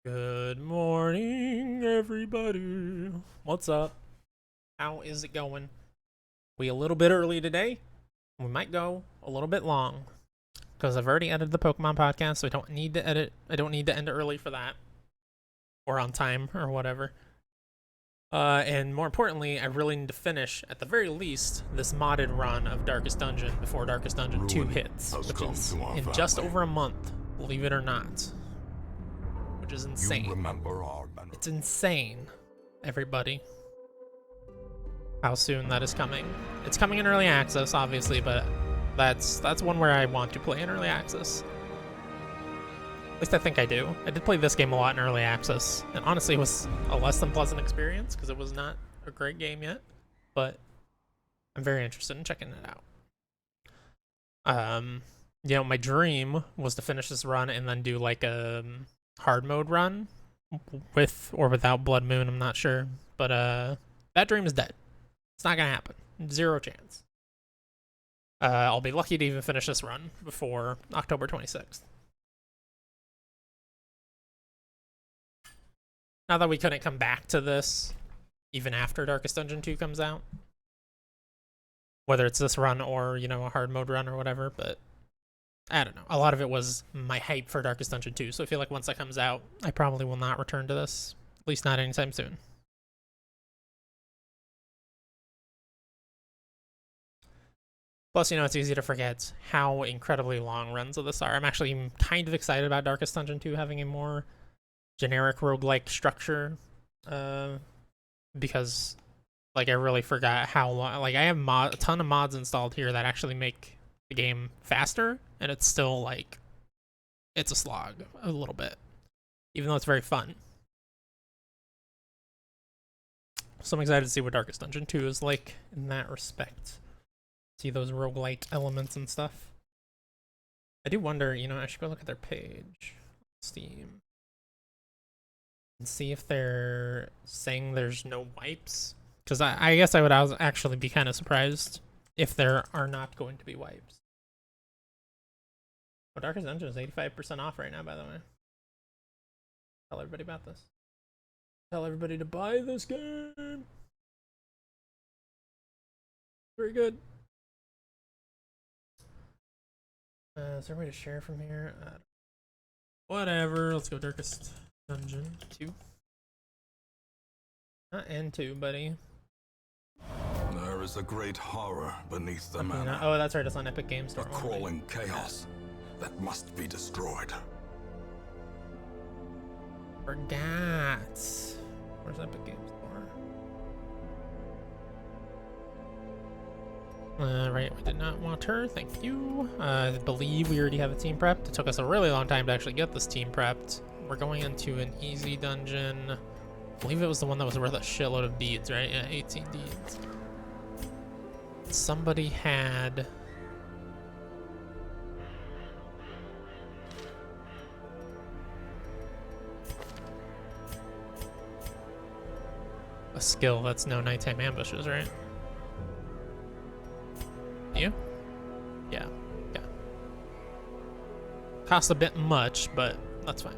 Good morning, everybody. What's up? How is it going? We a little bit early today. We might go a little bit long because I've already edited the Pokemon podcast, so I don't need to edit. I don't need to end early for that or on time or whatever. And more importantly, I really need to finish, at the very least, this modded run of Darkest Dungeon before Darkest Dungeon 2 hits, which is in just over a month, believe it or not. Which is insane. It's insane, everybody, how soon that is coming. It's coming in early access, obviously, but that's one where I want to play in early access. At least I think I do. I did play this game a lot in early access, and honestly it was a less than pleasant experience because it was not a great game yet, but I'm very interested in checking it out. My dream was to finish this run and then do like a hard mode run with or without Blood Moon, I'm not sure, but that dream is dead. It's not gonna happen. Zero chance. I'll be lucky to even finish this run before October 26th. Not that we couldn't come back to this even after Darkest Dungeon 2 comes out, whether it's this run or, a hard mode run or whatever, but I don't know. A lot of it was my hype for Darkest Dungeon 2, so I feel like once that comes out, I probably will not return to this. At least not anytime soon. Plus, it's easy to forget how incredibly long runs of this are. I'm actually kind of excited about Darkest Dungeon 2 having a more generic roguelike structure, because, I really forgot how long. I have a ton of mods installed here that actually make the game faster, and it's still, it's a slog a little bit, even though it's very fun. So I'm excited to see what Darkest Dungeon 2 is like in that respect. See those roguelite elements and stuff. I do wonder, I should go look at their page, Steam, and see if they're saying there's no wipes. Because I guess I would actually be kind of surprised if there are not going to be wipes. Oh, Darkest Dungeon is 85% off right now, by the way. Tell everybody about this. Tell everybody to buy this game. Very good. Is there a way to share from here? Whatever. Let's go Darkest Dungeon 2. Not N2, buddy. There is a great horror beneath the manor. Oh, that's right. It's on Epic Games Store. A crawling chaos that must be destroyed. Forgot. Where's Epic Games Store? Right, we did not want her. Thank you. I believe we already have a team prepped. It took us a really long time to actually get this team prepped. We're going into an easy dungeon. I believe it was the one that was worth a shitload of deeds, right? Yeah, 18 deeds. Somebody had... a skill that's no nighttime ambushes, right? You? Yeah. Costs a bit much, but that's fine.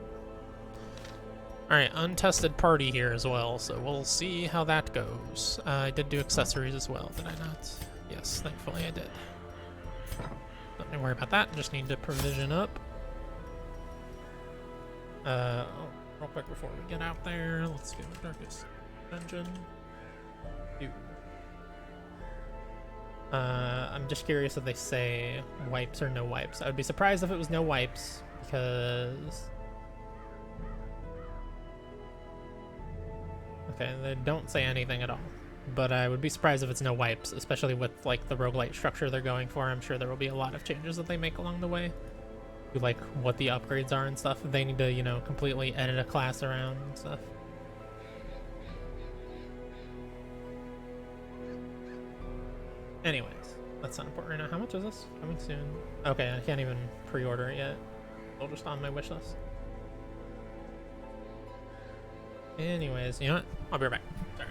Alright, untested party here as well, so we'll see how that goes. I did do accessories as well, did I not? Yes, thankfully I did. Don't need to worry about that, just need to provision up. Real quick before we get out there, let's go to Darkest Dungeon. I'm just curious if they say wipes or no wipes. I would be surprised if it was no wipes, because... Okay, they don't say anything at all. But I would be surprised if it's no wipes, especially with, the roguelite structure they're going for. I'm sure there will be a lot of changes that they make along the way. To, what the upgrades are and stuff. If they need to, completely edit a class around and stuff. Anyways, that's not important right now. How much is this? Coming soon. Okay, I can't even pre-order it yet. It's just on my wish list. Anyways, you know what? I'll be right back. Sorry.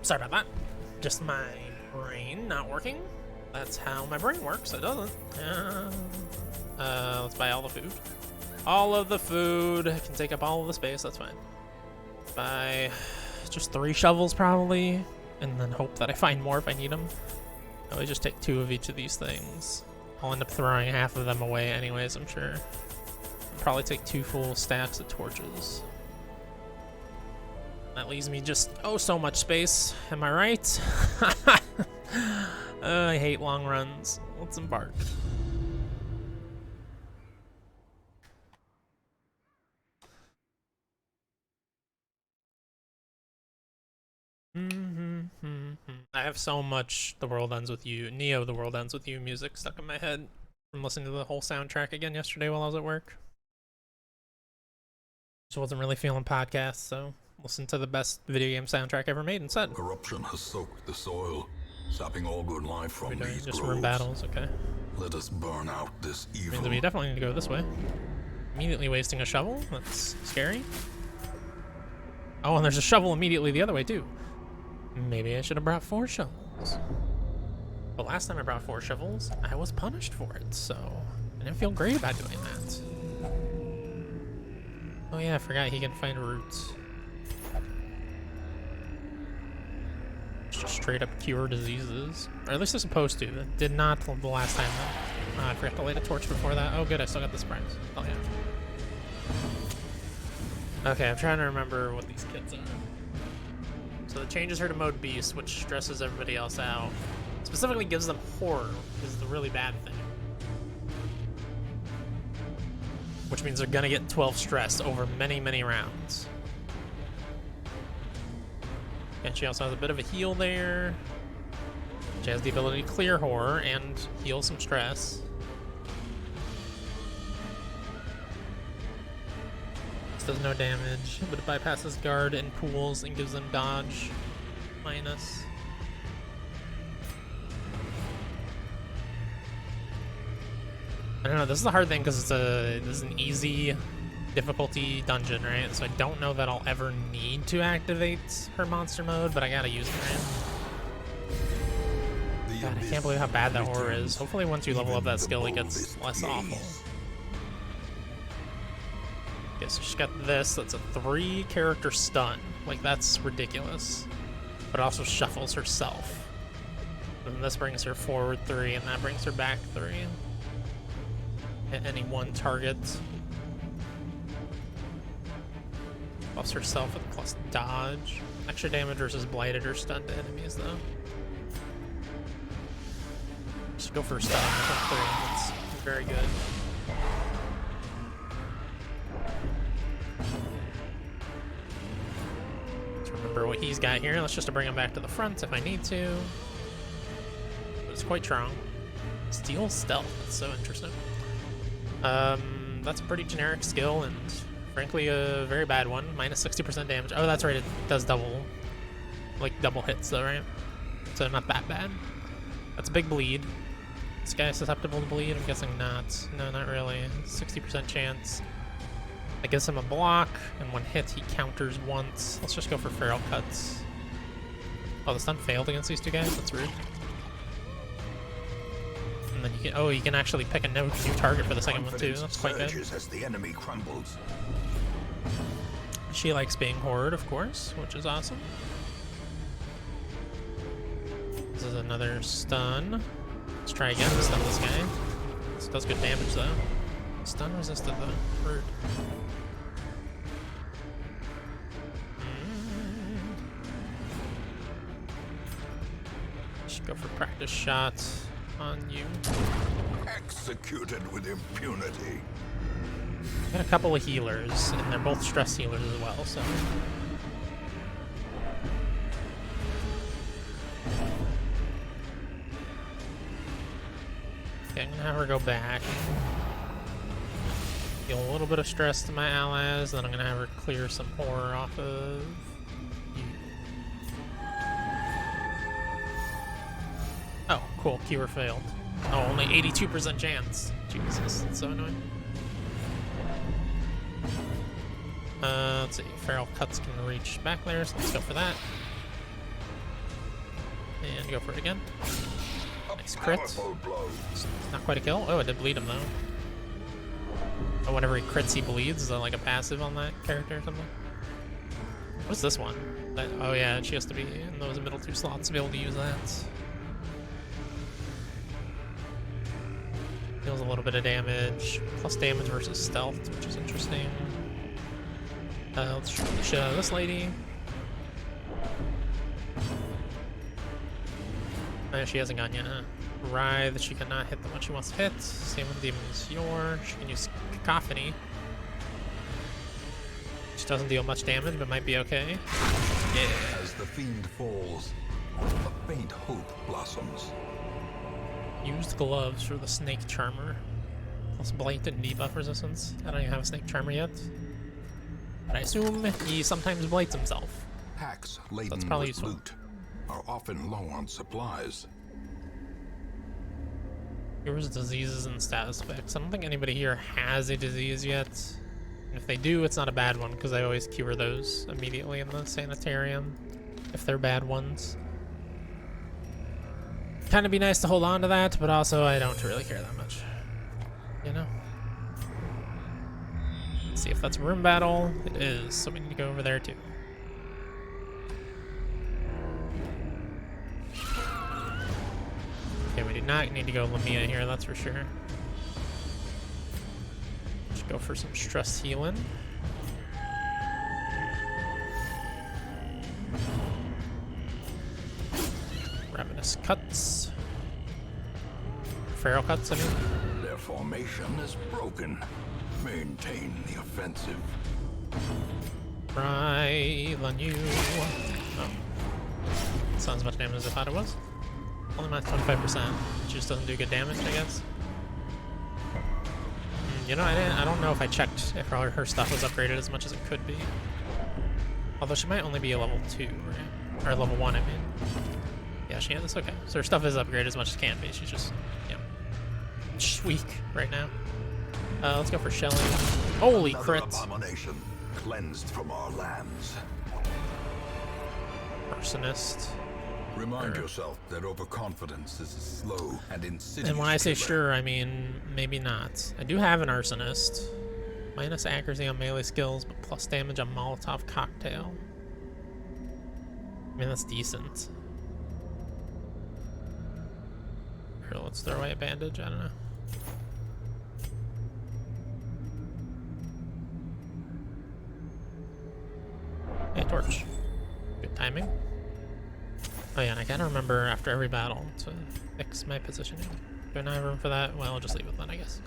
Sorry about that. Just my brain not working. That's how my brain works. It doesn't. Let's buy all the food. All of the food can take up all of the space. That's fine. Buy just 3 shovels probably, and then hope that I find more if I need them. I would just take 2 of each of these things. I'll end up throwing half of them away anyways, I'm sure. I'll probably take 2 full stacks of torches. That leaves me just, oh, so much space. Am I right? I hate long runs. Let's embark. I have so much The World Ends With You, Neo The World Ends With You music stuck in my head from listening to the whole soundtrack again yesterday while I was at work. Just wasn't really feeling podcasts, so listen to the best video game soundtrack ever made instead. Corruption has soaked the soil, sapping all good life from these just groves. room battles, okay. Let us burn out this evil. Means we definitely need to go this way. Immediately wasting a shovel, that's scary. Oh, and there's a shovel immediately the other way too. Maybe I should have brought 4 shovels. But last time I brought 4 shovels, I was punished for it, so I didn't feel great about doing that. Oh yeah, I forgot he can find roots. Just straight up cure diseases. Or at least it's supposed to. That did not the last time though. I forgot to light a torch before that. Oh good, I still got the surprise. Oh yeah. Okay, I'm trying to remember what these kits are. So the changes her to mode beast, which stresses everybody else out. Specifically gives them horror, is the really bad thing. Which means they're gonna get 12 stress over many, many rounds. And she also has a bit of a heal there. She has the ability to clear horror and heal some stress. Does no damage, but it bypasses guard and pools and gives them dodge minus. I don't know, this is the hard thing because this is an easy difficulty dungeon, right? So I don't know that I'll ever need to activate her monster mode, but I gotta use it, right? God, I can't believe how bad that horror is. Hopefully once you level up that skill, it gets less awful. Okay, so she's got this, that's a 3 character stun. Like, that's ridiculous. But it also shuffles herself. And this brings her forward 3, and that brings her back 3. Hit any one target. Buffs herself with plus dodge. Extra damage versus blighted or stunned enemies, though. Just go for a stun on 3, that's very good. Remember what he's got here. Let's just bring him back to the front if I need to. But it's quite strong. Steel stealth. That's so interesting. That's a pretty generic skill and frankly a very bad one. Minus 60% damage. Oh, that's right. It does double hits though, right? So not that bad. That's a big bleed. This guy is susceptible to bleed? I'm guessing not. No, not really. 60% chance. That gives him a block, and when hit, he counters once. Let's just go for feral cuts. Oh, the stun failed against these 2 guys? That's rude. And then you can, oh, you can actually pick a new target for the second one too. That's quite good. As the enemy crumbles. She likes being horrored, of course, which is awesome. This is another stun. Let's try again to stun this guy. This does good damage though. Stun resisted though. Rude. Should go for practice shots on you. Executed with impunity. Got a couple of healers, and they're both stress healers as well, so. Okay, I'm gonna have her go back. Deal a little bit of stress to my allies, then I'm gonna have her clear some horror off of you. Oh, cool. Cure failed. Oh, only 82% chance. Jesus, that's so annoying. Let's see. Feral cuts can reach back there, so let's go for that. And go for it again. Nice crit. Not quite a kill. Oh, it did bleed him though. Oh, whenever he crits, he bleeds. Is that like a passive on that character or something? What's this one? Oh yeah, she has to be in those middle 2 slots to be able to use that. Deals a little bit of damage. Plus damage versus stealth, which is interesting. Let's shoot the shit out of this lady. She hasn't gone yet, huh? Writhe, she cannot hit the one she wants to hit. Same with Demon's Yore. She can use Cacophony. Which doesn't deal much damage, but might be okay. Yeah. As the fiend falls, a faint hope blossoms. Used gloves for the Snake Charmer. Plus blight and debuff resistance. I don't even have a Snake Charmer yet. But I assume he sometimes blights himself. Packs laden probably with useful. loot are often low on supplies. Cures diseases and status effects. I don't think anybody here has a disease yet. And if they do, it's not a bad one, because I always cure those immediately in the sanitarium, if they're bad ones. Kind of be nice to hold on to that, but also I don't really care that much. You know? Let's see if that's a room battle. It is, so we need to go over there too. Okay, we do not need to go Lamia here, that's for sure. Let's go for some stress healing. Ravenous cuts. Feral cuts, I mean. Their formation is broken. Maintain the offensive. Right on you. Oh. Sounds as much damage as I thought it was. Only minus 25%. It just doesn't do good damage, I guess. You know, I don't know if I checked if her stuff was upgraded as much as it could be. Although she might only be a level 2, right? Or level 1, I mean. Yeah, she is. Okay. So her stuff is upgraded as much as it can be. She's just, you know, she's weak right now. Let's go for Shelly. Holy Another crits. abomination cleansed from our lands. Arsonist. Remind yourself that overconfidence is a slow and insidious And when I say killer. sure, I mean maybe not. I do have an Arsonist. Minus accuracy on melee skills, but plus damage on Molotov Cocktail. I mean, that's decent. Here, let's throw away a bandage. I don't know. Hey, torch. Good timing. Oh yeah, and I gotta remember after every battle to fix my positioning. Do I not have room for that? Well, I'll just leave it then, I guess.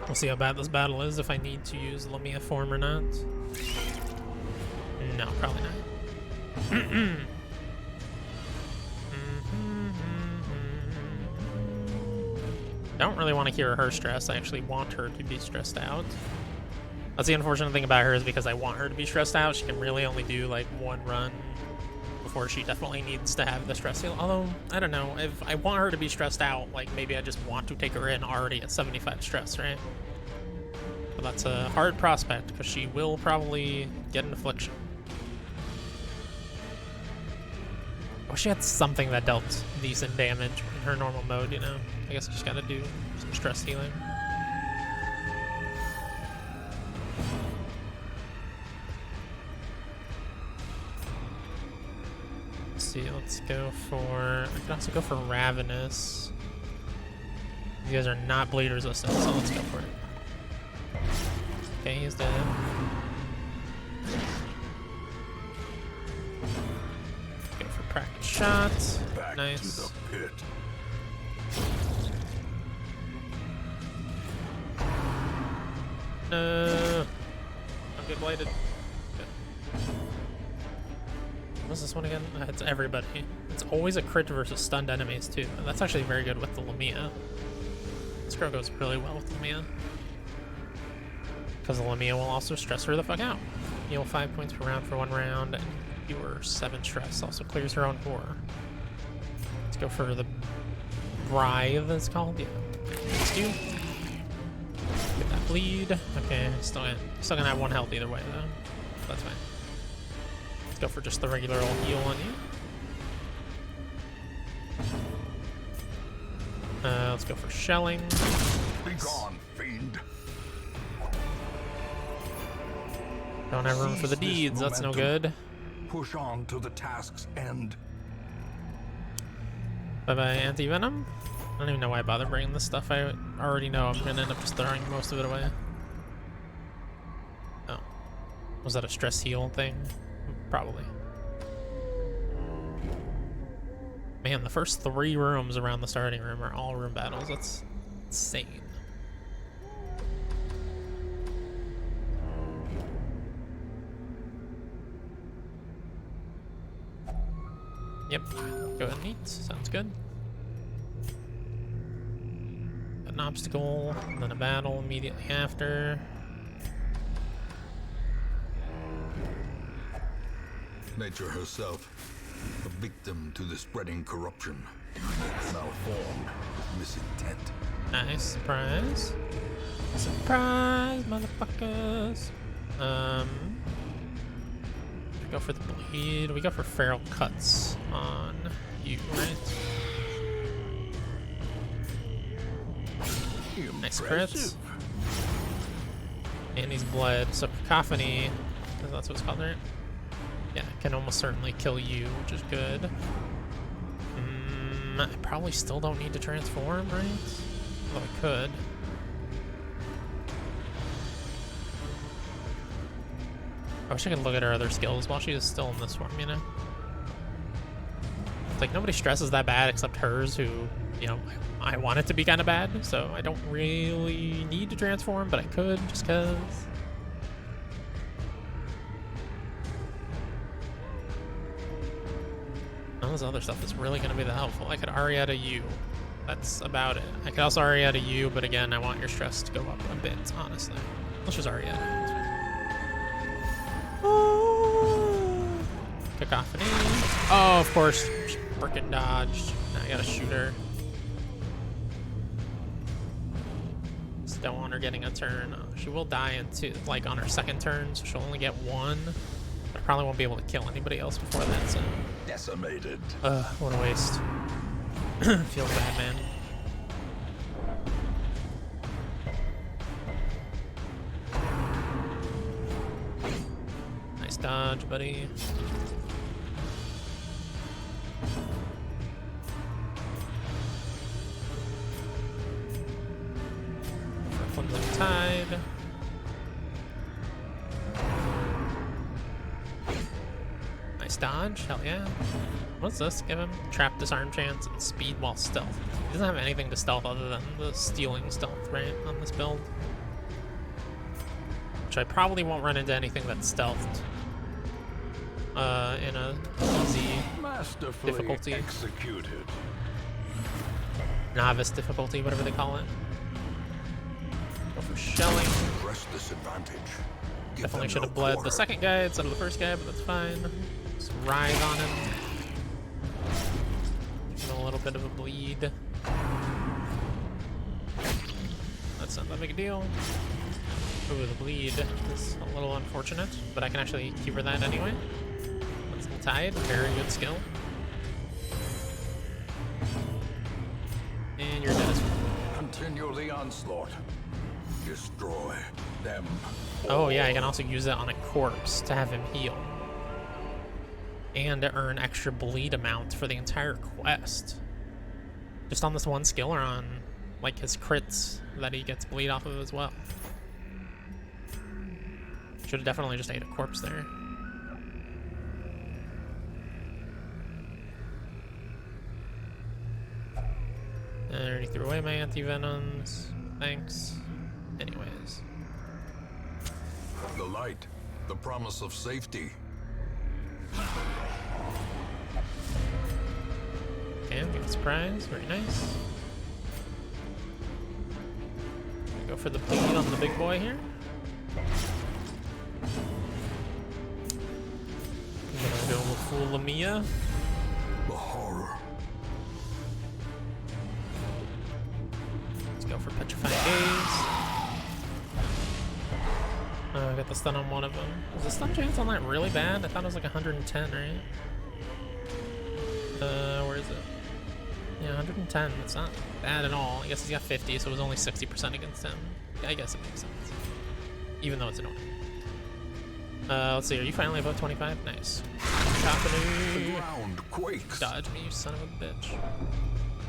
We'll see how bad this battle is, if I need to use Lamia form or not. No, probably not. Don't really want to hear her stress. I actually want her to be stressed out. That's the unfortunate thing about her, is because I want her to be stressed out, she can really only do like one run before she definitely needs to have the stress heal. Although, I don't know, if I want her to be stressed out, like maybe I just want to take her in already at 75 stress, right? But that's a hard prospect, because she will probably get an affliction. I wish she had something that dealt decent damage in her normal mode, you know? I guess I just gotta do some stress healing. Let's see, let's go for... I could also go for Ravenous. These guys are not bleed resistant, so let's go for it. Okay, he's dead. Go for practice shot. Back Nice. to the pit. No. I'm good bladed. Good. What's this one again? It's everybody. It's always a crit versus stunned enemies too. And that's actually very good with the Lamia. This girl goes really well with Lamia. Because the Lamia will also stress her the fuck out. Heal 5 points per round for 1 round, and cure 7 stress. Also clears her own horror. Let's go for the Writhe, it's called. Yeah. Let's do. Get that bleed. Okay, still gonna have 1 health either way though. That's fine. Let's go for just the regular old heal on you. Let's go for shelling. Be gone, fiend. Don't have room for the Seize this deeds, that's no momentum. good. Push on to the task's end. Bye-bye, anti-venom. I don't even know why I bother bringing this stuff. I already know I'm gonna end up just throwing most of it away. Oh. Was that a stress heal thing? Probably. Man, the first 3 rooms around the starting room are all room battles. That's insane. Yep, go ahead and eat. Sounds good. An obstacle, and then a battle immediately after. Nature herself, a victim to the spreading corruption. Malformed with misintent. Nice, surprise. Surprise, motherfuckers. We go for the bleed. We go for feral cuts on you, right? Nice crits. And he's bled. So Cacophony, that's what it's called, right? Yeah, can almost certainly kill you, which is good. I probably still don't need to transform, right? Although I could. I wish I could look at her other skills while she is still in this form, you know? It's like nobody stresses that bad except hers, who, you know, I want it to be kind of bad, so I don't really need to transform, but I could just because. None of this other stuff is really going to be that helpful. I could Arietta you. That's about it. I could also Arietta you, but again, I want your stress to go up a bit, honestly. Let's just Arietta. Cacophony. Oh, of course. Frickin' dodged. Now I gotta shoot her. Just don't want her getting a turn. She will die into, like, on her second turn, so she'll only get 1. But I probably won't be able to kill anybody else before that, so. Decimated. What a waste. Feels bad, man. Nice dodge, buddy. Crimson Tide. Nice dodge, hell yeah. What's this? Give him trap, disarm chance, and speed while stealth. He doesn't have anything to stealth other than the stealing stealth, right, on this build. Which I probably won't run into anything that's stealthed in a easy difficulty. Executed. Novice difficulty, whatever they call it. Go for shelling. Press this advantage. Give Definitely them should have no bled the quarter. second guy instead of the first guy, but that's fine. Just rise on him. Give him a little bit of a bleed. That's not that big a deal. Ooh, the bleed is a little unfortunate, but I can actually cure that anyway. That's the Tide, very good skill. And you're dead as well. Continue the onslaught. Destroy them. Oh yeah, I can also use it on a corpse to have him heal. And to earn extra bleed amount for the entire quest. Just on this one skill or on like his crits that he gets bleed off of as well. Should have definitely just ate a corpse there. I already threw away my anti-venoms. Thanks. Anyways. The light, the promise of safety. And get a surprise. Very nice. Go for the bleed on the big boy here. I'm gonna go with full Lamia. The horror. Let's go for Petrifying Gaze. get the stun on one of them. Was the stun chance on that really bad? I thought it was like 110, right? Where is it? Yeah, 110. It's not bad at all. I guess he's got 50, so it was only 60% against him. Yeah, I guess it makes sense. Even though it's annoying. Let's see. Are you finally above 25? Nice. The ground quakes. Dodge me, you son of a bitch.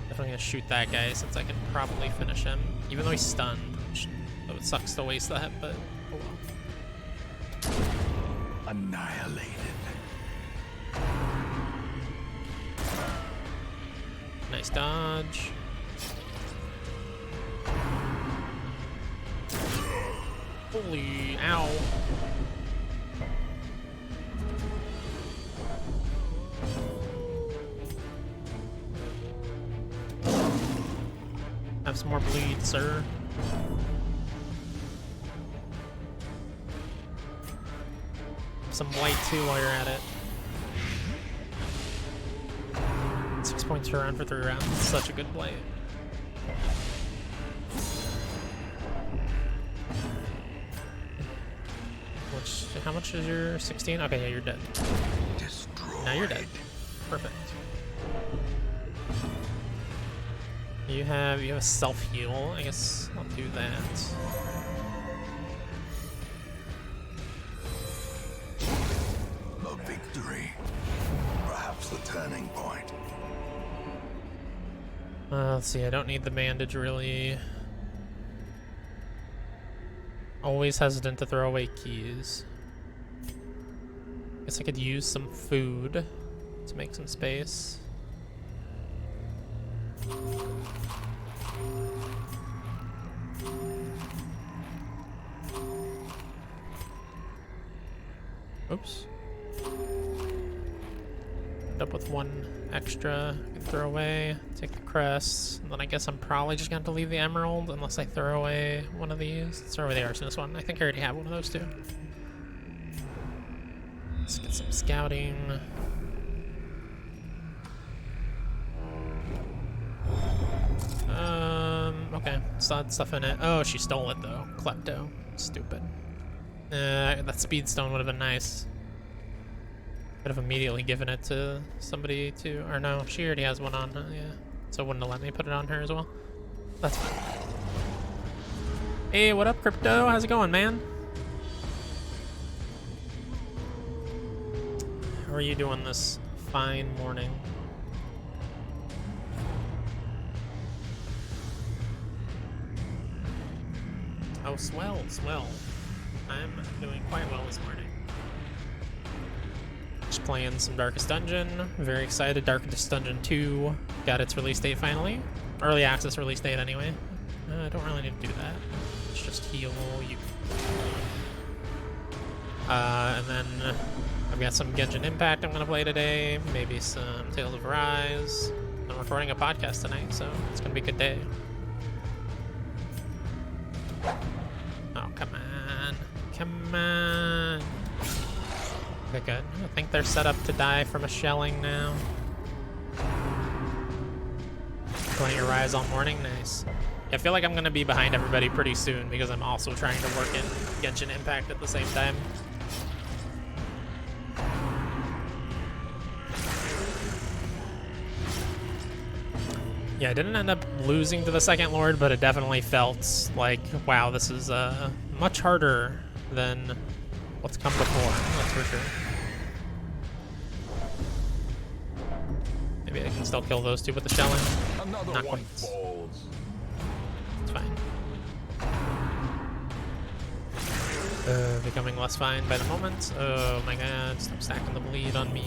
Definitely gonna shoot that guy since I can probably finish him. Even though he's stunned. Which, though it sucks to waste that, but oh well. Annihilated. Nice dodge. Holy ow. Have some more bleed, sir. Some blight too while you're at it. 6 points per round for 3 rounds. Such a good blight. How much is your 16? Okay, yeah, you're dead. Destroyed. Now you're dead. Perfect. You have a self-heal. I guess I'll do that. The victory. Perhaps the turning point. Let's see, I don't need the bandage really. Always hesitant to throw away keys. Guess I could use some food to make some space. Oops. End up with 1 extra I can throw away. Take the crest. And then I guess I'm probably just gonna have to leave the emerald unless I throw away one of these. Let's throw away the arsonist one. I think I already have one of those too. Let's get some scouting. Okay. Still had stuff in it. Oh, she stole it though. Klepto. Stupid. That speed stone would have been nice. Could have immediately given it to somebody to, or no, she already has one on, yeah. So it wouldn't have let me put it on her as well. That's fine. Hey, what up, Crypto? How's it going, man? How are you doing this fine morning? Oh, swell, swell. I'm doing quite well this morning. Just playing some Darkest Dungeon. Very excited. Darkest Dungeon 2 got its release date finally. Early access release date anyway. I don't really need to do that. Let's just heal you. And then I've got some Genshin Impact I'm going to play today. Maybe some Tales of Arise. I'm recording a podcast tonight, so it's going to be a good day. Oh, come on. Come on. Okay, good. I think they're set up to die from a shelling now. Playing your Rise all morning, nice. Yeah, I feel like I'm gonna be behind everybody pretty soon because I'm also trying to work in Genshin Impact at the same time. Yeah, I didn't end up losing to the Second Lord, but it definitely felt like, wow, this is much harder than what's come before, that's for sure. Maybe I can still kill those two with the shelling. Not quite. It's fine. Becoming less fine by the moment. Oh my god, stop stacking the bleed on me.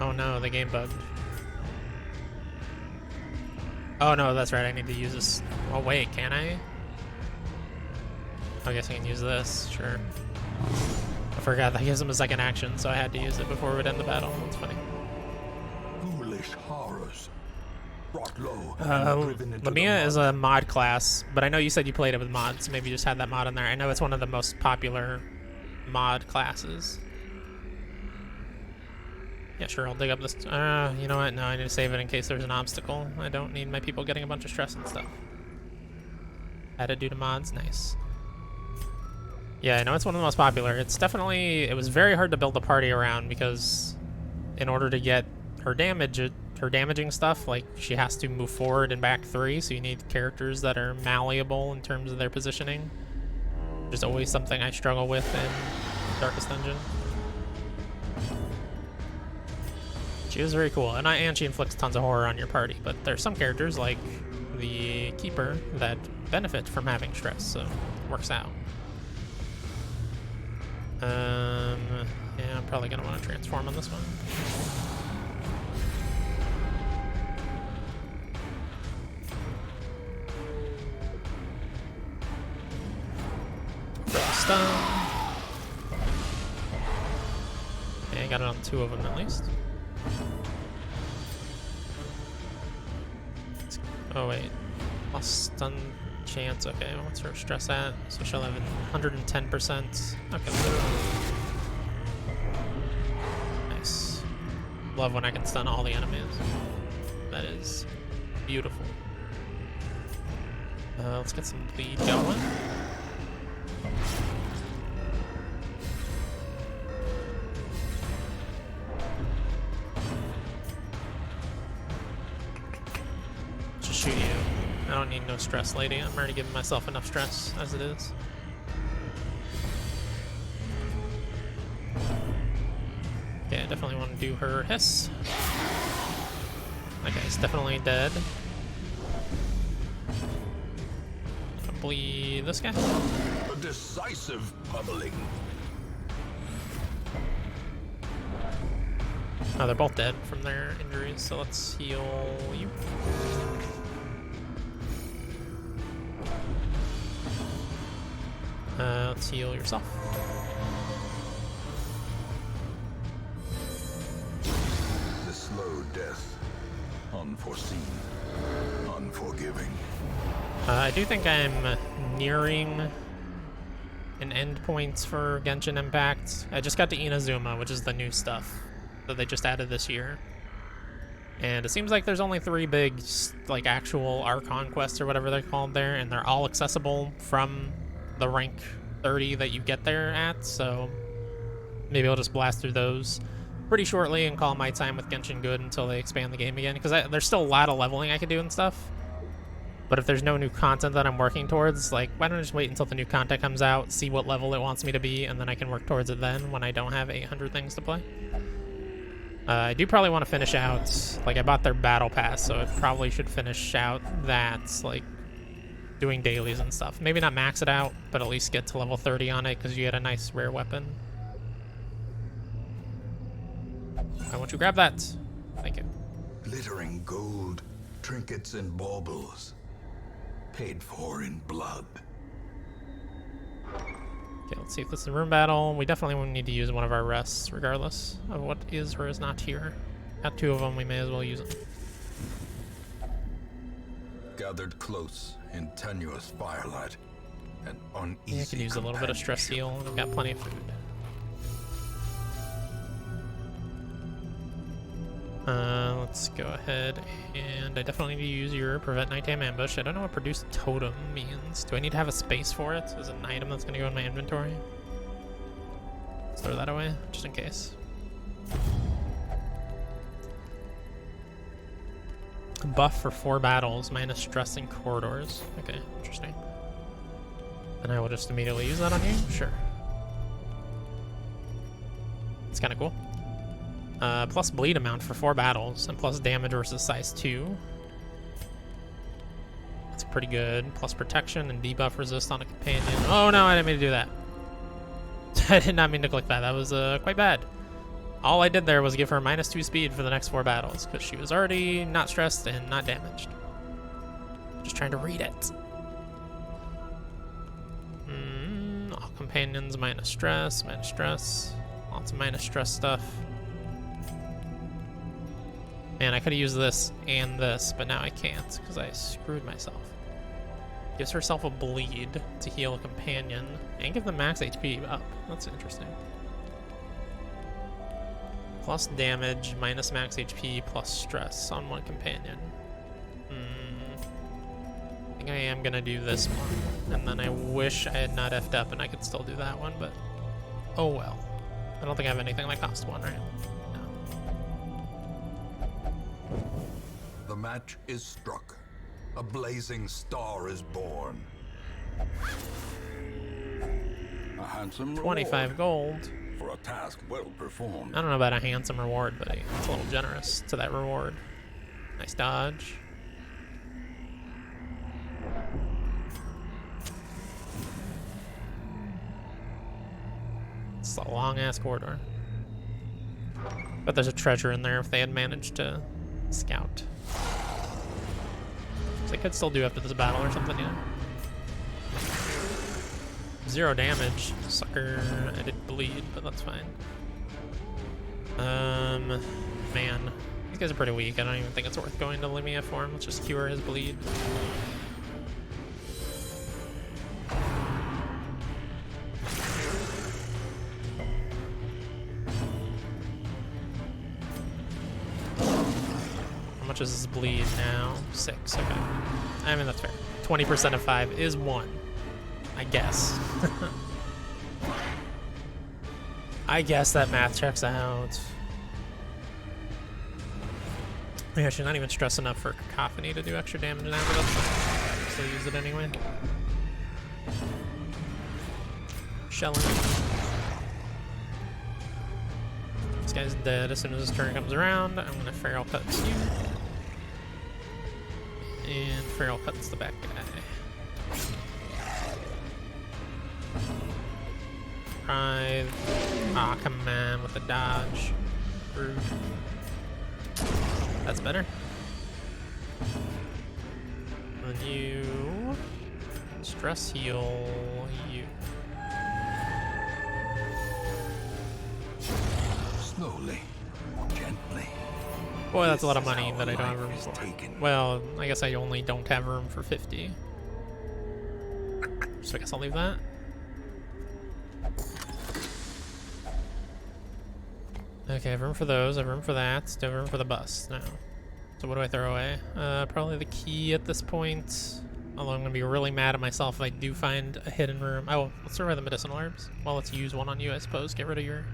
Oh no, the game bugged. Oh no, that's right, I need to use this. Oh wait, can I? I guess I can use this, sure. I forgot that gives him a second action, so I had to use it before we'd end the battle. That's funny. Foolish hellish horrors. Brought low and driven into the Lamia is mud. a mod class, but I know you said you played it with mods, so maybe you just had that mod in there. I know it's one of the most popular mod classes. Yeah, sure, I'll dig up this. You know what? No, I need to save it in case there's an obstacle. I don't need my people getting a bunch of stress and stuff. Added due to mods, nice. Yeah, I know it's one of the most popular. It's definitely, it was very hard to build a party around because in order to get her damaging stuff, like she has to move forward and back 3, so you need characters that are malleable in terms of their positioning. Which is always something I struggle with in Darkest Dungeon. She is very cool, and she inflicts tons of horror on your party, but there's some characters like the Keeper that benefit from having stress, so it works out. Yeah, I'm probably gonna want to transform on this one. Stun. Yeah, I got it on 2 of them at least. Oh wait, lost stun chance. Okay, what's her stress at? So she'll have 110%. Okay. Nice. Love when I can stun all the enemies. That is beautiful. Let's get some bleed going. Just shoot you. I don't need no stress, lady. I'm already giving myself enough stress as it is. Okay, I definitely want to do her hiss. Okay, it's definitely dead. Gonna bleed this guy. A decisive pummeling. Oh, they're both dead from their injuries, so let's heal you. Let's heal yourself. The slow death. Unforeseen. Unforgiving. I do think I'm nearing an end point for Genshin Impact. I just got to Inazuma, which is the new stuff that they just added this year. And it seems like there's only 3 big, like, actual Archon quests or whatever they're called there, and they're all accessible from the rank 30 that you get there at, so maybe I'll just blast through those pretty shortly and call my time with Genshin good until they expand the game again, because there's still a lot of leveling I could do and stuff. But if there's no new content that I'm working towards, like, why don't I just wait until the new content comes out, see what level it wants me to be, and then I can work towards it then when I don't have 800 things to play. I do probably want to finish out, like, I bought their battle pass, so I probably should finish out that, like, doing dailies and stuff. Maybe not max it out, but at least get to level 30 on it, because you get a nice rare weapon. Why won't you grab that? Thank you. Glittering gold, trinkets and baubles. Paid for in blood. Okay, let's see if this is a room battle. We definitely won't need to use one of our rests, regardless of what is or is not here. Got 2 of them, we may as well use them. Gathered close in tenuous firelight. An uneasy Yeah, I could use a little bit of stress heal. I've got plenty of food. Let's go ahead, and I definitely need to use your Prevent Nighttime Ambush. I don't know what Produce Totem means. Do I need to have a space for it? Is it an item that's going to go in my inventory? Let's throw that away, just in case. Buff for 4 battles, minus stress in corridors. Okay, interesting. And I will just immediately use that on you? Sure. It's kind of cool. Plus bleed amount for 4 battles, and plus damage versus size 2. That's pretty good. Plus protection and debuff resist on a companion. Oh no, I didn't mean to do that. I did not mean to click that. That was quite bad. All I did there was give her -2 speed for the next 4 battles, because she was already not stressed and not damaged. Just trying to read it. All companions minus stress, Lots of minus stress stuff. Man, I could have used this and this, but now I can't because I screwed myself. Gives herself a bleed to heal a companion and give them max HP up. That's interesting. Plus damage, minus max HP, plus stress on one companion. I think I am gonna do this one. And then I wish I had not effed up and I could still do that one, but oh well. I don't think I have anything that costs one, right? The match is struck. A blazing star is born. A handsome 25 gold. for a task well performed. I don't know about a handsome reward, but it's a little generous to that reward. Nice dodge. It's a long-ass corridor. But there's a treasure in there if they had managed to scout. So they could still do after this battle or something, yeah. 0 damage. Sucker. I did bleed, but that's fine. Man. These guys are pretty weak. I don't even think it's worth going to Lumia for him. Let's just cure his bleed. How much is his bleed now? 6, okay. I mean, that's fair. 20% of 5 is 1. I guess. I guess that math checks out. Yeah, she's not even stressed enough for Cacophony to do extra damage now, but that's fine. Still use it anyway. Shelling. This guy's dead as soon as his turn comes around. I'm gonna Feral Cut you. And Feral Cuts the back guy. Ah, come on with the dodge. Rude. That's better. And then you stress heal you. Slowly, gently. Boy, that's a lot of money This is that I how don't have room life is for. taken. Well, I guess I only don't have room for 50. So I guess I'll leave that. Okay, I have room for those, I have room for that, don't have room for the bus now. So what do I throw away? Probably the key at this point. Although I'm gonna be really mad at myself if I do find a hidden room. Oh, let's throw away the medicinal herbs. Well, let's use one on you, I suppose. Get rid of your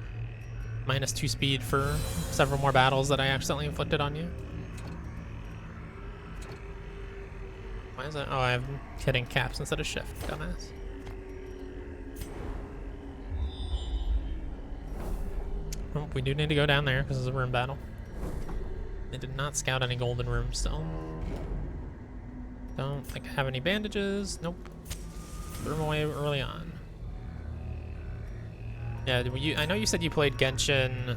-2 speed for several more battles that I accidentally inflicted on you. Why is that? Oh, I'm hitting caps instead of shift, dumbass. Well, we do need to go down there because it's a room battle. They did not scout any golden rooms still. Don't think I have any bandages. Nope. Threw them away early on. Yeah, I know you said you played Genshin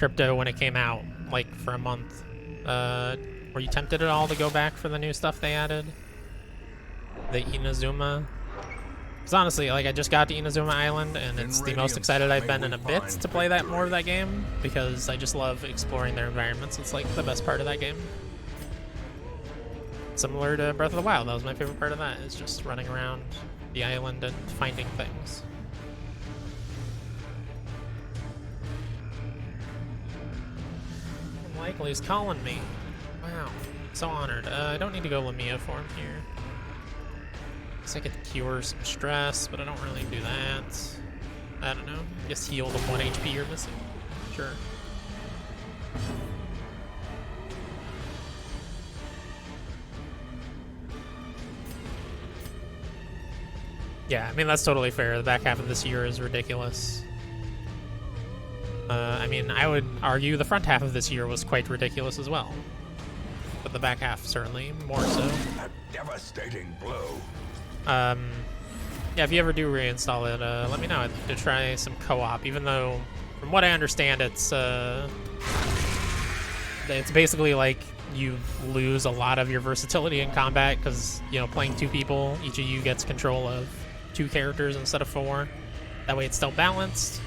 Crypto when it came out, like for a month. Were you tempted at all to go back for the new stuff they added? The Inazuma? Because honestly, like I just got to Inazuma Island and it's the most excited I've been in a bit to play that more of that game because I just love exploring their environments. It's like the best part of that game. Similar to Breath of the Wild, that was my favorite part of that, is just running around the island and finding things. Likely's calling me. Wow, so honored. I don't need to go Lumia for him here. Guess I could cure some stress, but I don't really do that. I don't know. Just heal the 1 HP you're missing. Sure. Yeah, I mean, that's totally fair. The back half of this year is ridiculous. I mean, I would argue the front half of this year was quite ridiculous as well. But the back half, certainly, more so. A devastating blow. Yeah, if you ever do reinstall it, let me know. I'd like to try some co-op, even though, from what I understand, it's basically like you lose a lot of your versatility in combat, because, you know, playing 2 people, each of you gets control of 2 characters instead of 4. That way it's still balanced.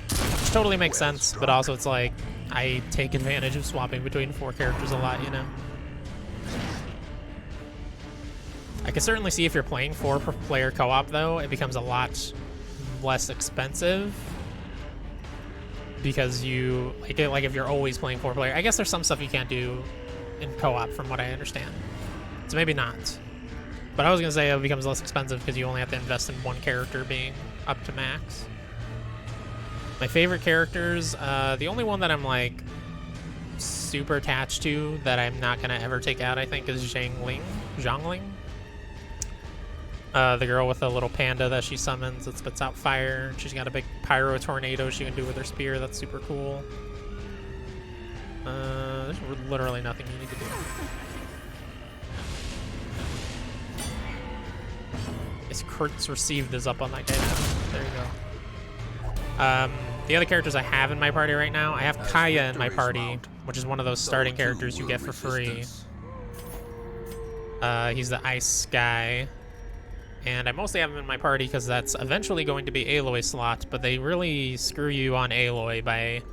Which totally makes sense, but also it's like, I take advantage of swapping between 4 characters a lot, you know. I can certainly see if you're playing 4-player co-op, though, it becomes a lot less expensive. Because you, like if you're always playing 4-player, I guess there's some stuff you can't do in co-op from what I understand. So maybe not. But I was gonna say it becomes less expensive because you only have to invest in 1 character being up to max. My favorite characters, the only one that I'm like super attached to that I'm not gonna ever take out, I think, is Zhangling. The girl with the little panda that she summons that spits out fire. She's got a big pyro tornado she can do with her spear. That's super cool. There's literally nothing you need to do. It's Kurtz received is up on that guy now. There you go. The other characters I have in my party right now, I have Kaya in my party, which is one of those starting characters you get for free. He's the ice guy. And I mostly have him in my party because that's eventually going to be Aloy's slot, but they really screw you on Aloy by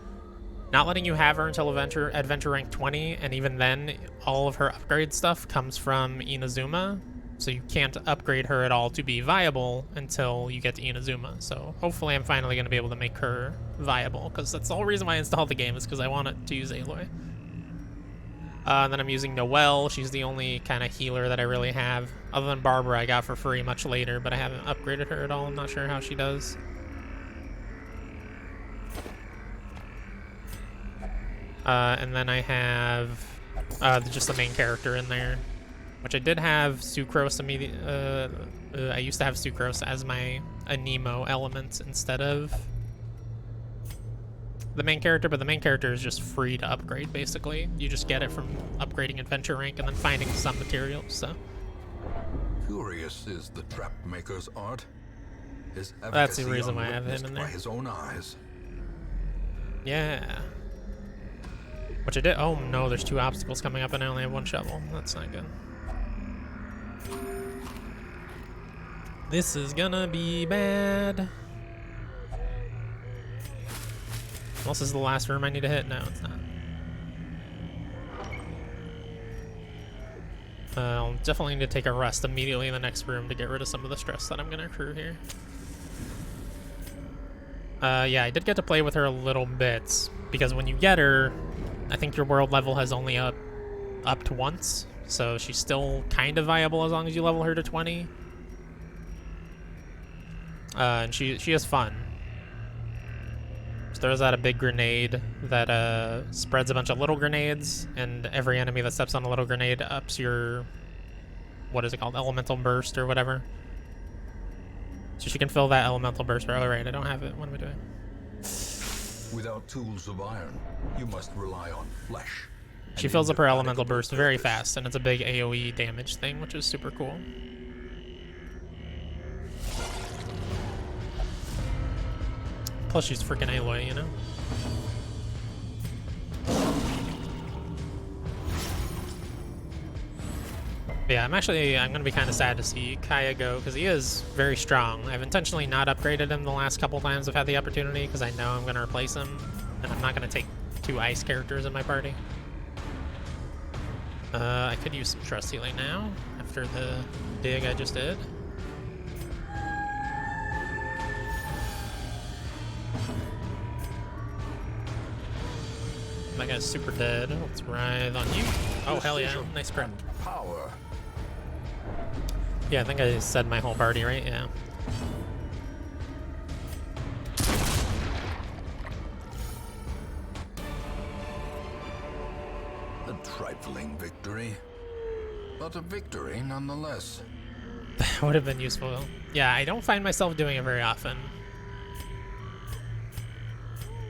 not letting you have her until adventure rank 20, and even then, all of her upgrade stuff comes from Inazuma, so you can't upgrade her at all to be viable until you get to Inazuma. So hopefully I'm finally going to be able to make her viable, because that's the whole reason why I installed the game, is because I wanted to use Aloy. And then I'm using Noelle. She's the only kind of healer that I really have. Other than Barbara, I got for free much later, but I haven't upgraded her at all. I'm not sure how she does. And then I have just the main character in there, which I did have Sucrose immediately. I used to have Sucrose as my Anemo element instead of the main character, but the main character is just free to upgrade, basically. You just get it from upgrading adventure rank and then finding some materials, so. Curious is the trap maker's art. His That's the efficacy reason why I have him in unwitnessed there. by his own eyes. Yeah. Which I did. Oh no, there's 2 obstacles coming up and I only have 1 shovel. That's not good. This is gonna be bad. Unless this is the last room I need to hit. No, it's not. I'll definitely need to take a rest immediately in the next room to get rid of some of the stress that I'm going to accrue here. Yeah, I did get to play with her a little bit, because when you get her, I think your world level has only upped once, so she's still kind of viable as long as you level her to 20. And she is fun. Throws out a big grenade that spreads a bunch of little grenades, and every enemy that steps on a little grenade ups your, what is it called, elemental burst or whatever. So she can fill that elemental burst. Oh, right, I don't have it. What am I doing? Without tools of iron, you must rely on flesh. She fills up her elemental burst very fast, and it's a big AoE damage thing, which is super cool. Plus, she's freaking Aloy, you know? But yeah, I'm gonna be kind of sad to see Kaya go, because he is very strong. I've intentionally not upgraded him the last couple times I've had the opportunity, because I know I'm gonna replace him, and I'm not gonna take 2 ice characters in my party. I could use some trust healing now, after the dig I just did. That guy's super dead. Let's writhe on you. Oh, hell yeah. Nice crit. Power. Yeah, I think I said my whole party, right? Yeah. A trifling victory, but a victory nonetheless. That would have been useful. Yeah, I don't find myself doing it very often.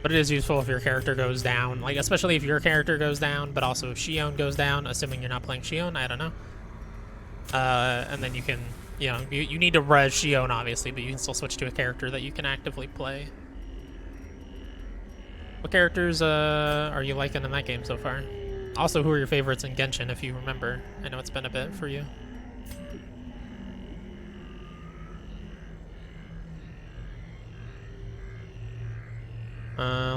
But it is useful if your character goes down, like especially if your character goes down, but also if Xion goes down, assuming you're not playing Xion, I don't know. And then you can, you know, you need to res Xion obviously, but you can still switch to a character that you can actively play. What characters are you liking in that game so far? Also, who are your favorites in Genshin, if you remember? I know it's been a bit for you.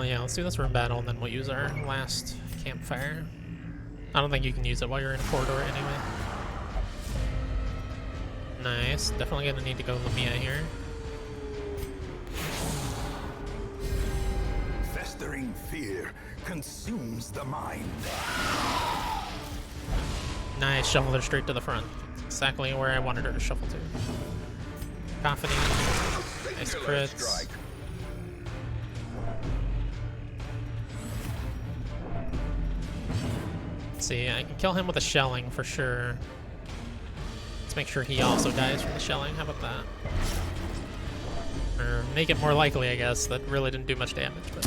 Yeah, let's do this room battle and then we'll use our last campfire. I don't think you can use it while you're in a corridor anyway. Nice. Definitely gonna need to go Lumia here. Festering fear consumes the mind. Nice. Shuffle her straight to the front. Exactly where I wanted her to shuffle to. Cacophony. Nice crits. See, I can kill him with a shelling for sure. Let's make sure he also dies from the shelling. How about that? Or make it more likely, I guess. That really didn't do much damage, but...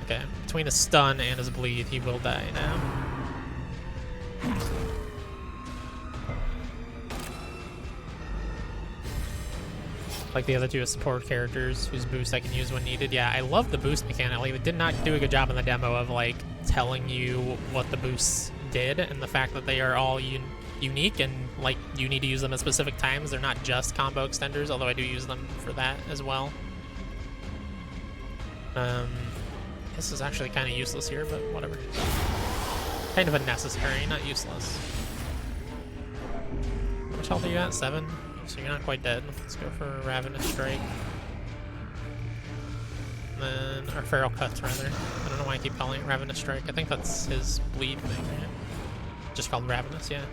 Okay, between his stun and his bleed, he will die now. Like the other two as support characters whose boost I can use when needed. Yeah, I love the boost mechanic. Like, it did not do a good job in the demo of like telling you what the boosts did, and the fact that they are all unique and like you need to use them at specific times. They're not just combo extenders, although I do use them for that as well. This is actually kind of useless here, but whatever. Kind of unnecessary, not useless. How much health are you at? 7? So you're not quite dead. Let's go for Ravenous Strike. And then, or Feral Cuts, rather. I don't know why I keep calling it Ravenous Strike. I think that's his bleed thing, right? Just called Ravenous, yeah.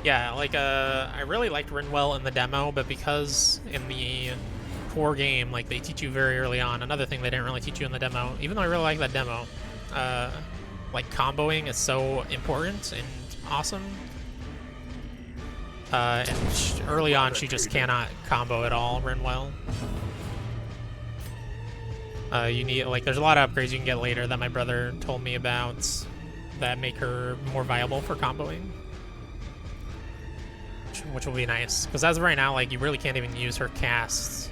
Yeah, like, I really liked Rinwell in the demo, but because in the core game, like, they teach you very early on, another thing they didn't really teach you in the demo, even though I really like that demo, like, comboing is so important and awesome. And early on, she just cannot combo at all, Rinwell. You need, like, there's a lot of upgrades you can get later that my brother told me about that make her more viable for comboing. Which will be nice. Because as of right now, like, you really can't even use her casts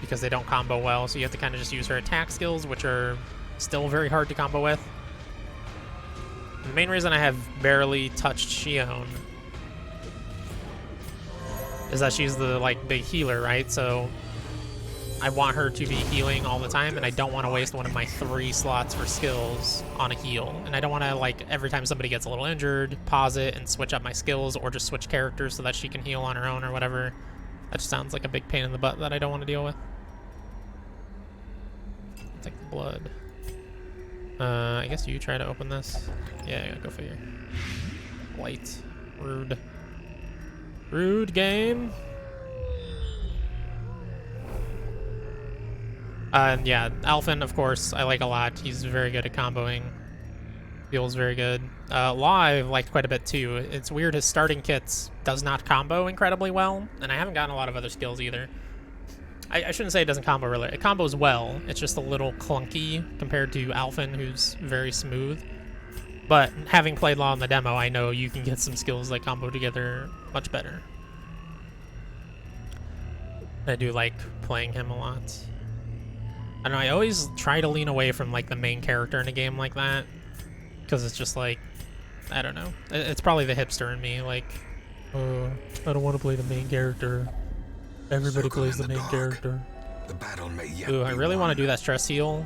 because they don't combo well, so you have to kind of just use her attack skills, which are still very hard to combo with. The main reason I have barely touched Xion is that she's the, like, big healer, right? So I want her to be healing all the time, and I don't want to waste one of my 3 slots for skills on a heal. And I don't want to, like, every time somebody gets a little injured, pause it and switch up my skills, or just switch characters so that she can heal on her own or whatever. That just sounds like a big pain in the butt that I don't want to deal with. Take the blood. I guess you try to open this. Yeah, go figure. Light. Rude. Rude game. And yeah, Alphen, of course, I like a lot. He's very good at comboing. Feels very good. Law I've liked quite a bit too. It's weird, his starting kits does not combo incredibly well, and I haven't gotten a lot of other skills either. I shouldn't say it doesn't combo really. It combos well. It's just a little clunky compared to Alphen, who's very smooth. But having played Law in the demo, I know you can get some skills that combo together much better. I do like playing him a lot. I don't know, I always try to lean away from, like, the main character in a game like that. Because it's just like, I don't know. It's probably the hipster in me, like, I don't want to play the main character. Everybody plays the main character. The battle may yet Ooh, I be really want won. to do that stress heal,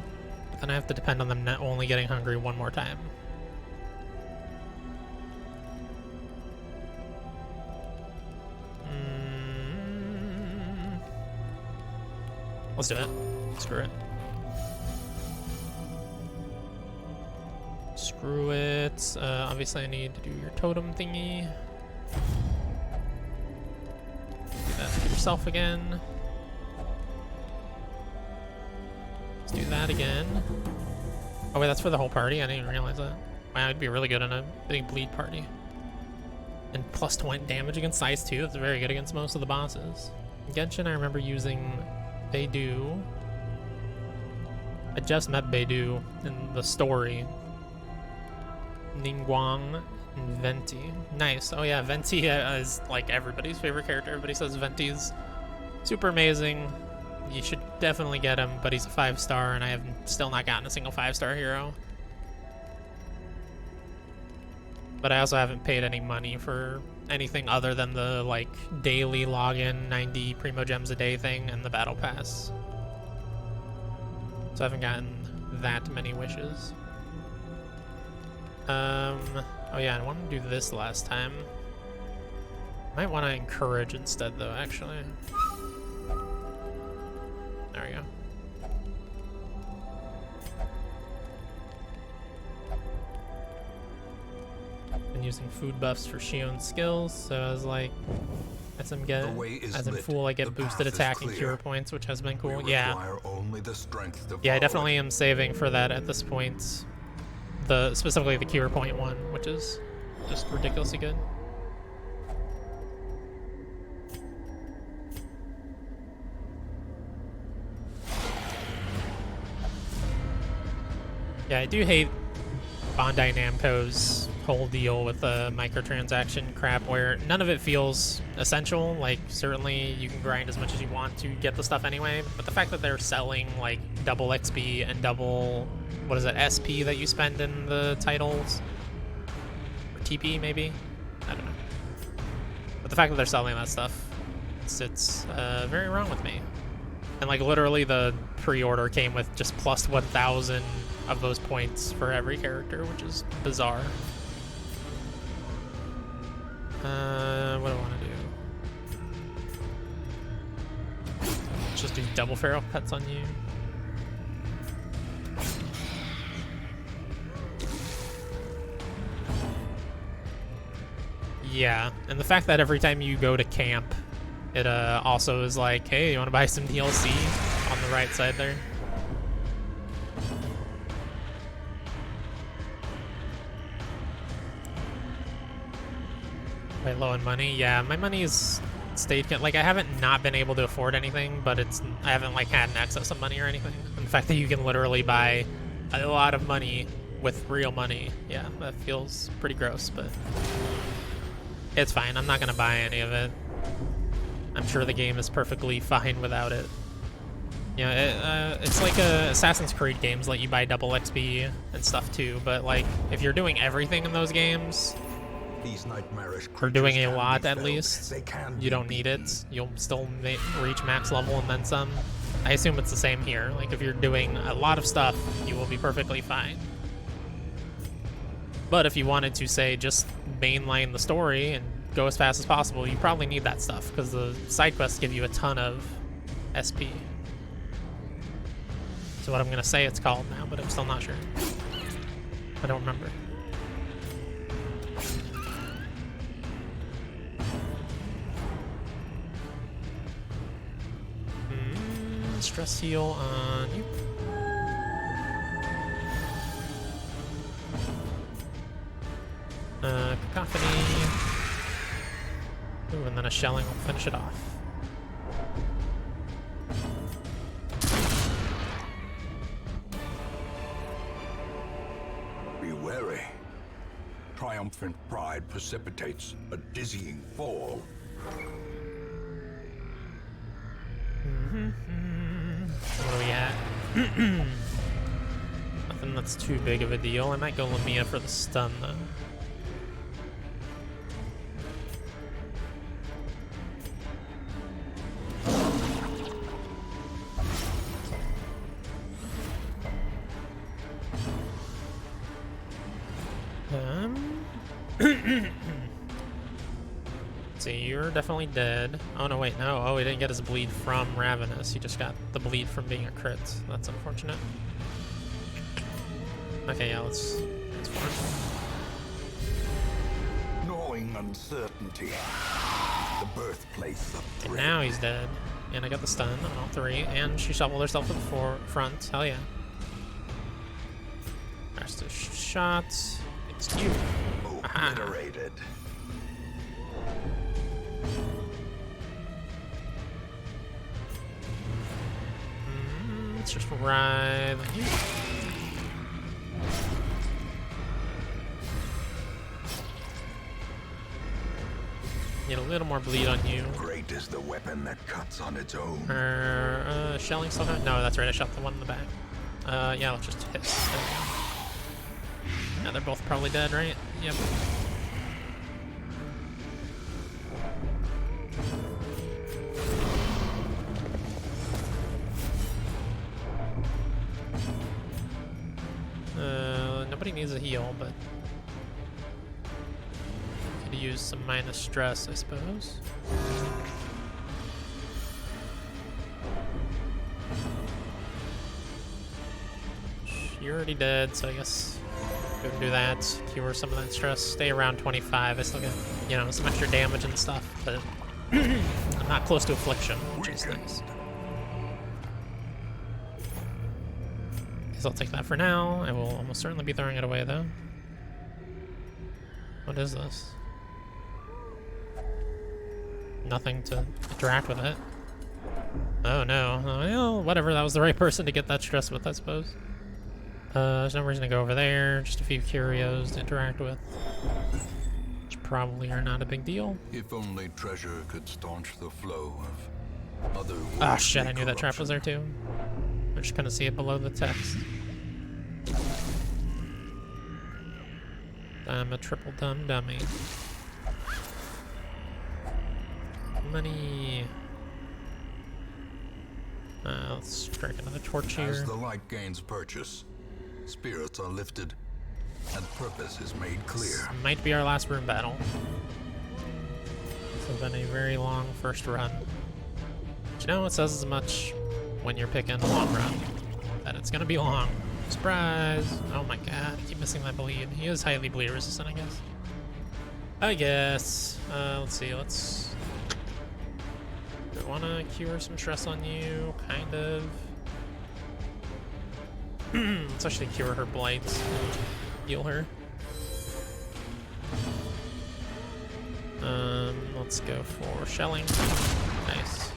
but then I have to depend on them not only getting hungry one more time. Let's do it. Screw it. Screw it. Obviously I need to do your totem thingy. Do that to yourself again. Let's do that again. Oh wait, that's for the whole party? I didn't even realize that. Wow, I'd be really good in a big bleed party. And plus 20 damage against size 2. That's very good against most of the bosses. In Genshin, I remember using Beidou. I just met Beidou in the story. Ningguang and Venti. Nice. Oh yeah, Venti is like everybody's favorite character. Everybody says Venti's super amazing. You should definitely get him, but he's a 5-star, and I have still not gotten a single 5-star hero. But I also haven't paid any money for anything other than the like daily login 90 primo gems a day thing and the battle pass. So I haven't gotten that many wishes. Oh yeah, I wanted to do this last time. Might want to encourage instead though, actually. There we go. Been using food buffs for Shion's skills, so I was like, as I'm getting, as in Fool, I get boosted attack and cure points, which has been cool. Yeah. Only the strength to Yeah, I follow definitely it. am saving for that at this point. Specifically the cure point one, which is just ridiculously good. Yeah, I do hate Bandai Namco's whole deal with the microtransaction crap where none of it feels essential. Like, certainly you can grind as much as you want to get the stuff anyway, but the fact that they're selling like double XP and double, what is it, SP that you spend in the titles? Or TP maybe? I don't know. But the fact that they're selling that stuff, it's very wrong with me. And like literally the pre-order came with just plus 1,000 of those points for every character, which is bizarre. What do I want to do? Just do double feral cuts on you. Yeah, and the fact that every time you go to camp, it also is like, hey, you want to buy some DLC on the right side there? Quite low on money. Yeah, my money's stayed like I haven't not been able to afford anything, but I haven't like had an excess of money or anything. And the fact that you can literally buy a lot of money with real money, yeah, that feels pretty gross, but it's fine. I'm not gonna buy any of it. I'm sure the game is perfectly fine without it. You know, it's like Assassin's Creed games let you buy double XP and stuff too, but like if you're doing everything in those games, These nightmarish or doing creatures a can lot be at felt. least, They can you be don't need beaten. it. You'll still reach max level and then some. I assume it's the same here. Like if you're doing a lot of stuff, you will be perfectly fine. But if you wanted to, say, just mainline the story and go as fast as possible, you probably need that stuff because the side quests give you a ton of SP. So what I'm gonna say it's called now, but I'm still not sure. I don't remember. Stress heal on you. Cacophony. Ooh, and then a shelling will finish it off. Be wary. Triumphant pride precipitates a dizzying fall. What are we at? Nothing that's too big of a deal. I might go Lamia for the stun, though. See, you're definitely dead. Oh, no, wait, no. Oh, he didn't get his bleed from Ravenous. He just got the bleed from being a crit. That's unfortunate. Okay, yeah, let's transform. Gnawing uncertainty. The birthplace of And dread. now he's dead. And I got the stun on all three. And she shoveled herself to the front. Hell yeah. There's the shot. It's you. Aha. Obliterated. Let's just ride you. Get a little more bleed on you. Great is the weapon that cuts on its own. Shelling still have? No, that's right. I shot the one in the back. Yeah, let's just hiss. There we go. Yeah, they're both probably dead, right? Yep. Nobody needs a heal, but could use some minus stress, I suppose. You're already dead, so I guess go and do that. Cure some of that stress. Stay around 25. I still get, you know, some extra damage and stuff, but I'm not close to affliction, which is nice. Guess I'll take that for now. I will almost certainly be throwing it away, though. What is this? Nothing to interact with it. Oh no. Oh, well, whatever. That was the right person to get that stress with, I suppose. There's no reason to go over there. Just a few curios to interact with, which probably are not a big deal. If only treasure could staunch the flow of other. Oh shit! I knew that trap was there too. I just couldn't see it below the text. I'm a triple dumb dummy. Money. Let's strike another torch here. As the light gains purchase, spirits are lifted, and purpose is made clear. This might be our last room battle. This has been a very long first run. But you know, it says as much when you're picking a long run, that it's gonna be long. Surprise! Oh my god, I keep missing that bleed. He is highly bleed resistant, I guess. Let's see, do I want to cure some stress on you? Kind of. Let's actually cure her blights. Heal her. Let's go for shelling. Nice.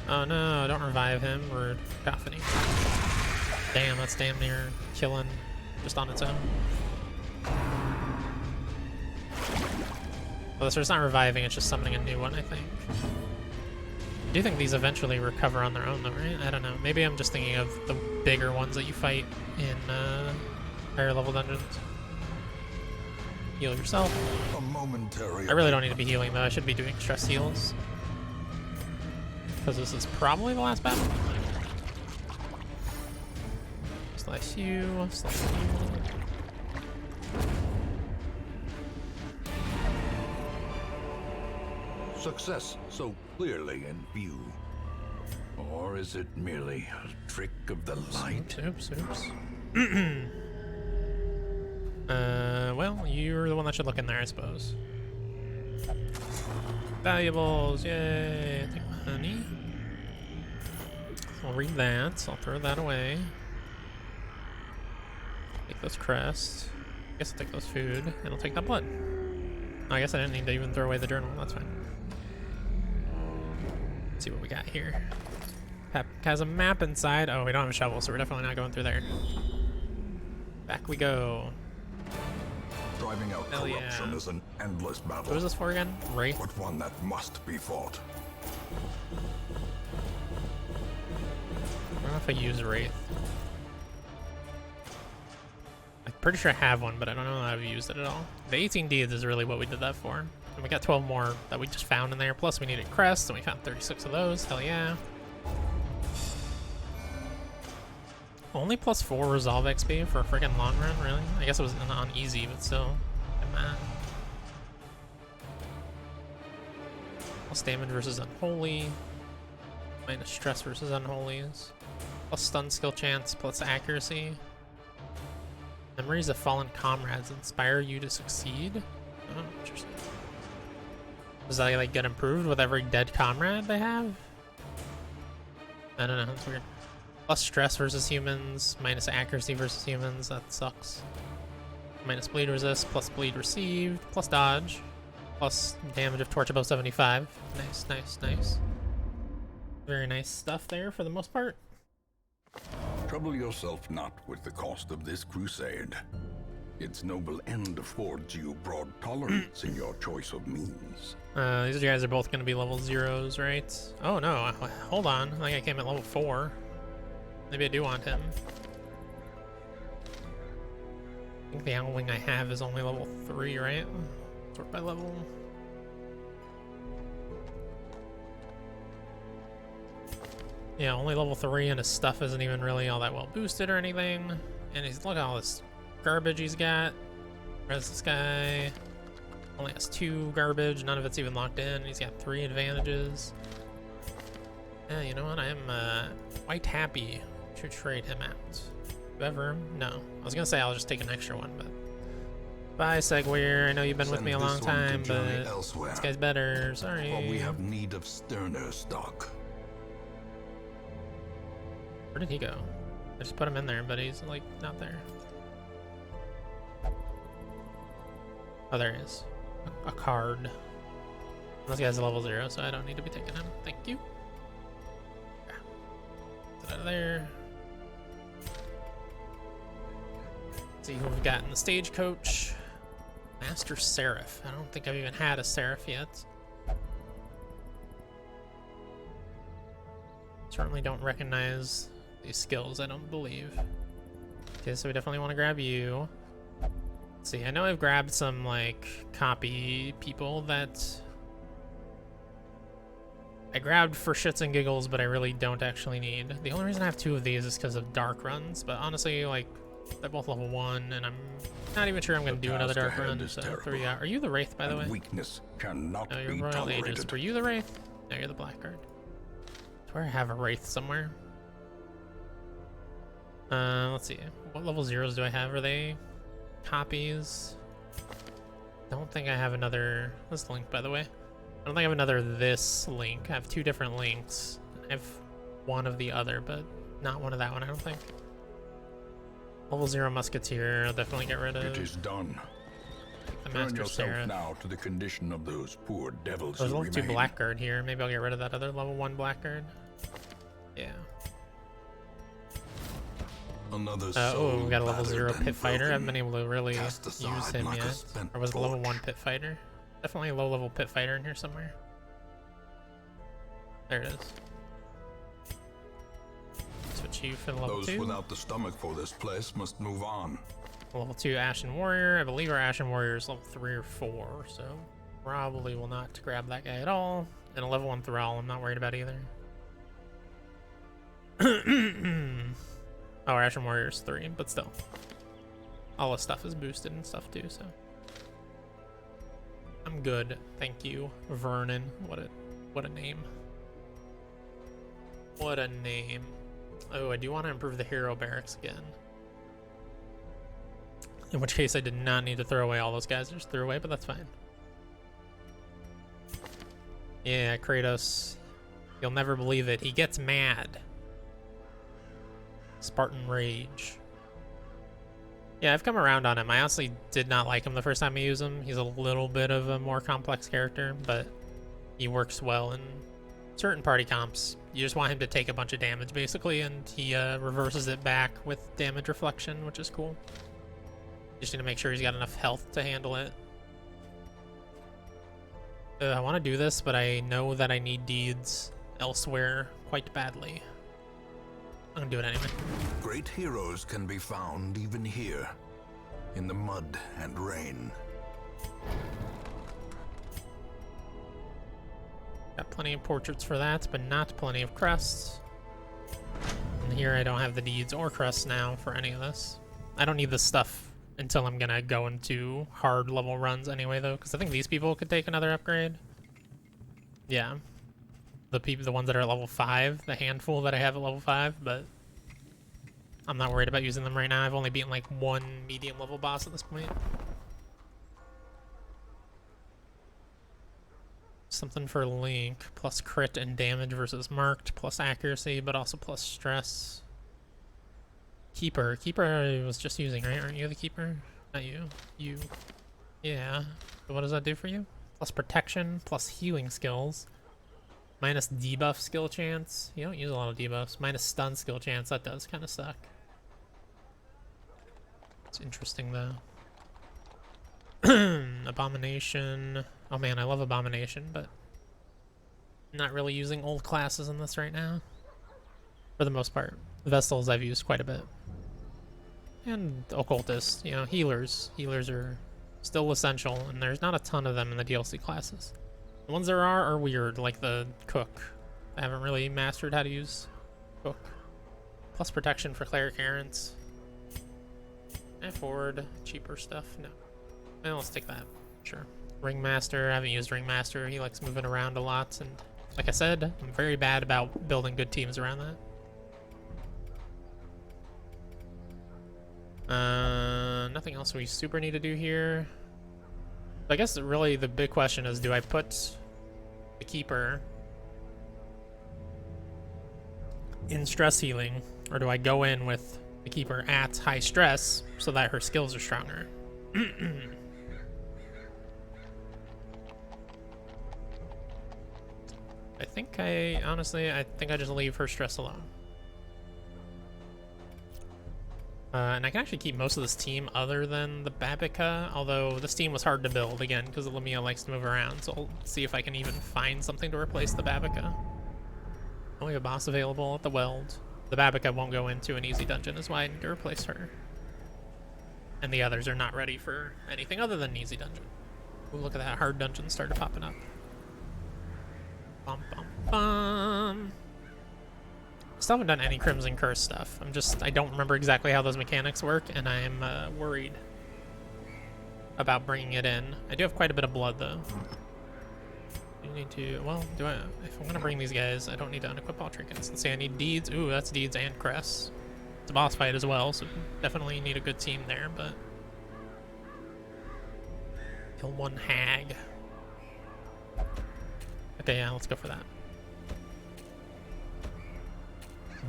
Oh no, don't revive him. Rude. Cacophony. Damn, that's damn near killing just on its own. Well, so it's not reviving, it's just summoning a new one, I think. I do think these eventually recover on their own, though, right? I don't know. Maybe I'm just thinking of the bigger ones that you fight in higher level dungeons. Heal yourself. A momentary. I really don't need to be healing, though. I should be doing stress heals. Because this is probably the last battle. Slice you, slice you. Success so clearly in view. Or is it merely a trick of the light? Oops. Well, you're the one that should look in there, I suppose. Valuables, yay! Take my honey. I'll read that, so I'll throw that away. Take those crests. I guess I'll take those food, and I'll take that blood. Oh, I guess I didn't need to even throw away the journal, that's fine. Let's see what we got here. Has a map inside. Oh, we don't have a shovel, so we're definitely not going through there. Back we go. Driving out Hell corruption yeah. is an endless battle. What was this for again? Wraith? But one that must be fought. I don't know if I use Wraith. I'm pretty sure I have one, but I don't know that I've used it at all. The 18 deeds is really what we did that for. And we got 12 more that we just found in there. Plus we needed crests, and we found 36 of those. Hell yeah. Only +4 resolve XP for a freaking long run, really? I guess it was on easy, but still. Come on. Plus damage versus unholy. Minus stress versus unholies. Plus stun skill chance, plus accuracy. Memories of fallen comrades inspire you to succeed. Oh, interesting. Does that like get improved with every dead comrade they have? I don't know, it's weird. Plus stress versus humans, minus accuracy versus humans, that sucks. Minus bleed resist, plus bleed received, plus dodge, plus damage of torch above 75. Nice. Very nice stuff there for the most part. Trouble yourself not with the cost of this crusade. Its noble end affords you broad tolerance in your choice of means. These guys are both going to be level 0s, right? Oh no, hold on. I think I came at level 4. Maybe I do want him. I think the Owlwing I have is only level 3, right? Sort by level. Yeah, only level 3, and his stuff isn't even really all that well boosted or anything. And he's, look at all this garbage he's got. Whereas this guy only has 2 garbage, none of it's even locked in. He's got 3 advantages. Yeah, you know what? I am quite happy to trade him out. Whoever, no. I was gonna say I'll just take an extra one, but bye, Segweir. I know you've been with Send me a this long one to time, journey but elsewhere, this guy's better. for Sorry. we have need of sterner stock. Where did he go? I just put him in there, but he's like not there. Oh, there he is. A card. This guy's a level 0, so I don't need to be taking him. Thank you. Yeah. Get out of there. See who we've got in the stagecoach. Master Seraph. I don't think I've even had a Seraph yet. Certainly don't recognize these skills, I don't believe. Okay, so we definitely want to grab you. Let's see, I know I've grabbed some, like, copy people that I grabbed for shits and giggles, but I really don't actually need. The only reason I have 2 of these is because of dark runs, but honestly, like, they're both level 1, and I'm not even sure I'm going to do another task dark ahead run, is so terrible, 3 out. Are you the Wraith, by the way? And weakness cannot No, you're be Royal Aegis. tolerated. Were you the Wraith? No, you're the Blackguard. I swear I have a Wraith somewhere. Let's see. What level 0s do I have? Are they copies? Don't think I have another... This link, by the way. I don't think I have another this link. I have 2 different links. I have one of the other, but not one of that one, I don't think. Level 0 Musketeer, I'll definitely get rid of. It is done. The Turn Master yourself Seraph. now to the condition of those poor devils There's who level 2 remain. Blackguard here. Maybe I'll get rid of that other level 1 Blackguard. Yeah. Another Oh, we got a level battered 0 and Pit Fighter. I haven't been broken, able to really cast use aside him like a yet. spent Or was it level torch. 1 Pit Fighter? Definitely a low level Pit Fighter in here somewhere. There it is. Switch you for the level Those 2. without the stomach for this place must move on. Level 2 Ashen Warrior. I believe our Ashen Warrior is level 3 or 4, so probably will not grab that guy at all. And a level 1 Thrall, I'm not worried about either. Oh, our Ashen Warrior is 3, but still. All the stuff is boosted and stuff too, so. I'm good, thank you, Vernon. What a name. What a name. Oh, I do want to improve the hero barracks again. In which case I did not need to throw away all those guys I just threw away, but that's fine. Yeah, Kratos. You'll never believe it. He gets mad. Spartan Rage. Yeah, I've come around on him. I honestly did not like him the first time I used him. He's a little bit of a more complex character, but he works well in certain party comps. You just want him to take a bunch of damage, basically, and he reverses it back with damage reflection, which is cool. Just need to make sure he's got enough health to handle it. I want to do this, but I know that I need deeds elsewhere quite badly. I'm gonna do it anyway. Great heroes can be found even here, in the mud and rain. Got plenty of portraits for that, but not plenty of crests. And here I don't have the deeds or crests now for any of this. I don't need this stuff until I'm gonna go into hard level runs anyway, though, because I think these people could take another upgrade. Yeah. The ones that are at level 5, the handful that I have at level 5, but I'm not worried about using them right now. I've only beaten like 1 medium level boss at this point. Something for Link, plus crit and damage versus marked, plus accuracy, but also plus stress. Keeper I was just using, right? Aren't you the Keeper? Not you. You. Yeah. So what does that do for you? Plus protection, plus healing skills. Minus debuff skill chance. You don't use a lot of debuffs. Minus stun skill chance. That does kind of suck. It's interesting though. Abomination. Oh man, I love Abomination, but I'm not really using old classes in this right now. For the most part. Vestals I've used quite a bit. And Occultist, you know, healers. Healers are still essential, and there's not a ton of them in the DLC classes. The ones there are weird, like the Cook. I haven't really mastered how to use Cook. Plus protection for cleric errants. Can I afford cheaper stuff? No. Well, let's take that. Sure. Ringmaster. I haven't used Ringmaster. He likes moving around a lot, and like I said, I'm very bad about building good teams around that. Nothing else we super need to do here. I guess really the big question is, do I put the Keeper in stress healing, or do I go in with the Keeper at high stress so that her skills are stronger? I think I just leave her stress alone. And I can actually keep most of this team other than the Babica, although this team was hard to build, again, because Lamia likes to move around, so I'll see if I can even find something to replace the Babica. Only a boss available at the Weld. The Babica won't go into an easy dungeon, is why I need to replace her. And the others are not ready for anything other than an easy dungeon. Ooh, look at that, hard dungeon started popping up. Bum, bum, bum. Still haven't done any Crimson Curse stuff. I don't remember exactly how those mechanics work, and I'm worried about bringing it in. I do have quite a bit of blood, though. You need to, well, if I'm gonna bring these guys, I don't need to unequip all trinkets. Let's see, I need Deeds. Ooh, that's Deeds and Cress. It's a boss fight as well, so definitely need a good team there, but... Kill one hag. Okay, yeah, let's go for that.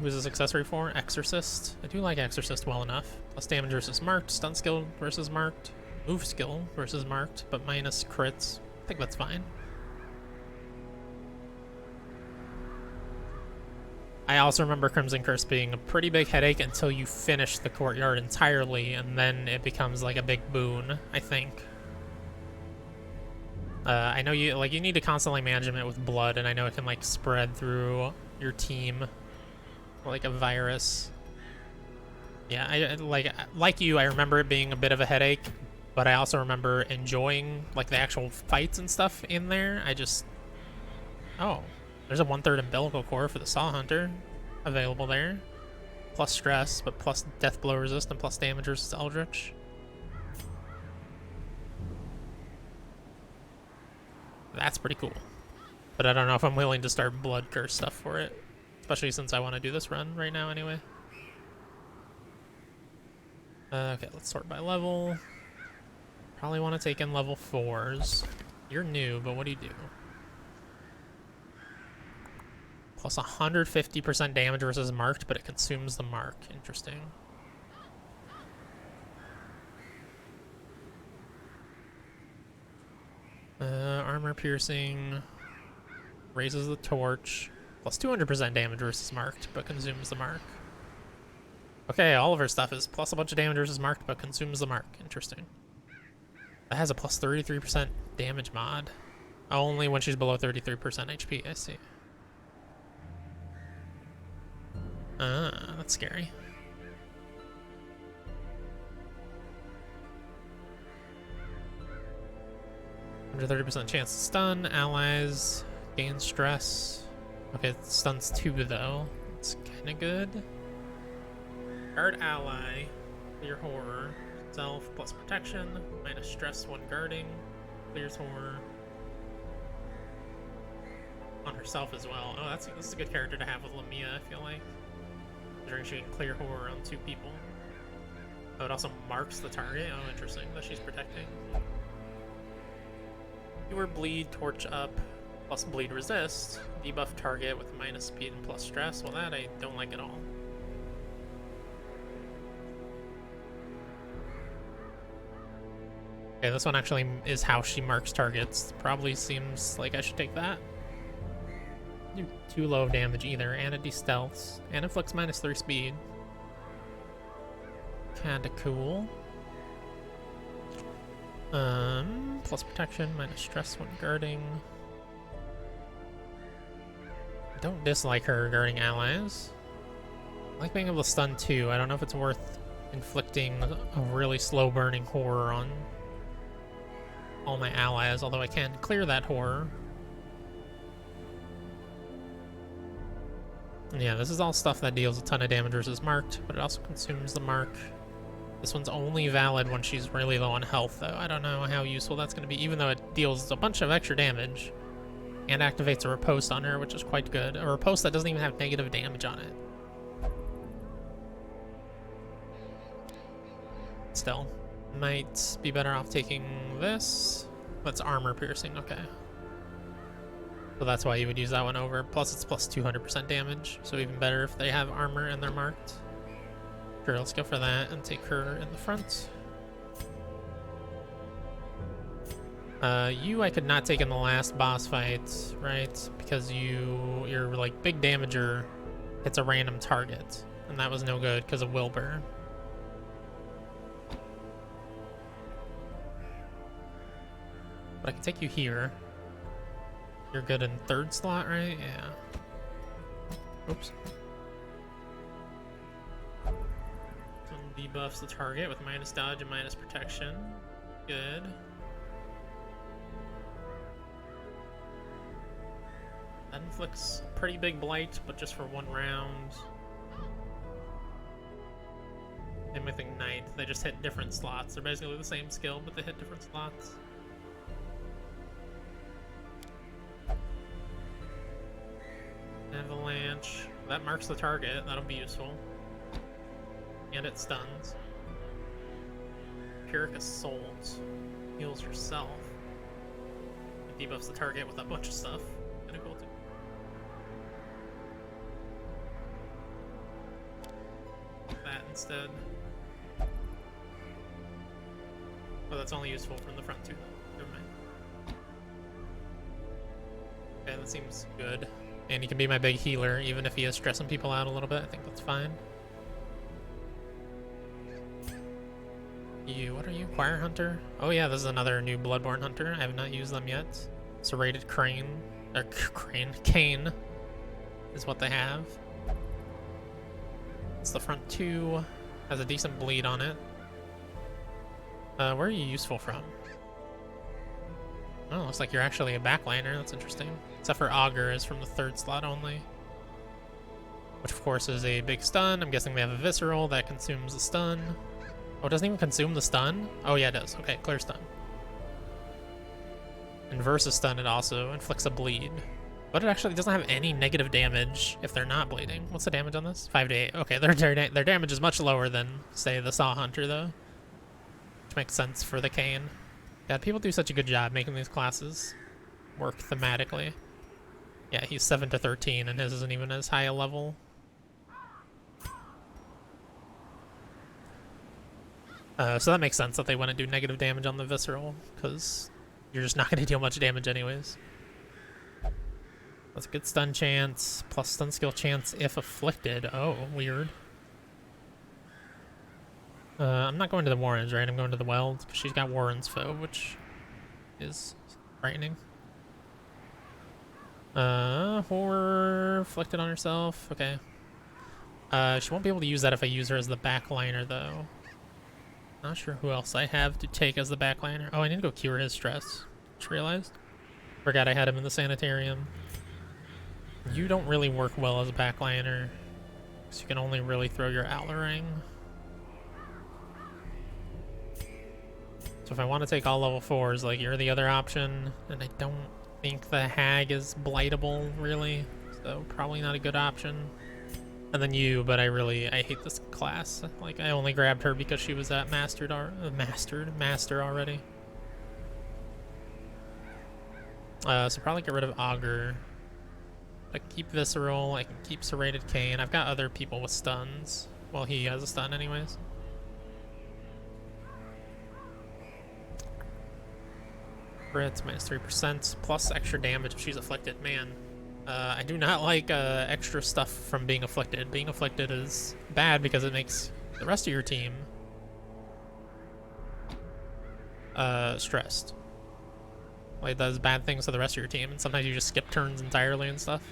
Who is this accessory for? Exorcist. I do like Exorcist well enough. Plus damage versus marked, stun skill versus marked, move skill versus marked, but minus crits. I think that's fine. I also remember Crimson Curse being a pretty big headache until you finish the courtyard entirely, and then it becomes like a big boon, I think. I know you need to constantly manage it with blood, and I know it can like spread through your team like a virus. Yeah, I like you, I remember it being a bit of a headache, but I also remember enjoying like the actual fights and stuff in there. Oh, there's a 1/3 umbilical core for the Saw Hunter available there. Plus stress, but plus death blow resist and plus damage versus Eldritch. That's pretty cool. But I don't know if I'm willing to start blood curse stuff for it. Especially since I want to do this run right now anyway. Okay, let's sort by level. Probably want to take in level 4s. You're new, but what do you do? Plus 150% damage versus marked, but it consumes the mark. Interesting. Armor piercing. Raises the torch. Plus 200% damage versus marked, but consumes the mark. Okay, all of her stuff is plus a bunch of damage versus marked, but consumes the mark. Interesting. That has a plus 33% damage mod. Only when she's below 33% HP, I see. That's scary. 130% chance to stun, allies, gain stress. Okay, it stuns 2 though. It's kinda good. Guard ally, clear horror, self plus protection, minus stress 1 guarding, clears horror. On herself as well. Oh, this is a good character to have with Lamia, I feel like. Considering she can clear horror on 2 people. Oh, it also marks the target. Oh, interesting that she's protecting. Fewer bleed, torch up, plus bleed resist. Debuff target with minus speed and plus stress. Well, that I don't like at all. Okay, this one actually is how she marks targets. Probably seems like I should take that. Too low of damage either, and it de-stealths, and inflicts minus 3 speed. Kinda cool. Plus protection, minus stress when guarding. I don't dislike her guarding allies. I like being able to stun 2. I don't know if it's worth inflicting a really slow burning horror on all my allies, although I can clear that horror. And yeah, this is all stuff that deals a ton of damage versus marked, but it also consumes the mark. This one's only valid when she's really low on health, though. I don't know how useful that's going to be, even though it deals a bunch of extra damage and activates a riposte on her, which is quite good. A riposte that doesn't even have negative damage on it. Still, might be better off taking this. That's armor piercing, okay. So that's why you would use that one over. Plus it's plus 200% damage, so even better if they have armor and they're marked. Sure, let's go for that and take her in the front. You I could not take in the last boss fight, right? Because your like big damager hits a random target, and that was no good because of Wilbur. But I can take you here. You're good in third slot, right? Yeah. Oops. Debuffs the target with minus dodge and minus protection. Good. That inflicts a pretty big blight, but just for 1 round. Same with Ignite. They just hit different slots. They're basically the same skill, but they hit different slots. Avalanche. That marks the target. That'll be useful. And it stuns. Pyrrhic Assault. Heals yourself. It debuffs the target with a bunch of stuff. Kinda cool too. That instead. Oh, that's only useful from the front too, though. Never mind. Okay, that seems good. And he can be my big healer, even if he is stressing people out a little bit. I think that's fine. You, what are you? Choir Hunter? Oh yeah, this is another new Bloodborne Hunter. I have not used them yet. Serrated Crane, or Cane is what they have. It's the front 2, has a decent bleed on it. Where are you useful from? Oh, looks like you're actually a backliner. That's interesting. Except for Augur is from the 3rd slot only. Which of course is a big stun. I'm guessing they have a Visceral that consumes the stun. Oh, it doesn't even consume the stun? Oh yeah, it does. Okay, clear stun. And versus stun, it also inflicts a bleed. But it actually doesn't have any negative damage if they're not bleeding. What's the damage on this? 5 to 8. Okay, their damage is much lower than, say, the Saw Hunter, though. Which makes sense for the Cane. God, people do such a good job making these classes work thematically. Yeah, he's 7 to 13, and his isn't even as high a level. So that makes sense that they wouldn't do negative damage on the Visceral, because you're just not going to deal much damage anyways. That's a good stun chance, plus stun skill chance if afflicted. Oh, weird. I'm not going to the Warrens, right? I'm going to the Welds, because she's got Warren's Foe, which is frightening. Horror afflicted on herself. Okay. She won't be able to use that if I use her as the backliner, though. Not sure who else I have to take as the backliner. Oh, I need to go cure his stress. Just realized. Forgot I had him in the sanitarium. You don't really work well as a backliner, so you can only really throw your Outlerang. So if I want to take all level 4s, like, you're the other option, and I don't think the Hag is blightable, really, so probably not a good option. And then you, but I hate this class. Like, I only grabbed her because she was at master already. So probably get rid of Augur. I can keep Visceral, I can keep Serrated Cane. I've got other people with stuns. Well, he has a stun anyways. Crits, minus 3%, plus extra damage if she's afflicted. Man, I do not like extra stuff from being afflicted. Being afflicted is bad because it makes the rest of your team stressed. Like, it does bad things to the rest of your team, and sometimes you just skip turns entirely and stuff.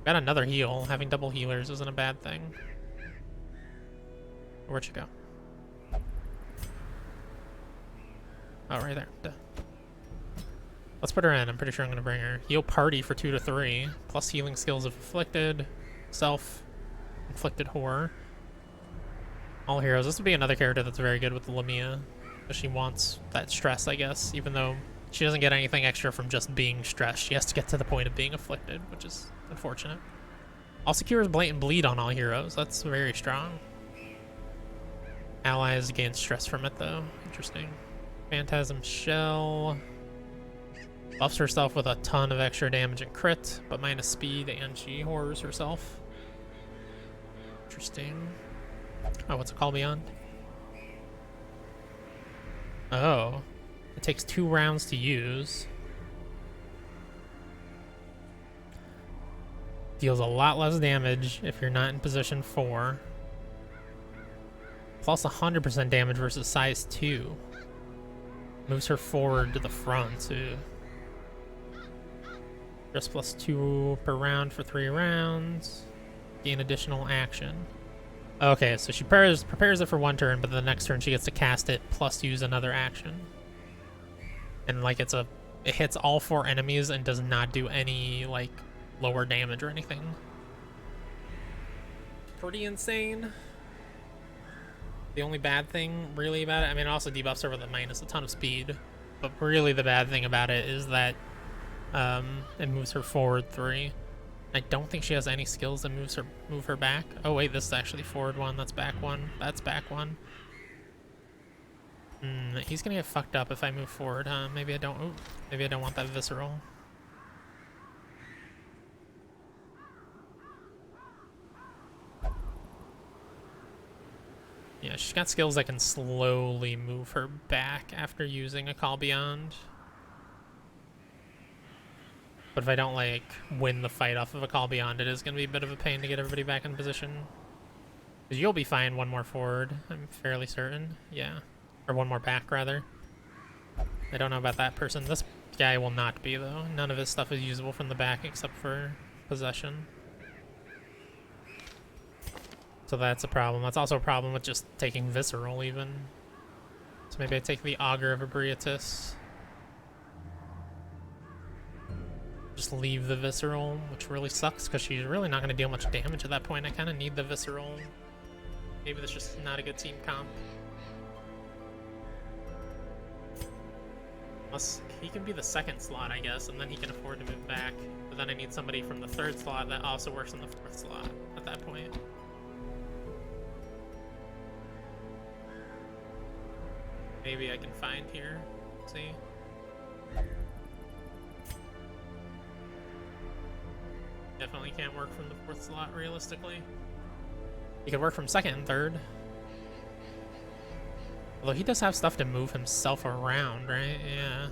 Got another heal. Having double healers isn't a bad thing. Where'd you go? Oh, right there. Duh. Let's put her in. I'm pretty sure I'm going to bring her. Heal party for 2 to 3, plus healing skills if afflicted. self-inflicted horror. All heroes. This would be another character that's very good with the Lamia, because she wants that stress, I guess, even though she doesn't get anything extra from just being stressed. She has to get to the point of being afflicted, which is unfortunate. Also cures Blatant Bleed on all heroes. That's very strong. Allies gain stress from it, though. Interesting. Phantasm Shell. Buffs herself with a ton of extra damage and crit, but minus speed, and she horrors herself. Interesting. Oh, what's it called beyond? Oh. It takes 2 rounds to use. Deals a lot less damage if you're not in position 4. Plus 100% damage versus size 2. Moves her forward to the front too. Just plus 2 per round for 3 rounds. Gain additional action. Okay, so she prepares it for 1 turn, but the next turn she gets to cast it plus use another action. And like it hits all 4 enemies and does not do any like lower damage or anything. Pretty insane. The only bad thing really about it, I mean, it also debuffs her with a minus a ton of speed, but really the bad thing about it is that it moves her forward 3. I don't think she has any skills that move her back. Oh wait, this is actually forward 1, that's back 1, that's back 1. He's gonna get fucked up if I move forward, huh? Maybe I don't. Ooh, maybe I don't want that visceral. Yeah, she's got skills that can slowly move her back after using a Call Beyond. But if I don't, like, win the fight off of a Call Beyond, it is going to be a bit of a pain to get everybody back in position. Because you'll be fine 1 more forward, I'm fairly certain. Yeah. Or 1 more back, rather. I don't know about that person. This guy will not be, though. None of his stuff is usable from the back except for possession. So that's a problem. That's also a problem with just taking Visceral, even. So maybe I take the Augur of Ebrietas. Just leave the Visceral, which really sucks because she's really not going to deal much damage at that point. I kind of need the Visceral. Maybe that's just not a good team comp. Unless he can be the 2nd slot, I guess, and then he can afford to move back. But then I need somebody from the 3rd slot that also works in the 4th slot at that point. Maybe I can find here. See? Definitely can't work from the 4th slot realistically. He could work from 2nd and 3rd. Although he does have stuff to move himself around, right? Yeah.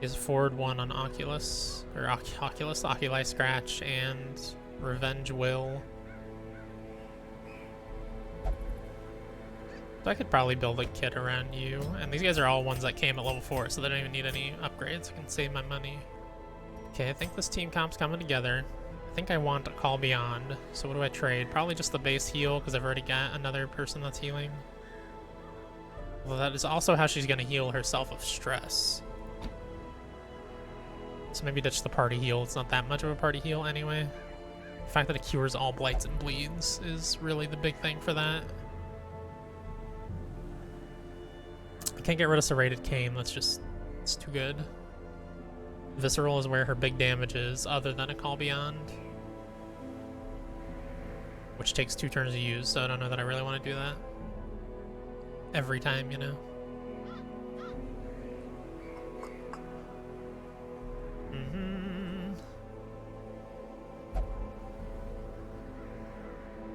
He has forward 1 on Oculus, or Oculus, Oculi Scratch, and Revenge Will. So I could probably build a kit around you. And these guys are all ones that came at level 4, so they don't even need any upgrades. I can save my money. Okay, I think this team comp's coming together. I think I want a Call Beyond. So what do I trade? Probably just the base heal, because I've already got another person that's healing. Well, that is also how she's going to heal herself of stress. So maybe ditch the party heal. It's not that much of a party heal anyway. The fact that it cures all blights and bleeds is really the big thing for that. I can't get rid of Serrated Cane. That's just, it's too good. Visceral is where her big damage is, other than a Call Beyond. Which takes 2 turns to use, so I don't know that I really want to do that. Every time, you know.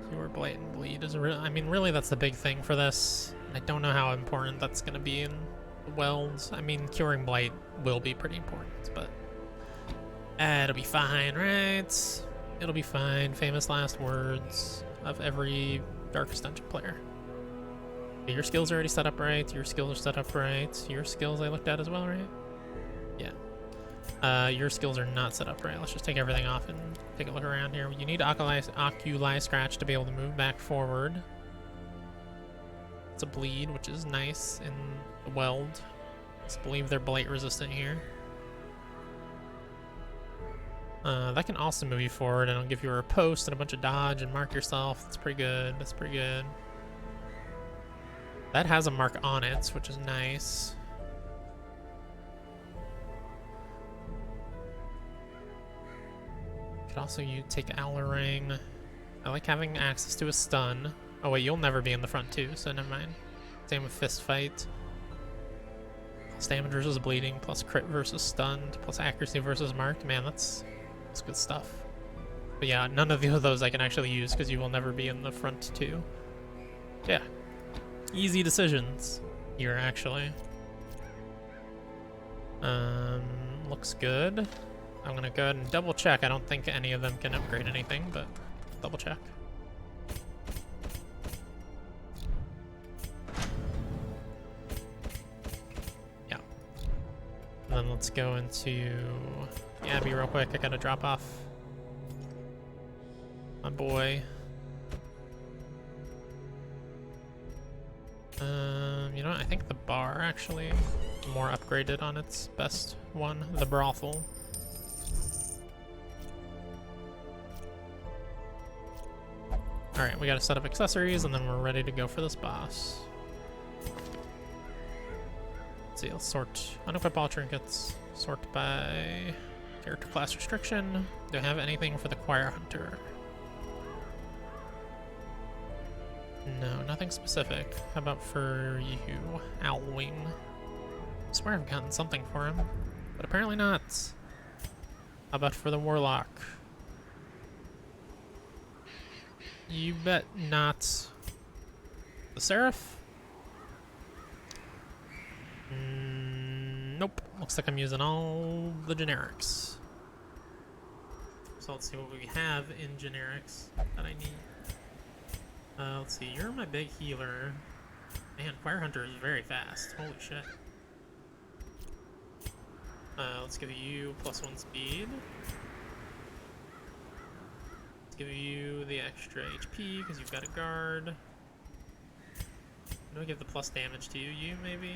Cure Blatant Bleed is I mean, really, that's the big thing for this. I don't know how important that's going to be in the Welds. I mean, curing Blight will be pretty important, but it'll be fine, right? It'll be fine. Famous last words of every Darkest Dungeon player. Your skills are already set up right. Your skills are set up right. Your skills I looked at as well, right? Yeah. Your skills are not set up right. Let's just take everything off and take a look around here. You need Oculi Scratch to be able to move back forward. It's a bleed, which is nice in the Weld. Let's believe they're blight resistant here. That can also move you forward, and it'll give you a riposte and a bunch of dodge and mark yourself. That's pretty good. That's pretty good. That has a mark on it, which is nice. Could also take Owlering. I like having access to a stun. Oh wait, you'll never be in the front too, so never mind. Same with Fist Fight. Plus damage versus bleeding, plus crit versus stunned, plus accuracy versus marked. Man, that's good stuff. But yeah, none of those I can actually use because you will never be in the front too. Yeah. Easy decisions here, actually. Looks good. I'm gonna go ahead and double check. I don't think any of them can upgrade anything, but double check. Yeah. And then let's go into Abby real quick. I gotta drop off my boy. You know what? I think the bar actually more upgraded on its best one, the brothel. Alright, we gotta set up accessories and then we're ready to go for this boss. Let's see, let's sort, unequip all trinkets, sort by character class restriction. Do I have anything for the Choir Hunter? No, nothing specific. How about for you, Owlwing? I swear I've gotten something for him, but apparently not. How about for the Warlock? You bet not. The Seraph? Nope. Looks like I'm using all the generics. So let's see what we have in generics that I need. Let's see, you're my big healer. Man, Choir Hunter is very fast. Holy shit. Let's give you +1 speed. Let's give you the extra HP because you've got a guard. Do I give the plus damage to you, maybe?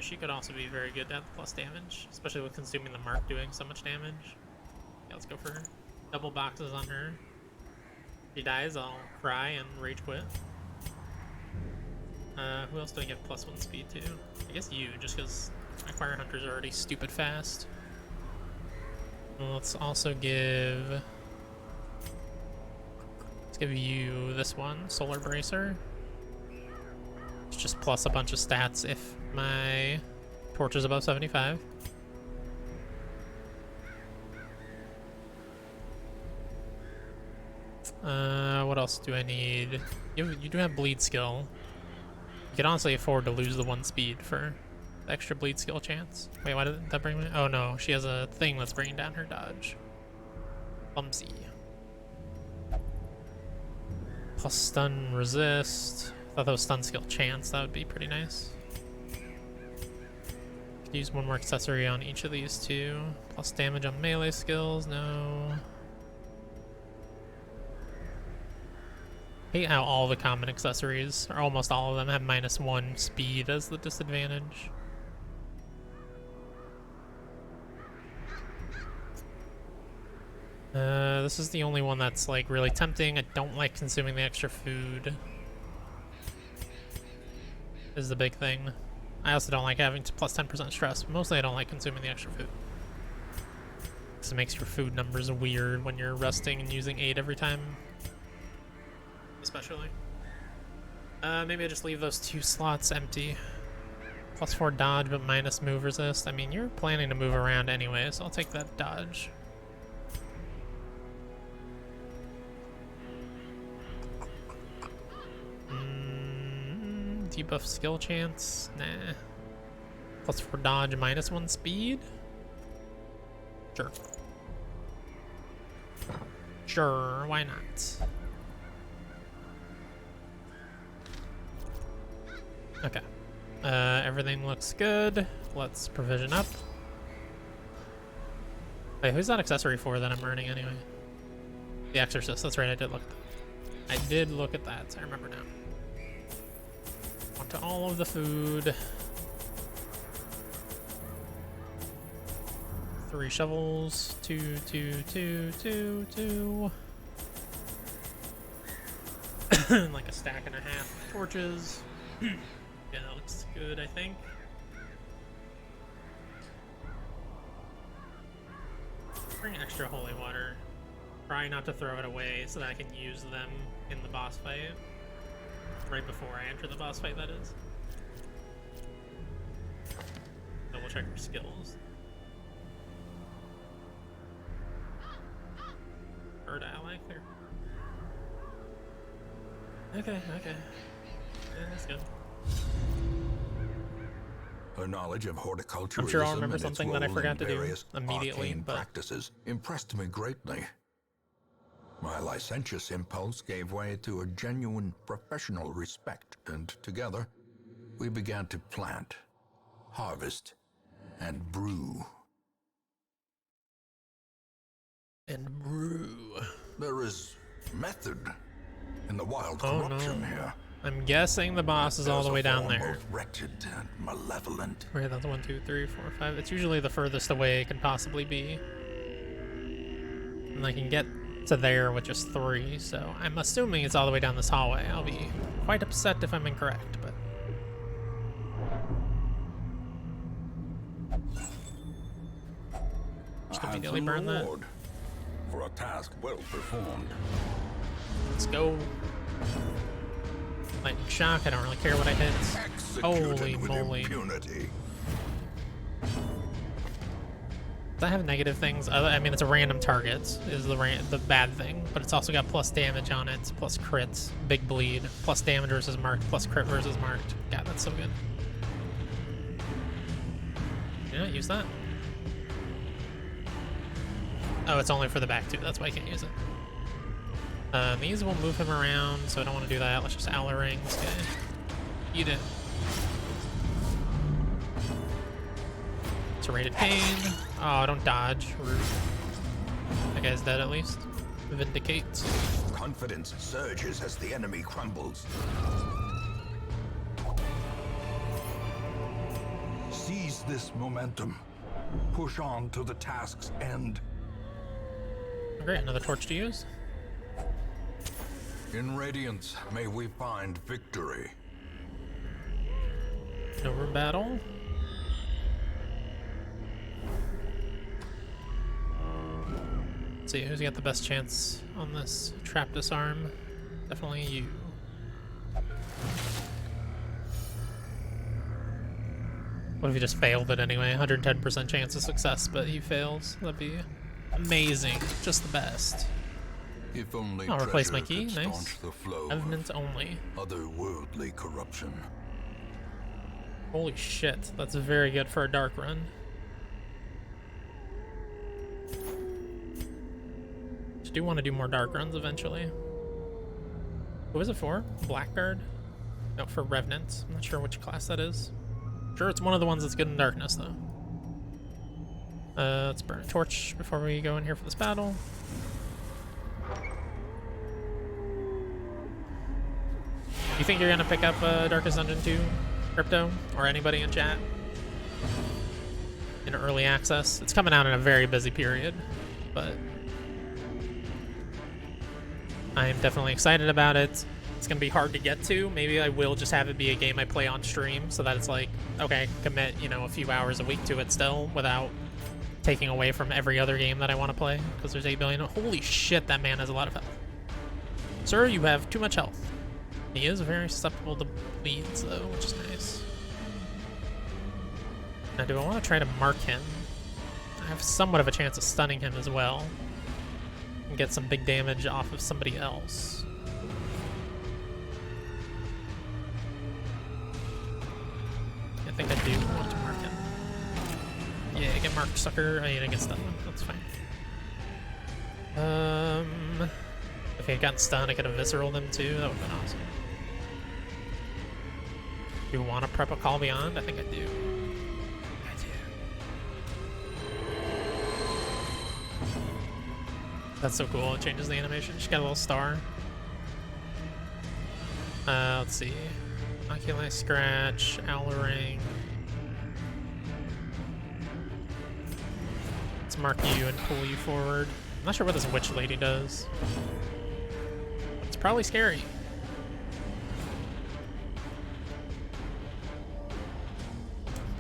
She could also be very good at the plus damage, especially with consuming the mark doing so much damage. Yeah, let's go for her. Double boxes on her. If she dies, I'll cry and rage quit. Who else do I give +1 speed to? I guess you, just because my Choir Hunter's already stupid fast. Well, let's also give... Let's give you this one, Solar Bracer. It's just plus a bunch of stats if my torch is above 75. What else do I need? You do have bleed skill. You could honestly afford to lose the 1 speed for the extra bleed skill chance. Wait, why did that bring me? Oh no, she has a thing that's bringing down her dodge. Clumsy. Plus stun resist. I thought that was stun skill chance. That would be pretty nice. Could use one more accessory on each of these two. Plus damage on melee skills. No. Hate how all the common accessories, or almost all of them, have -1 speed as the disadvantage. This is the only one that's like really tempting. I don't like consuming the extra food. Is the big thing. I also don't like having plus 10% stress, but mostly I don't like consuming the extra food. Because it makes your food numbers weird when you're resting and using 8 every time. Especially. Maybe I just leave those 2 slots empty. +4 dodge, but minus move resist. I mean, you're planning to move around anyway, so I'll take that dodge. Debuff skill chance? Nah. +4 dodge, -1 speed? Sure. Sure, why not? Okay. Everything looks good. Let's provision up. Wait, who's that accessory for that I'm earning anyway? The Exorcist, that's right, I did look at that, I remember now. Onto all of the food. 3 shovels. 2, 2, 2, 2, 2. Like a stack and a half of torches. Yeah, that looks good, I think. Bring extra holy water. Try not to throw it away so that I can use them in the boss fight. Right before I enter the boss fight, that is. Double check your skills. Bird ally clear. Okay. Yeah, that's good. Her knowledge of horticulture I'm sure I'll remember something that I forgot to do immediately, but practices impressed me greatly. My licentious impulse gave way to a genuine professional respect, and together we began to plant, harvest, and brew. There is method in the wild corruption here. I'm guessing the boss is all the way down there. Both wretched and malevolent. Right, that's 1, 2, 3, 4, 5. It's usually the furthest away it can possibly be. And I can get to there with just 3, so I'm assuming it's all the way down this hallway. I'll be quite upset if I'm incorrect, but... Just immediately burn that. For a task well performed. Let's go. Lightning shock, I don't really care what I hit. Holy moly. Impunity. Does that have negative things? I mean, it's a random target, is the bad thing, but it's also got plus damage on it, plus crits, big bleed, plus damage versus marked, plus crit versus marked. God, that's so good. Did I not use that? Oh, it's only for the back too, that's why I can't use it. These will move him around, so I don't want to do that. Let's just Aloe ring this guy. Eat it. Serrated Pain. Oh, don't dodge. Rude. That guy's dead at least. Vindicate. Confidence surges as the enemy crumbles. Seize this momentum. Push on to the task's end. Great, another torch to use. In Radiance, may we find victory. Over battle. Let's see who's got the best chance on this trap disarm. Definitely you. What if he just failed it anyway? 110% chance of success, but he fails. That'd be amazing. Just the best. If only I'll replace my treasure key. could Nice. staunch the flow Evidence only. of otherworldly corruption. Holy shit, that's very good for a dark run. Just do want to do more dark runs eventually. Who is it for? Blackguard? No, for Revenant. I'm not sure which class that is. Sure, it's one of the ones that's good in darkness though. Let's burn a torch before we go in here for this battle. You think you're gonna pick up Darkest Dungeon 2, Crypto, or anybody in chat? In early access? It's coming out in a very busy period, but I'm definitely excited about it. It's gonna be hard to get to. Maybe I will just have it be a game I play on stream, so that it's like, okay, commit, you know, a few hours a week to it still, without taking away from every other game that I want to play, because there's 8 billion. Holy shit, that man has a lot of health. Sir, you have too much health. He is very susceptible to bleeds, though, which is nice. Now, do I want to try to mark him? I have somewhat of a chance of stunning him as well. And get some big damage off of somebody else. I think I do want to mark him. Yeah, get marked, sucker. I need to get stunned. That's fine. If he had gotten stunned, I could have visceraled him too. That would have been awesome. Do you want to prep a Call Beyond? I think I do. I do. That's so cool. It changes the animation. She got a little star. Let's see. Oculi Scratch, Aloe Ring. Let's mark you and pull you forward. I'm not sure what this witch lady does. It's probably scary.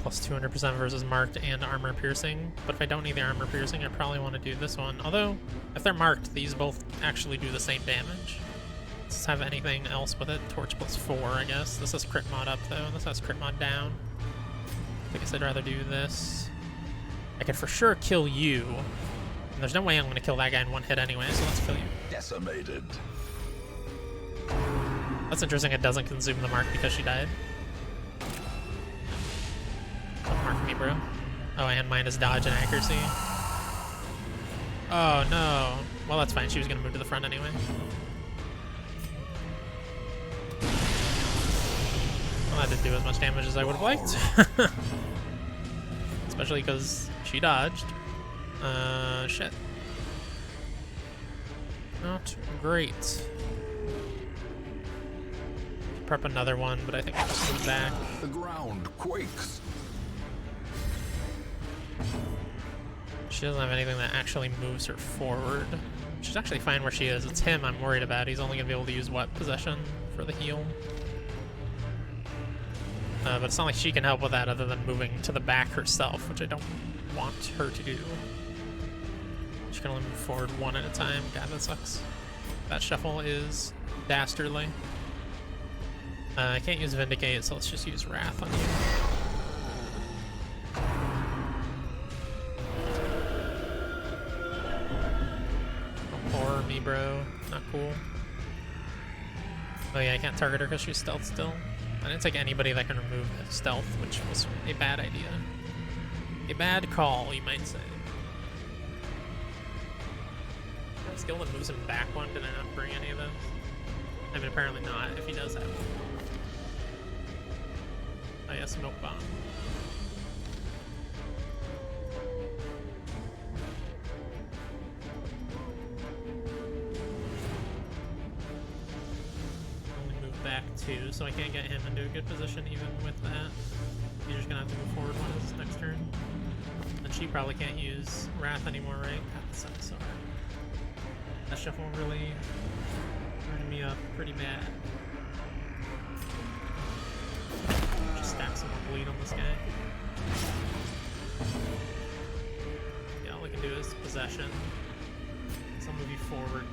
Plus 200% versus marked and armor piercing. But if I don't need the armor piercing, I probably want to do this one. Although, if they're marked, these both actually do the same damage. Does this have anything else with it? Torch plus 4, I guess. This has crit mod up, though. This has crit mod down. I guess I'd rather do this. I could for sure kill you. And there's no way I'm going to kill that guy in one hit anyway, so let's kill you. Decimated. That's interesting, it doesn't consume the mark because she died. Don't mark me, bro. Oh, and mine is dodge and accuracy. Oh, no. Well, that's fine. She was going to move to the front anyway. Well, that didn't do as much damage as I would have liked. Especially because she dodged. Shit. Not great. Prep another one, but I think I'll just move back. The ground quakes. She doesn't have anything that actually moves her forward. She's actually fine where she is. It's him I'm worried about. He's only going to be able to use what? Possession for the heal. But it's not like she can help with that other than moving to the back herself, which I don't want her to do. She can only move forward one at a time. God, that sucks. That shuffle is dastardly. I can't use Vindicate, so let's just use Wrath on you. Don't horror me, bro. Not cool. Oh yeah, I can't target her because she's stealth still. I didn't take anybody that can remove stealth, which was a bad idea. A bad call, you might say. That skill that moves him back one, did I not bring any of those? I mean, apparently not, if he does have one. Oh yeah, Smoke Bomb. Only move back 2, so I can't get him into a good position even with that. You're just gonna have to move forward one his next turn. And she probably can't use Wrath anymore, right? God, that sucks so hard. That shuffle really turned me up pretty bad. Just stack some more bleed on this guy. Yeah, all I can do is possession. So I'll move you forward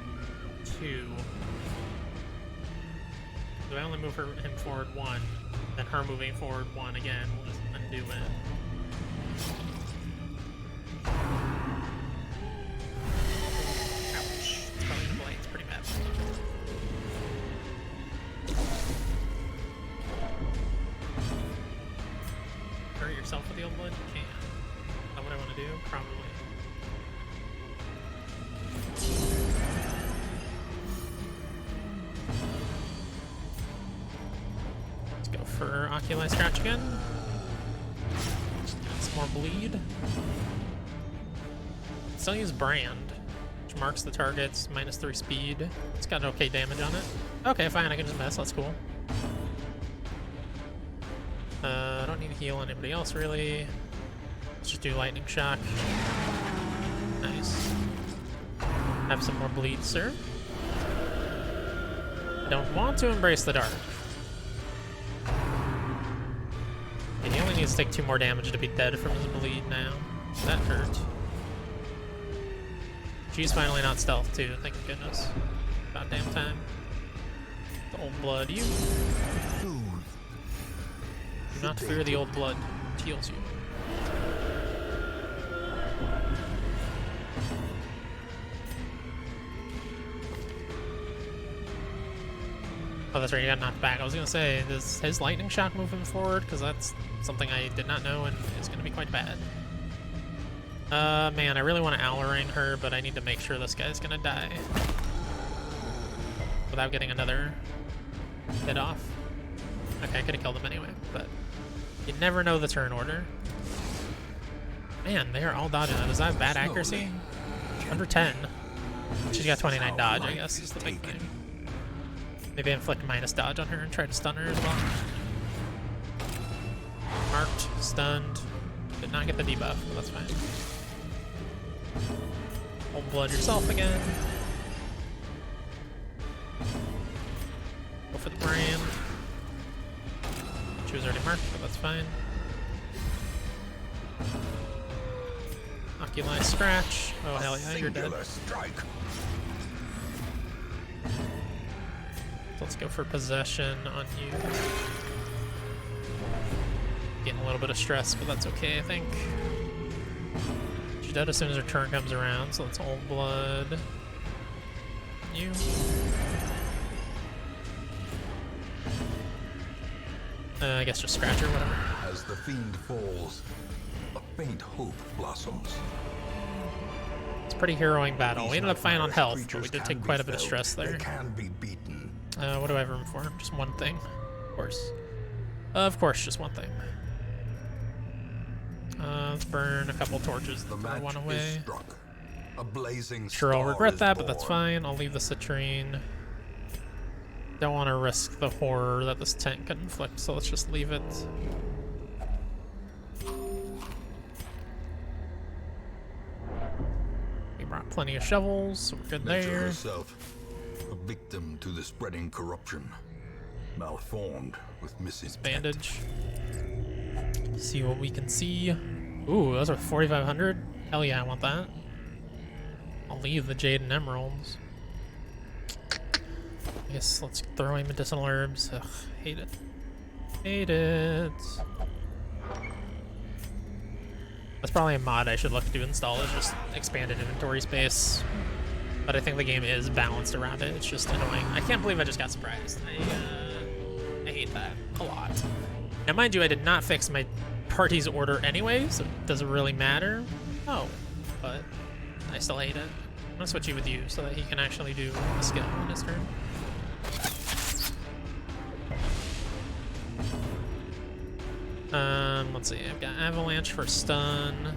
2. So I only move him forward 1, then her moving forward 1 again will just undo it. Ouch. It's probably the blade. It's pretty bad. Hurt yourself with the old blood? You can. Is that what I want to do? Probably. Let's go for Oculi Scratch again. Get some more bleed. Still use Brand, which marks the target's -3 speed. It's got okay damage on it. Okay, fine, I can just miss. That's cool. I don't need to heal anybody else, really. Let's just do Lightning Shock. Nice. Have some more bleed, sir. I don't want to embrace the dark. And he only needs to take 2 more damage to be dead from his bleed now. That hurt. She's finally not stealth, too, thank goodness. About damn time. The old blood, you. Do not fear the old blood. It heals you. Oh, that's right, he got knocked back. I was gonna say, does his lightning shock move him forward? Because that's something I did not know and is gonna be quite bad. Man, I really want to Owl Ring her, but I need to make sure this guy's gonna die. Without getting another hit off. Okay, I could have killed him anyway, but you never know the turn order. Man, they are all dodging that. Does that have bad accuracy? Under 10. She's got 29 dodge, I guess, is the big thing. Maybe inflict minus dodge on her and try to stun her as well. Marked, stunned. Did not get the debuff, but that's fine. Old blood yourself again. Go for the brand. She was already marked, but that's fine. Oculi scratch. Oh hell yeah, you're dead. Strike. Let's go for possession on you. Getting a little bit of stress, but that's okay, I think. She's dead as soon as her turn comes around, so that's old blood. You. I guess just scratch her, whatever. As the fiend falls, a faint hope blossoms. It's a pretty harrowing battle. We These ended up fine on nightmarish health, but we creatures did can take be quite a bit of felled. stress there. They can be beaten. What do I have room for? Just one thing. Of course. Of course, just one thing. Let's burn a couple torches The to throw match one is away. struck. A blazing Sure, I'll star regret is that, but that's born. fine. I'll leave the citrine. Don't want to risk the horror that this tank could inflict, so let's just leave it. We brought plenty of shovels, so we're good Nature there. herself, a victim to the spreading corruption, malformed with misintent. Bandage. See what we can see. Ooh, those are 4,500. Hell yeah, I want that. I'll leave the jade and emeralds. I guess let's throw in medicinal herbs. Ugh, hate it. Hate it. That's probably a mod I should look to install, is just expanded inventory space. But I think the game is balanced around it. It's just annoying. I can't believe I just got surprised. I hate that a lot. Now, mind you, I did not fix my party's order anyway, so it doesn't really matter. Oh, but I still hate it. I'm gonna switch you with you so that he can actually do a skill in his turn. Let's see. I've got Avalanche for stun.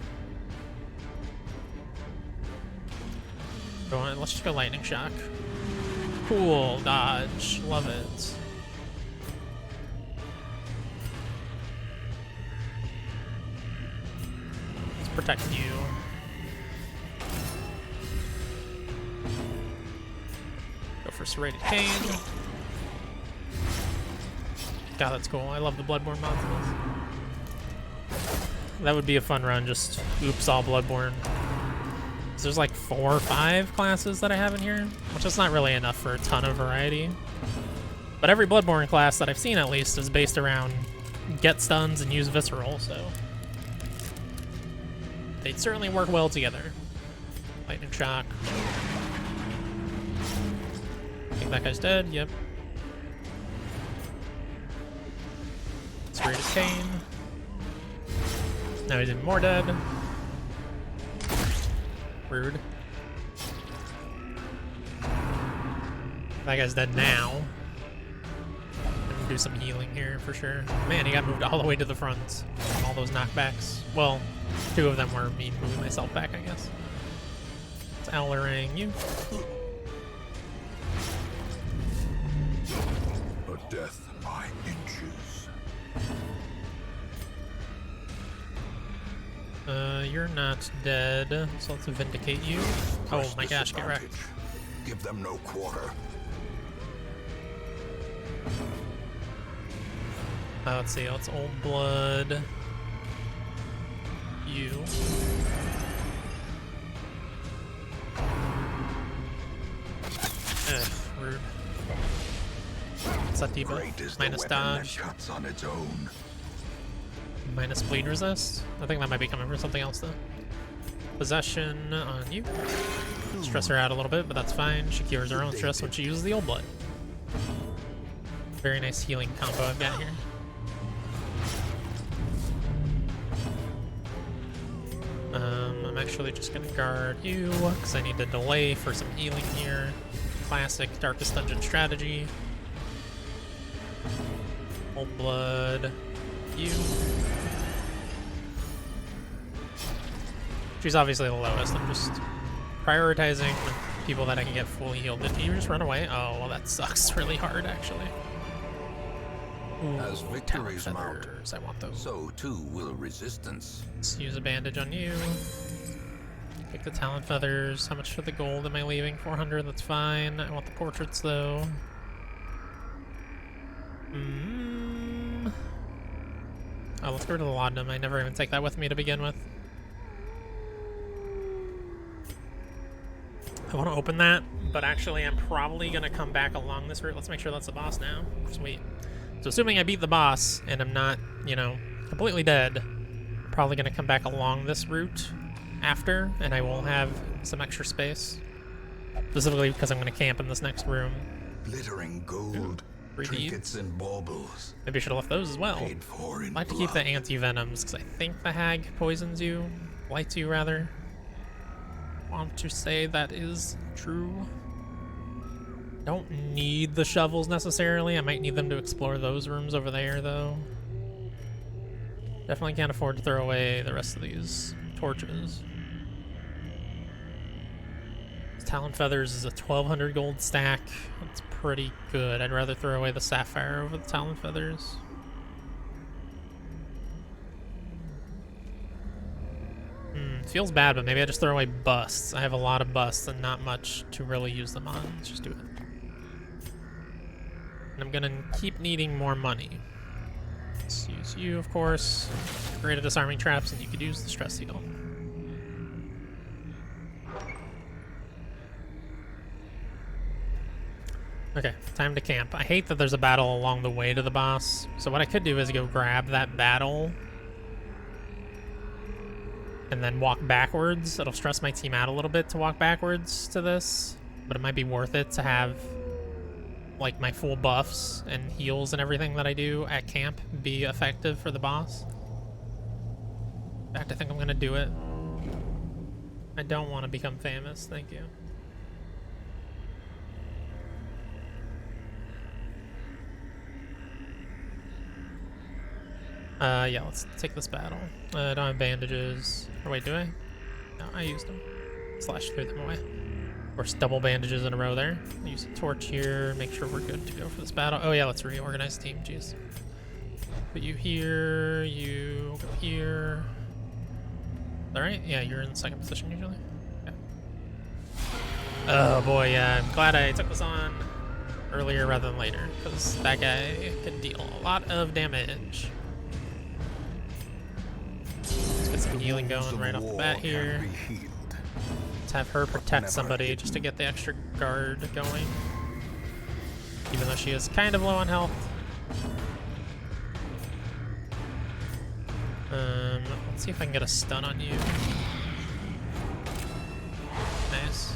Go on, let's just go Lightning Shock. Cool, dodge, love it. Let's protect you. Go for Serrated Cane. God, that's cool. I love the Bloodborne mods. That would be a fun run, just oops, all Bloodborne. There's like 4 or 5 classes that I have in here, which is not really enough for a ton of variety. But every Bloodborne class that I've seen, at least, is based around get stuns and use Visceral, so they'd certainly work well together. Lightning Shock. I think that guy's dead, yep. Serrated Cane. Now he's even more dead. Rude. That guy's dead now. Do some healing here for sure. Man, he got moved all the way to the front. All those knockbacks. Well, 2 of them were me moving myself back, I guess. It's Owlerang you. A death by inches. You're not dead, so let's vindicate you. Oh Press my gosh, get wrecked. disadvantage. Give them no quarter. Let's see, let's Old Blood. You. Ugh, rude. What's that debuff? Great is the Minus weapon that dodge, cuts on its own. minus bleed resist. I think that might be coming from something else though. Possession on you. Stress her out a little bit, but that's fine. She cures her own stress when she uses the Old Blood. Very nice healing combo I've got here. I'm actually just gonna guard you, because I need to delay for some healing here. Classic Darkest Dungeon strategy. Old Blood, you. She's obviously the lowest. I'm just prioritizing people that I can get fully healed. Did you just run away? Oh, well that sucks really hard, actually. Ooh, As talent victories mount, feathers. I want those. so too will resistance. Let's use a bandage on you. Pick the talent feathers. How much for the gold am I leaving? 400, that's fine. I want the portraits though. Oh, let's go to the laudanum. I never even take that with me to begin with. I want to open that, but actually I'm probably going to come back along this route. Let's make sure that's the boss now. Sweet. So assuming I beat the boss and I'm not, you know, completely dead, I'm probably going to come back along this route after, and I will have some extra space. Specifically because I'm going to camp in this next room. Glittering gold, free trinkets and baubles. Maybe I should have left those as well. Paid for in I'd like to keep the blood. anti-venoms, because I think the hag poisons you. Lights you, rather. Want to say that is true. Don't need the shovels necessarily. I might need them to explore those rooms over there, though. Definitely can't afford to throw away the rest of these torches. Talon Feathers is a 1200 gold stack. That's pretty good. I'd rather throw away the Sapphire over the Talon Feathers. Feels bad, but maybe I just throw away busts. I have a lot of busts and not much to really use them on. Let's just do it. And I'm gonna keep needing more money. Let's use you, of course. Create a disarming traps, and you could use the stress heal. Okay, time to camp. I hate that there's a battle along the way to the boss. So what I could do is go grab that battle and then walk backwards. It'll stress my team out a little bit to walk backwards to this, but it might be worth it to have like my full buffs and heals and everything that I do at camp be effective for the boss. In fact, I think I'm gonna do it. I don't want to become famous, thank you. Yeah, let's take this battle. I don't have bandages. Or wait, do I? No, I used them. Slash threw them away. Of course, double bandages in a row there. Use a torch here, make sure we're good to go for this battle. Oh yeah, let's reorganize the team, jeez. Put you here, you go here. Alright, yeah, you're in the second position usually. Okay. Oh boy, yeah, I'm glad I took this on earlier rather than later, because that guy can deal a lot of damage. Let's get some healing going right off the bat here. Let's have her protect somebody just to get the extra guard going. Even though she is kind of low on health. Let's see if I can get a stun on you. Nice.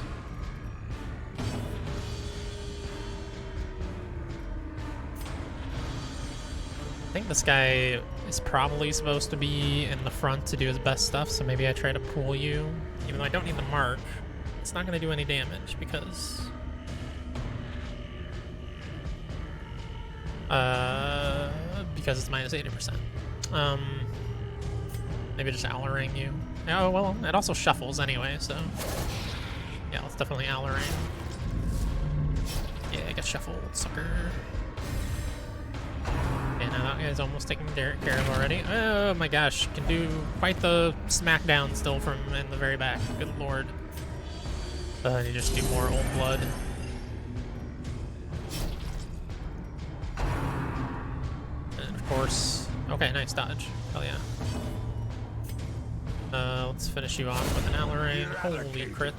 I think this guy is probably supposed to be in the front to do his best stuff, so maybe I try to pull you. Even though I don't need the mark, it's not going to do any damage because... because it's minus 80%. Maybe just Owl-Ring you. Oh, well, it also shuffles anyway, so... Yeah, let's definitely Owl-Ring. Yeah, I got shuffled, sucker. Okay, now that guy's almost taken care of already. Oh my gosh, can do quite the smackdown still from in the very back. Good lord. You just do more old blood. And of course... Okay, nice dodge. Hell yeah. Let's finish you off with an Owl-Ring. Holy crit.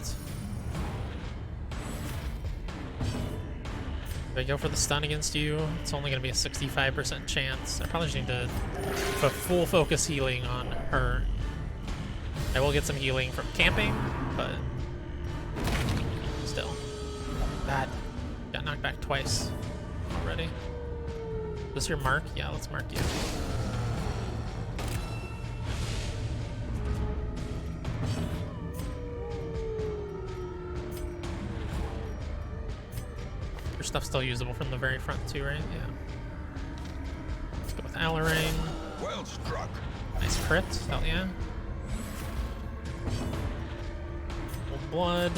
If I go for the stun against you, it's only going to be a 65% chance. I probably just need to put full focus healing on her. I will get some healing from camping, but still. Bad. Got knocked back twice already. Is this your mark? Yeah, let's mark you. Your stuff's still usable from the very front too, right? Yeah. Let's go with Owl-Ring. Well struck. Nice crit. Hell yeah. Old blood.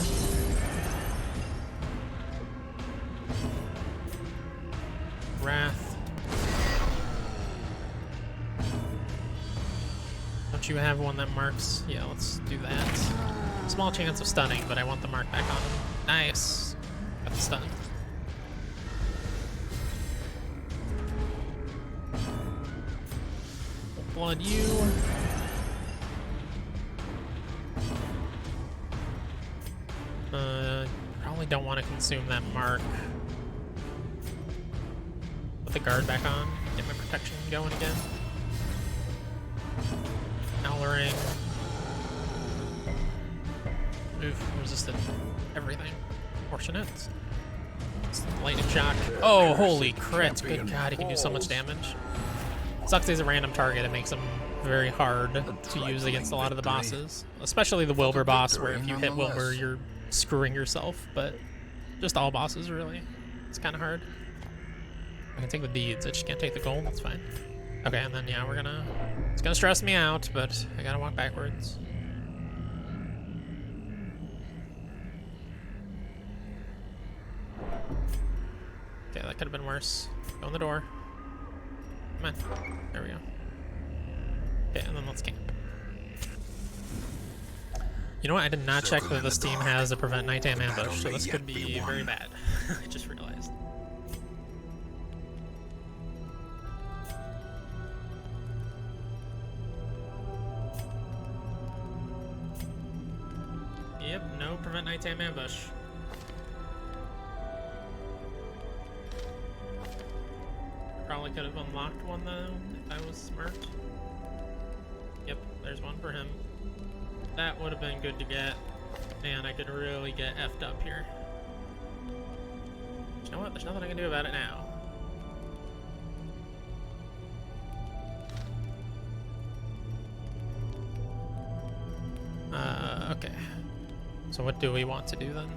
Wrath. Don't you have one that marks? Yeah, let's do that. Small chance of stunning, but I want the mark back on him. Nice. Got the stun. Blood you. Probably don't want to consume that mark. Put the guard back on. Get my protection going again. Owlering. Oof, resisted everything. Fortunate. Lightning shock. Oh, holy crit. Good god, he can do so much damage. Sucks he's a random target. It makes him very hard to use against a lot of the bosses. Especially the Wilbur boss, where if you hit Wilbur, you're screwing yourself. But just all bosses, really. It's kind of hard. I can take the deeds. I just can't take the gold. That's fine. Okay, and then, yeah, it's gonna stress me out, but I gotta walk backwards. Okay, that could have been worse. Go in the door. Come on. There we go. Okay, and then let's camp. You know what? I did not check that this team has a prevent nighttime ambush, so this could be very bad. I just realized. Yep, no prevent nighttime ambush. Probably could have unlocked one though, if I was smart. Yep, there's one for him. That would have been good to get. Man, I could really get effed up here. You know what? There's nothing I can do about it now. Okay. So what do we want to do then?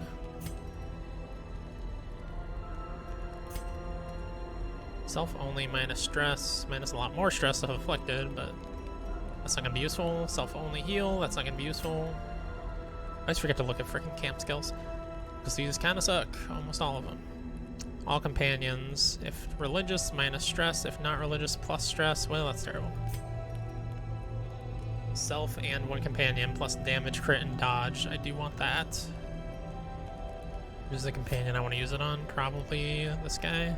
Self only minus stress, minus a lot more stress if afflicted, but that's not gonna be useful. Self only heal, that's not gonna be useful. I always forget to look at freaking camp skills, because these kind of suck, almost all of them. All companions, if religious, minus stress, if not religious, plus stress. Well, that's terrible. Self and one companion, plus damage, crit, and dodge. I do want that. Who's the companion I want to use it on? Probably this guy.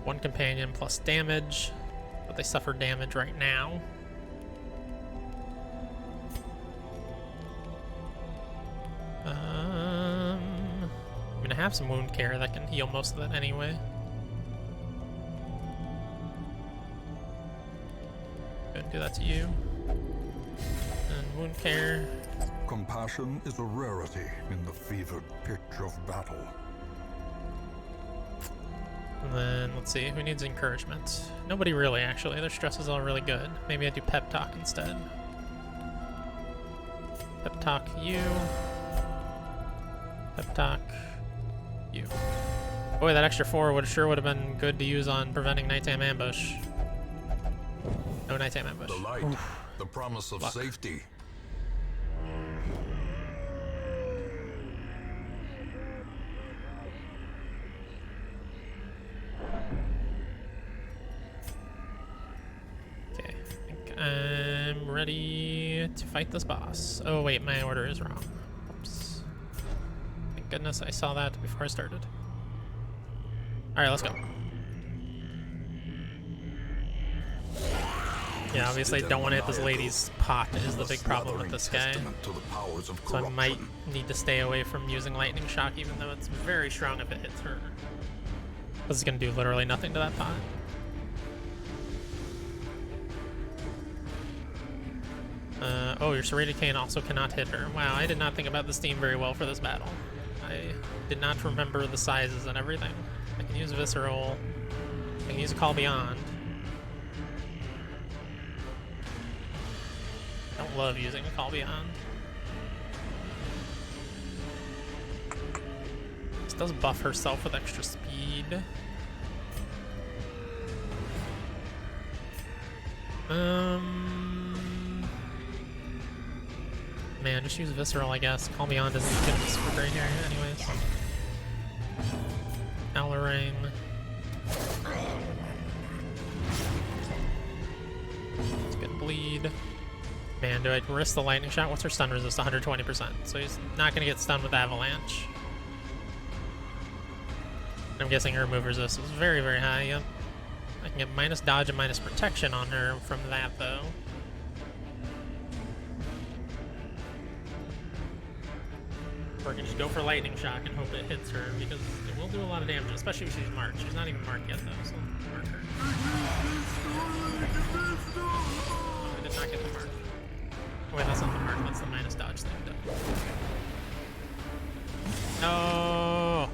One companion plus damage, but they suffer damage right now. I'm gonna have some wound care that can heal most of that anyway. Go ahead and do that to you. And wound care. Compassion is a rarity in the fevered pitch of battle. And then, let's see, who needs encouragement? Nobody really, actually. Their stress is all really good. Maybe I do pep talk instead. Pep talk you. Pep talk you. Boy, that extra 4 sure would have been good to use on preventing nighttime ambush. No nighttime ambush. The light, the promise of safety. Okay, I think I'm ready to fight this boss. Oh wait, my order is wrong. Oops. Thank goodness I saw that before I started. Alright, let's go. Yeah, obviously I don't want to hit this lady's pot is the big problem with this guy. So I might need to stay away from using lightning shock, even though it's very strong if it hits her. This is going to do literally nothing to that pot. Oh, your serrated cane also cannot hit her. Wow, I did not think about this team very well for this battle. I did not remember the sizes and everything. I can use Visceral. I can use Call Beyond. I don't love using a Call Beyond. This does buff herself with extra speed. Man, just use Visceral, I guess. Call Beyond isn't gonna be super great here anyways. Owlering. speed. Man, do I risk the lightning shot? What's her stun resist? 120%. So he's not going to get stunned with avalanche. I'm guessing her move resist is very, very high. Yep. I can get minus dodge and minus protection on her from that, though. Or I can just go for lightning shock and hope it hits her, because it will do a lot of damage, especially if she's marked. She's not even marked yet, though, so mark her. Oh, I did not get the mark. Oh, wait, that's not the mark. That's the minus dodge thing, though. No!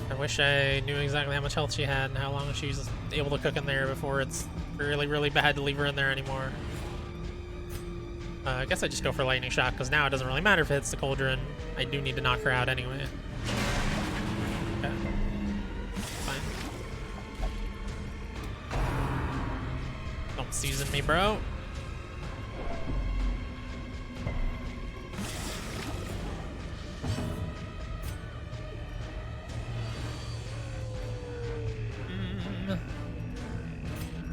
I wish I knew exactly how much health she had and how long she was able to cook in there before it's really, really bad to leave her in there anymore. I guess I just go for lightning shock, because now it doesn't really matter if it hits the cauldron. I do need to knock her out anyway. Okay. Fine. Don't season me, bro.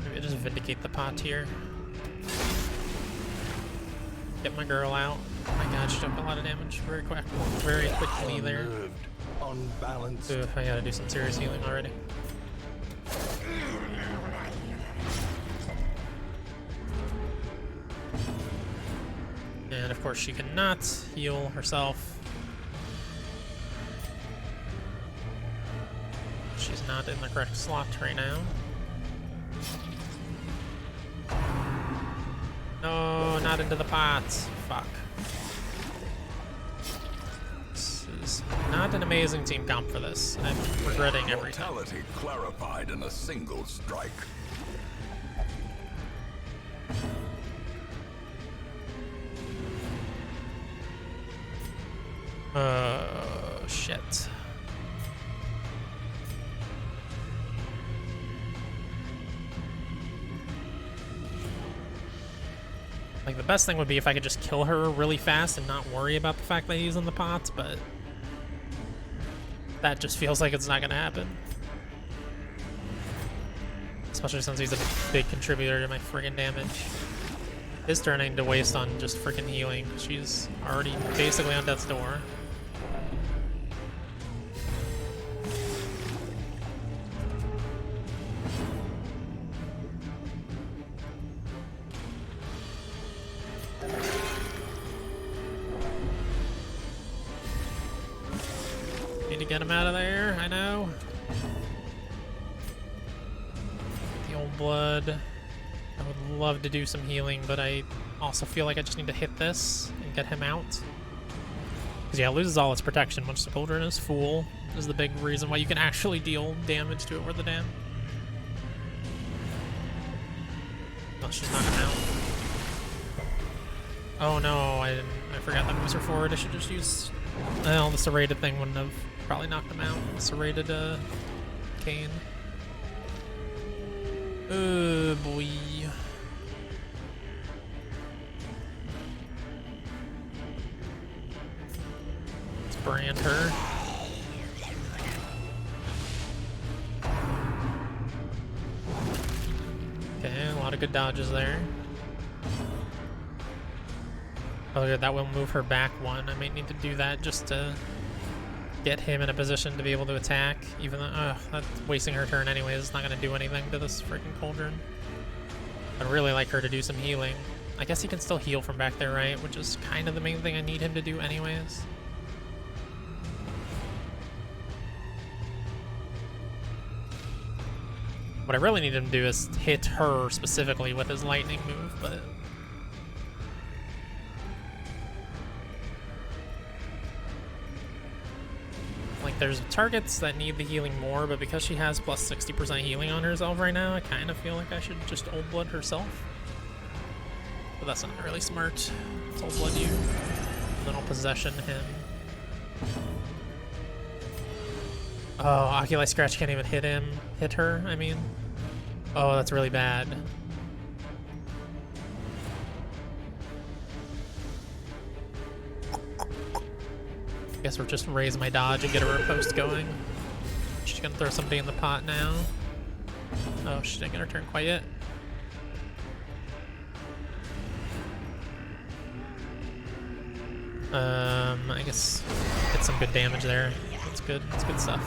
Maybe just vindicate the pot here. Get my girl out. Oh my god, she took a lot of damage very quickly there. Unbalanced. Ugh, I gotta do some serious healing already. And of course she cannot heal herself. She's not in the correct slot right now. No, not into the pot. Fuck. This is not an amazing team comp for this. I'm regretting every time. Mortality clarified in a single strike. Shit. Like, the best thing would be if I could just kill her really fast and not worry about the fact that he's in the pots, but that just feels like it's not gonna happen. Especially since he's a big contributor to my friggin' damage. His turning to waste on just freaking healing. She's already basically on death's door. Need to get him out of there, I know. The old blood. I would love to do some healing, but I also feel like I just need to hit this and get him out. Because yeah, it loses all its protection once the cauldron is full. Is the big reason why you can actually deal damage to it worth the damn. Oh, she's knocking him out. Oh no, I forgot that moves her forward. I should just use... Well, the serrated thing wouldn't have probably knocked him out. Serrated Kayn. Oh boy. Let's brand her. Okay, a lot of good dodges there. Oh, good, that will move her back one. I might need to do that just to get him in a position to be able to attack, even though, that's wasting her turn anyways. It's not going to do anything to this freaking cauldron. I'd really like her to do some healing. I guess he can still heal from back there, right? Which is kind of the main thing I need him to do anyways. What I really need him to do is hit her specifically with his lightning move, but... Like, there's targets that need the healing more, but because she has plus 60% healing on herself right now, I kind of feel like I should just Old Blood herself. But that's not really smart. Let's Old Blood you. Then I'll possession him. Oh, Oculi Scratch can't even hit him. Hit her, I mean. Oh, that's really bad. guess we'll just raise my dodge and get a riposte going. She's gonna throw somebody in the pot now. Oh, she didn't get her turn quite yet. I guess get some good damage there. That's good. That's good stuff.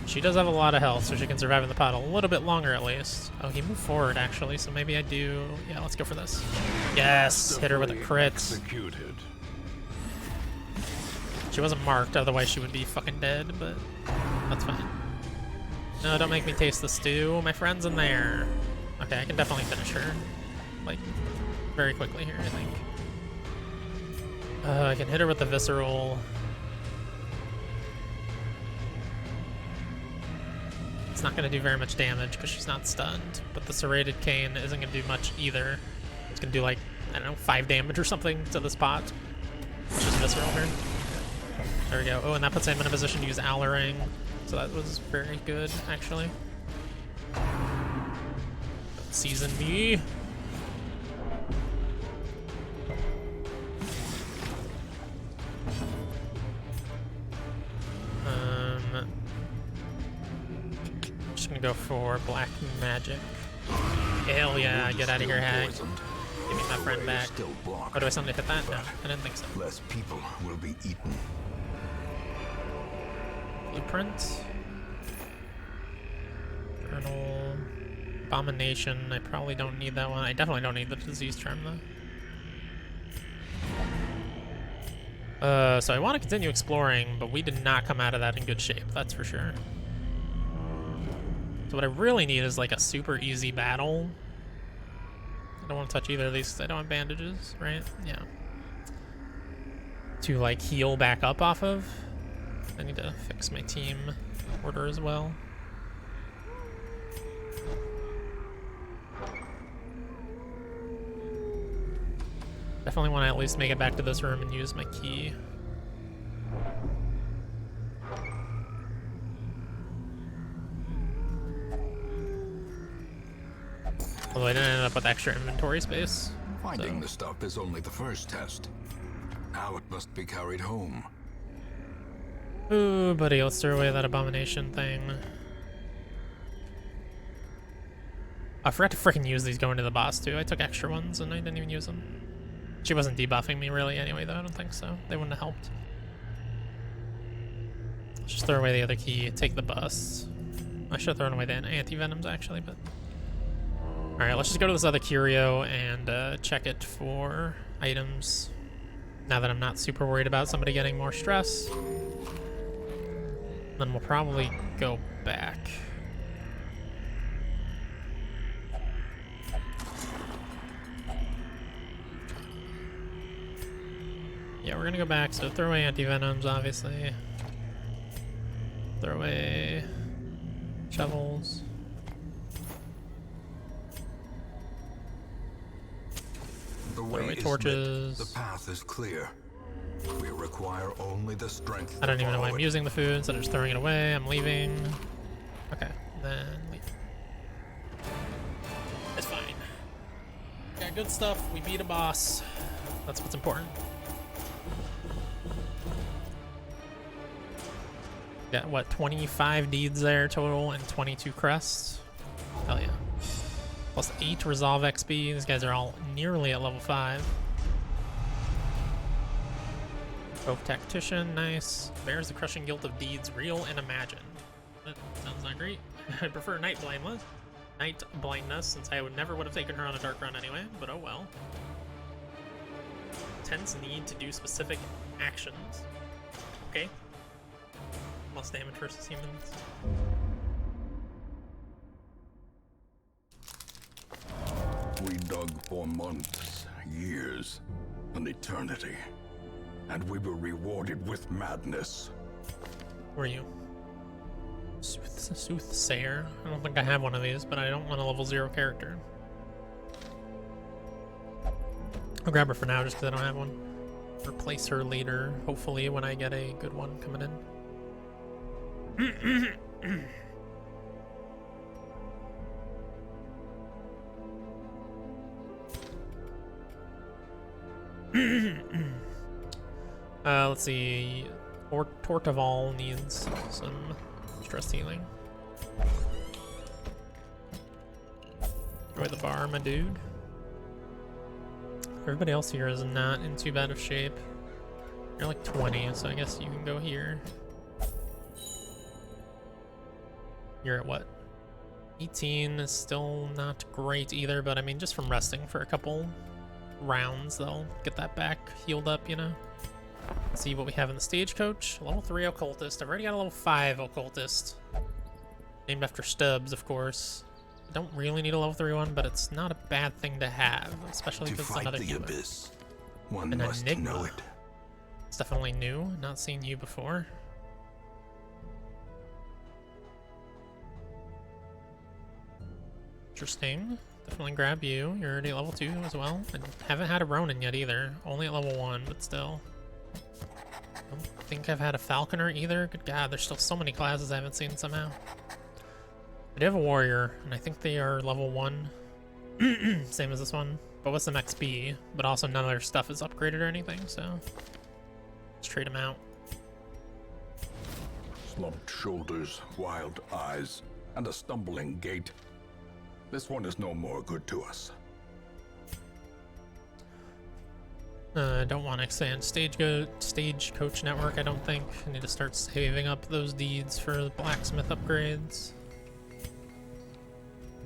She does have a lot of health, so she can survive in the pot a little bit longer at least. Oh, he moved forward actually, so maybe I do. Yeah, let's go for this. Yes, hit her with a crit. Executed. She wasn't marked, otherwise she would be fucking dead, but that's fine. No, don't make me taste the stew. My friend's in there. Okay, I can definitely finish her. Like, very quickly here, I think. I can hit her with the visceral. It's not going to do very much damage because she's not stunned, but the serrated cane isn't going to do much either. It's going to do like, I don't know, 5 damage or something to this pot. It's just visceral here. There we go. Oh, and that puts him in a position to use Owlering, so that was very good, actually. Season me. Just gonna go for black magic. Hell yeah, get out of here, hag. Give me my friend back. Oh, do I suddenly hit that? No, I didn't think so. Less people will be eaten. Blueprint. Journal. Abomination. I probably don't need that one. I definitely don't need the disease charm though. So I want to continue exploring, but we did not come out of that in good shape, that's for sure. So what I really need is like a super easy battle. I don't want to touch either of these because I don't have bandages, right? Yeah. To like heal back up off of. I need to fix my team order as well. Definitely want to at least make it back to this room and use my key. Although I didn't end up with extra inventory space. Finding the stuff is only the first test. Now it must be carried home. Ooh, buddy, let's throw away that abomination thing. I forgot to freaking use these going to the boss too. I took extra ones and I didn't even use them. She wasn't debuffing me really anyway though, I don't think so. They wouldn't have helped. Let's just throw away the other key, take the bus. I should have thrown away the anti-venoms actually, but... Alright, let's just go to this other curio and check it for items. Now that I'm not super worried about somebody getting more stress. Then we'll probably go back. Yeah, we're gonna go back, so throw away anti-venoms, obviously. Throw away shovels. The way is torches. lit. The path is clear. We require only the strength. I don't even know why follow I'm it. using the food, instead of just throwing it away. I'm leaving. Okay, then leave. It's fine. Got good stuff. We beat a boss. That's what's important. Got what, 25 deeds there total and 22 crests? Hell yeah. Plus 8 resolve XP. These guys are all nearly at level 5. Oak Tactician, nice. Bears the crushing guilt of deeds, real and imagined. That sounds not great. I prefer Night Blindness, since I would never have taken her on a dark run anyway, but oh well. Intense need to do specific actions. Okay. Less damage versus humans. We dug for months, years, an eternity. And we were rewarded with madness. Who are you? Soothsayer? I don't think I have one of these, but I don't want a level 0 character. I'll grab her for now just because I don't have one. Replace her later, hopefully, when I get a good one coming in. Let's see. Tortaval needs some stress healing. Enjoy the bar, my dude. Everybody else here is not in too bad of shape. You're like 20, so I guess you can go here. You're at what? 18 is still not great either, but I mean, just from resting for a couple rounds, they'll get that back healed up, you know? Let's see what we have in the stagecoach. Level 3 occultist. I've already got a level 5 occultist. Named after Stubbs, of course. I don't really need a level 3 one, but it's not a bad thing to have, especially because it's another the healer. abyss, one An must enigma. know it. It's definitely new. Not seen you before. Interesting. Definitely grab you. You're already level 2 as well. And haven't had a Ronin yet either. Only at level 1, but still. Don't think I've had a Falconer either. Good God, there's still so many classes I haven't seen somehow. I do have a Warrior, and I think they are level 1. Same as this one. But with some XP. But also none of their stuff is upgraded or anything, so... let's trade them out. Slumped shoulders, wild eyes, and a stumbling gait. This one is no more good to us. Don't want to expand Stagecoach Network, I don't think. I need to start saving up those deeds for the blacksmith upgrades.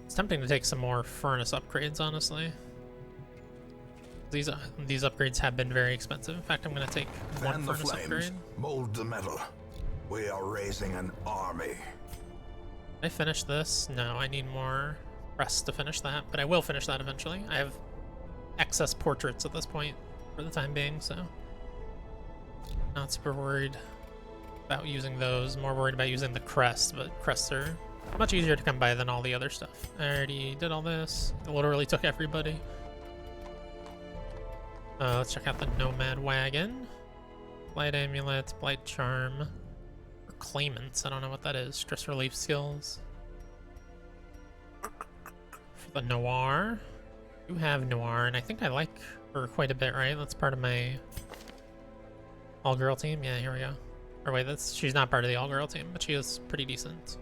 It's tempting to take some more furnace upgrades, honestly. These upgrades have been very expensive. In fact, I'm going to take one Fan the furnace flames, upgrade. mold the metal. We are raising an army. Did I finish this? No, I need more press to finish that, but I will finish that eventually. I have excess portraits at this point for the time being, so not super worried about using those. More worried about using the crest, but crests are much easier to come by than all the other stuff. I already did all this. It literally took everybody. Let's check out the Nomad Wagon. Blight Amulet, Blight Charm, or Claimants. I don't know what that is. Stress relief skills. For the Noir. You have Noir, and I think I like her quite a bit, right? That's part of my all-girl team. Yeah, here we go. Or wait, she's not part of the all-girl team, but she is pretty decent.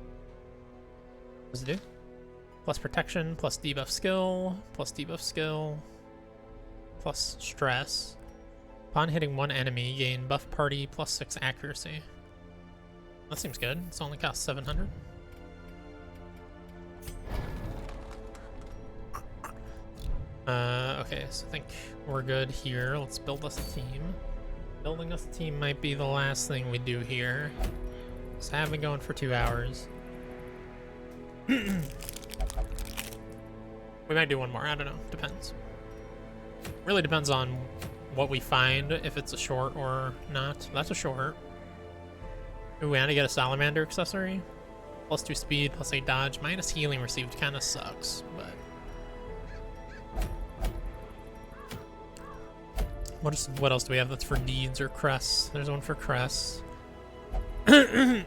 What does it do? Plus protection, plus debuff skill, plus stress. Upon hitting one enemy, gain buff party plus 6 accuracy. That seems good. It's only cost 700. Okay, so I think we're good here. Let's build us a team. Building us a team might be the last thing we do here. So I have been going for 2 hours. We might do one more, I don't know. Depends. Really depends on what we find, if it's a short or not. That's a short. Ooh, and I get a salamander accessory. Plus 2 speed, plus 8 dodge. Minus healing received kind of sucks, but... What else do we have that's for deeds or crests? There's one for crests. It's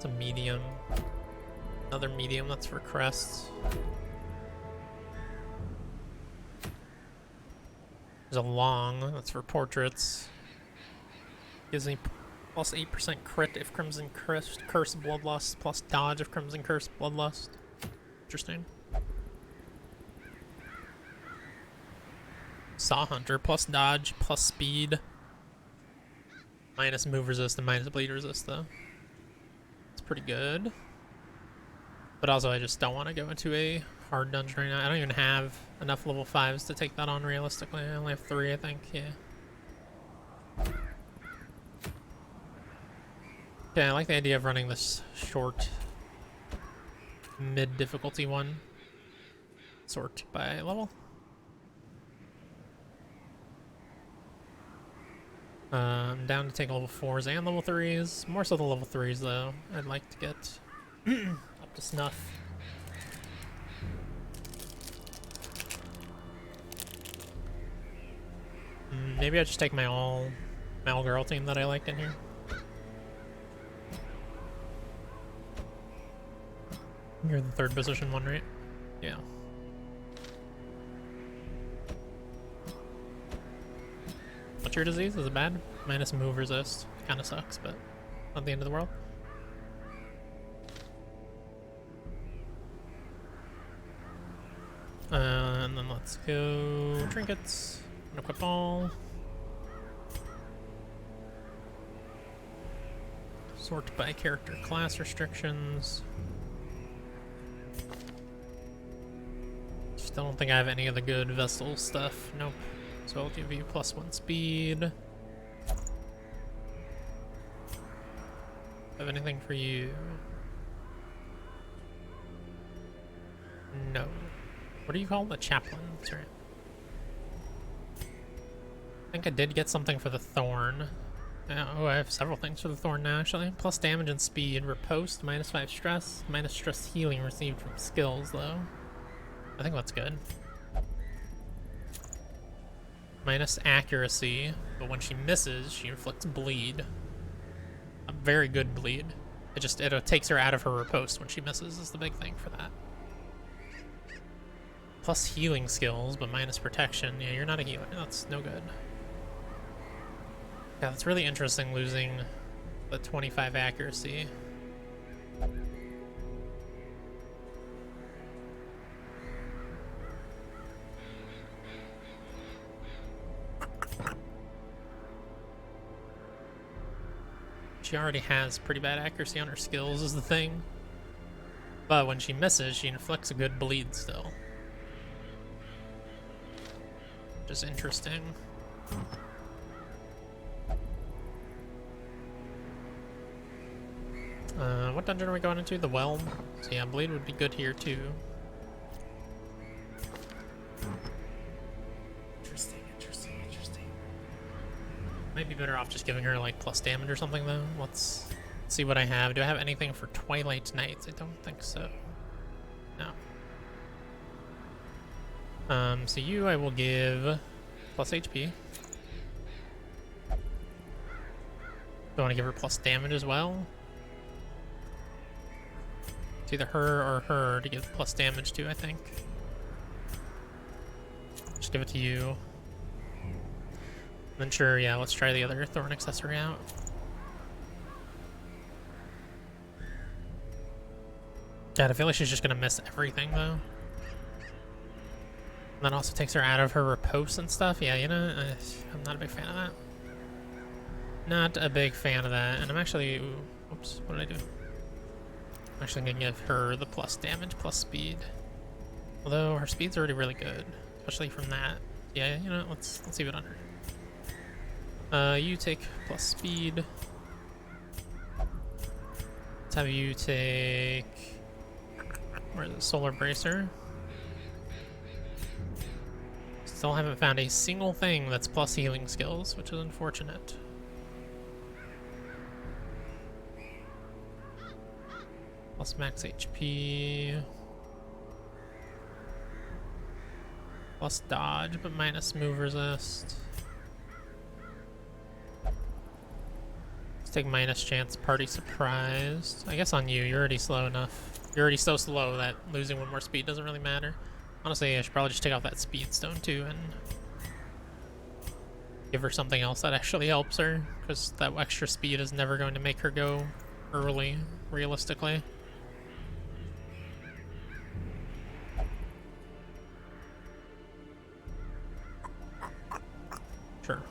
a medium. Another medium that's for crests. There's a long, that's for portraits. Gives me plus 8% crit if Crimson Curse Bloodlust, plus dodge if Crimson Curse Bloodlust. Interesting. Saw Hunter, plus dodge, plus speed. Minus move resist and minus bleed resist, though. It's pretty good. But also, I just don't want to go into a hard dungeon right now. I don't even have enough level 5s to take that on realistically. I only have 3, I think, yeah. Okay, I like the idea of running this short, mid-difficulty one. Sort by level. I'm down to take level 4s and level 3s. More so the level 3s, though. I'd like to get up to snuff. Maybe I just take my all-girl team that I like in here. You're the 3rd position one, right? Yeah. What's your disease? Is it bad? Minus move resist. Kind of sucks, but not the end of the world. And then let's go trinkets. Equip all. Sort by character class restrictions. Still don't think I have any of the good vessel stuff. Nope. So I'll give you +1 speed. Have anything for you? No. What do you call the chaplain? That's right. I think I did get something for the thorn. Oh, I have several things for the thorn now, actually. Plus damage and speed. Riposte, -5 stress. Minus stress healing received from skills, though. I think that's good. Minus accuracy, but when she misses, she inflicts bleed. A very good bleed. It takes her out of her riposte when she misses is the big thing for that. Plus healing skills, but minus protection. Yeah, you're not a healer. That's no good. Yeah, that's really interesting, losing the 25 accuracy. She already has pretty bad accuracy on her skills is the thing. But when she misses, she inflicts a good bleed still. Which is interesting. What dungeon are we going into? The Whelm? So yeah, bleed would be good here too. Interesting. Might be better off just giving her like plus damage or something though. Let's see what I have. Do I have anything for Twilight Nights? I don't think so. No. So you I will give plus HP. Do I want to give her plus damage as well? It's either her or her to give plus damage to, I think. Just give it to you. Then sure, yeah, let's try the other thorn accessory out. God, I feel like she's just gonna miss everything though. And that also takes her out of her riposte and stuff. Yeah, you know, I'm not a big fan of that. Not a big fan of that. And I'm actually, ooh, oops, what did I do? I'm actually gonna give her the plus damage, plus speed. Although her speed's already really good, especially from that. Yeah, you know, let's leave it on her. You take plus speed. Let's have you take, where's the Solar Bracer? Still haven't found a single thing that's plus healing skills, which is unfortunate. Plus max HP. Plus dodge, but minus move resist. Let's take minus chance party surprised. I guess on you, you're already slow enough. You're already so slow that losing one more speed doesn't really matter. Honestly, I should probably just take off that speed stone too and give her something else that actually helps her, because that extra speed is never going to make her go early, realistically. Sure.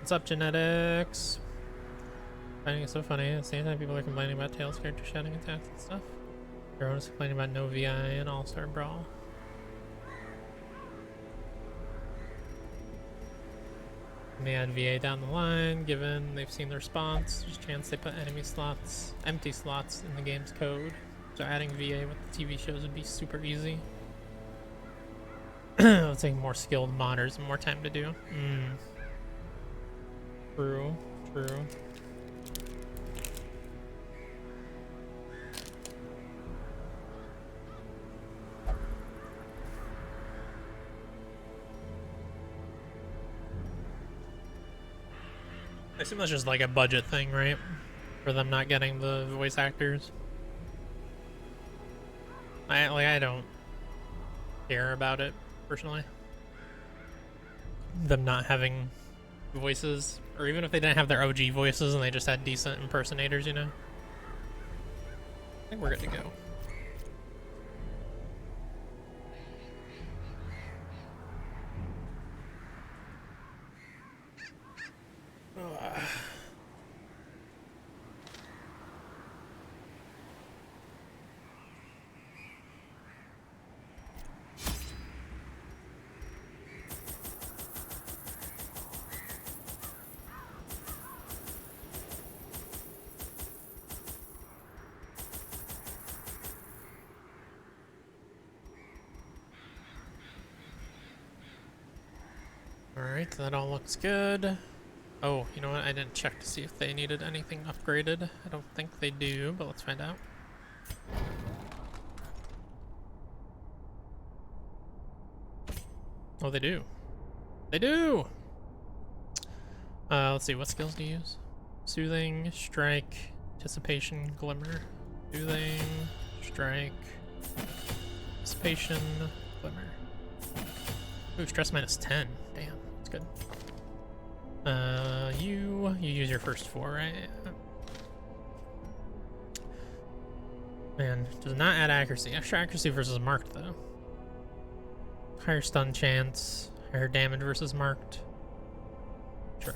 What's up, Genetics? Finding it so funny. At the same time, people are complaining about Tails' character shouting attacks and stuff. Everyone's complaining about no VI and All-Star Brawl. May add VA down the line, given they've seen the response. There's a chance they put enemy slots, empty slots in the game's code. So adding VA with the TV shows would be super easy. It'll take more skilled modders and more time to do. True. I assume that's just like a budget thing, right? For them not getting the voice actors. I care about it, personally. Them not having voices, or even if they didn't have their OG voices and they just had decent impersonators, you know? I think we're good to go. Alright, that all looks good. Oh, you know what? I didn't check to see if they needed anything upgraded. I don't think they do, but let's find out. Oh, they do. They do! Let's see, what skills do you use? Soothing, Strike, Anticipation, Glimmer. Soothing, Strike, Anticipation, Glimmer. Ooh, Stress minus 10. Damn, that's good. You use your first 4, right? Man, does not add accuracy. Extra accuracy versus marked, though. Higher stun chance, higher damage versus marked. Sure.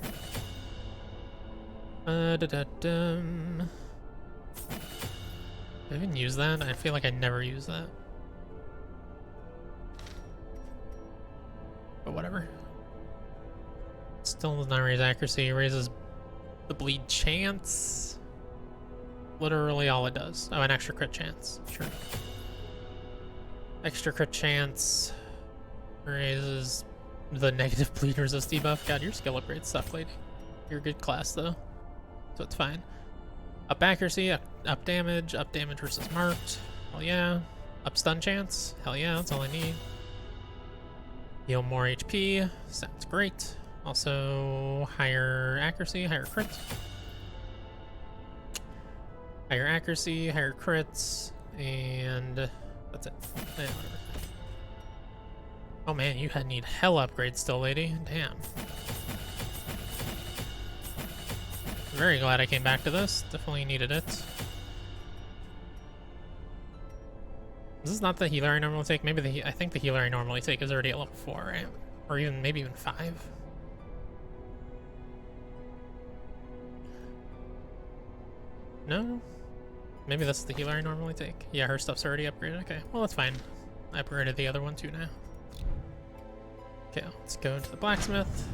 Did I even use that? I feel like I never use that. But whatever. Still does not raise accuracy, raises the bleed chance. Literally all it does. Oh, an extra crit chance. Sure. Extra crit chance raises the negative bleed resist debuff. God, your skill upgrades suck, lady. You're a good class though, so it's fine. Up accuracy, up damage versus marked. Hell yeah. Up stun chance. Hell yeah, that's all I need. Heal more HP. Sounds great. Also, higher accuracy, higher crit. Higher accuracy, higher crits, and that's it. Yeah, whatever. Oh man, you need hell upgrades still, lady. Damn. Very glad I came back to this. Definitely needed it. This is not the healer I normally take. Maybe I think the healer I normally take is already at level 4, right? Or even maybe even 5. No? Maybe that's the healer I normally take. Yeah, her stuff's already upgraded. Okay, well that's fine. I upgraded the other one too now. Okay, let's go to the blacksmith.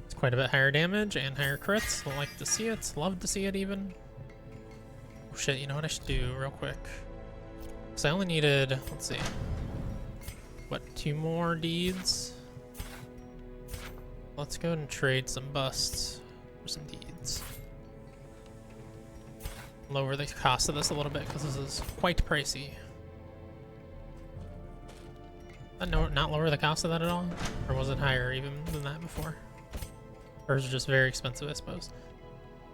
It's quite a bit higher damage and higher crits. I like to see it. Love to see it even. Oh shit, you know what I should do real quick? Because I only needed, let's see, what, 2 more deeds? Let's go ahead and trade some busts for some deeds. Lower the cost of this a little bit because this is quite pricey. No, not lower the cost of that at all? Or was it higher even than that before? Or is it just very expensive, I suppose?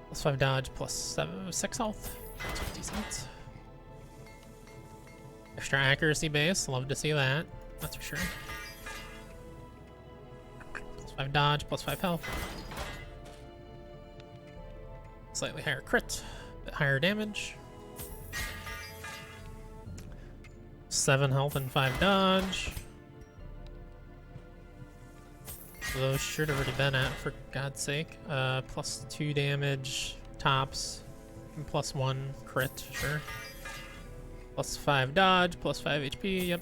Plus 5 dodge, plus 6 health. That's 50 cents. Extra accuracy base, love to see that. That's for sure. Plus 5 dodge, plus 5 health. Slightly higher crit, bit higher damage. 7 health and 5 dodge. Those should have already been at, for God's sake. Plus 2 damage, tops, and plus 1 crit, sure. Plus 5 dodge, plus 5 HP, yep.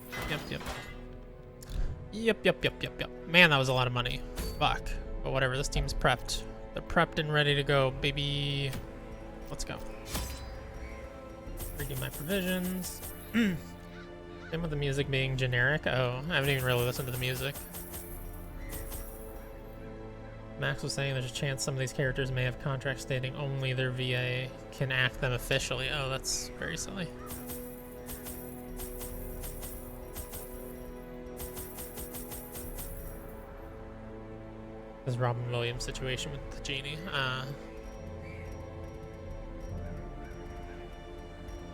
Yep. Man, that was a lot of money. Fuck. But whatever, this team's prepped. They're prepped and ready to go, baby. Let's go. Redo my provisions. Same with the music being generic. Oh, I haven't even really listened to the music. Max was saying there's a chance some of these characters may have contracts stating only their VA can act them officially. Oh, that's very silly. This Robin Williams situation with the genie.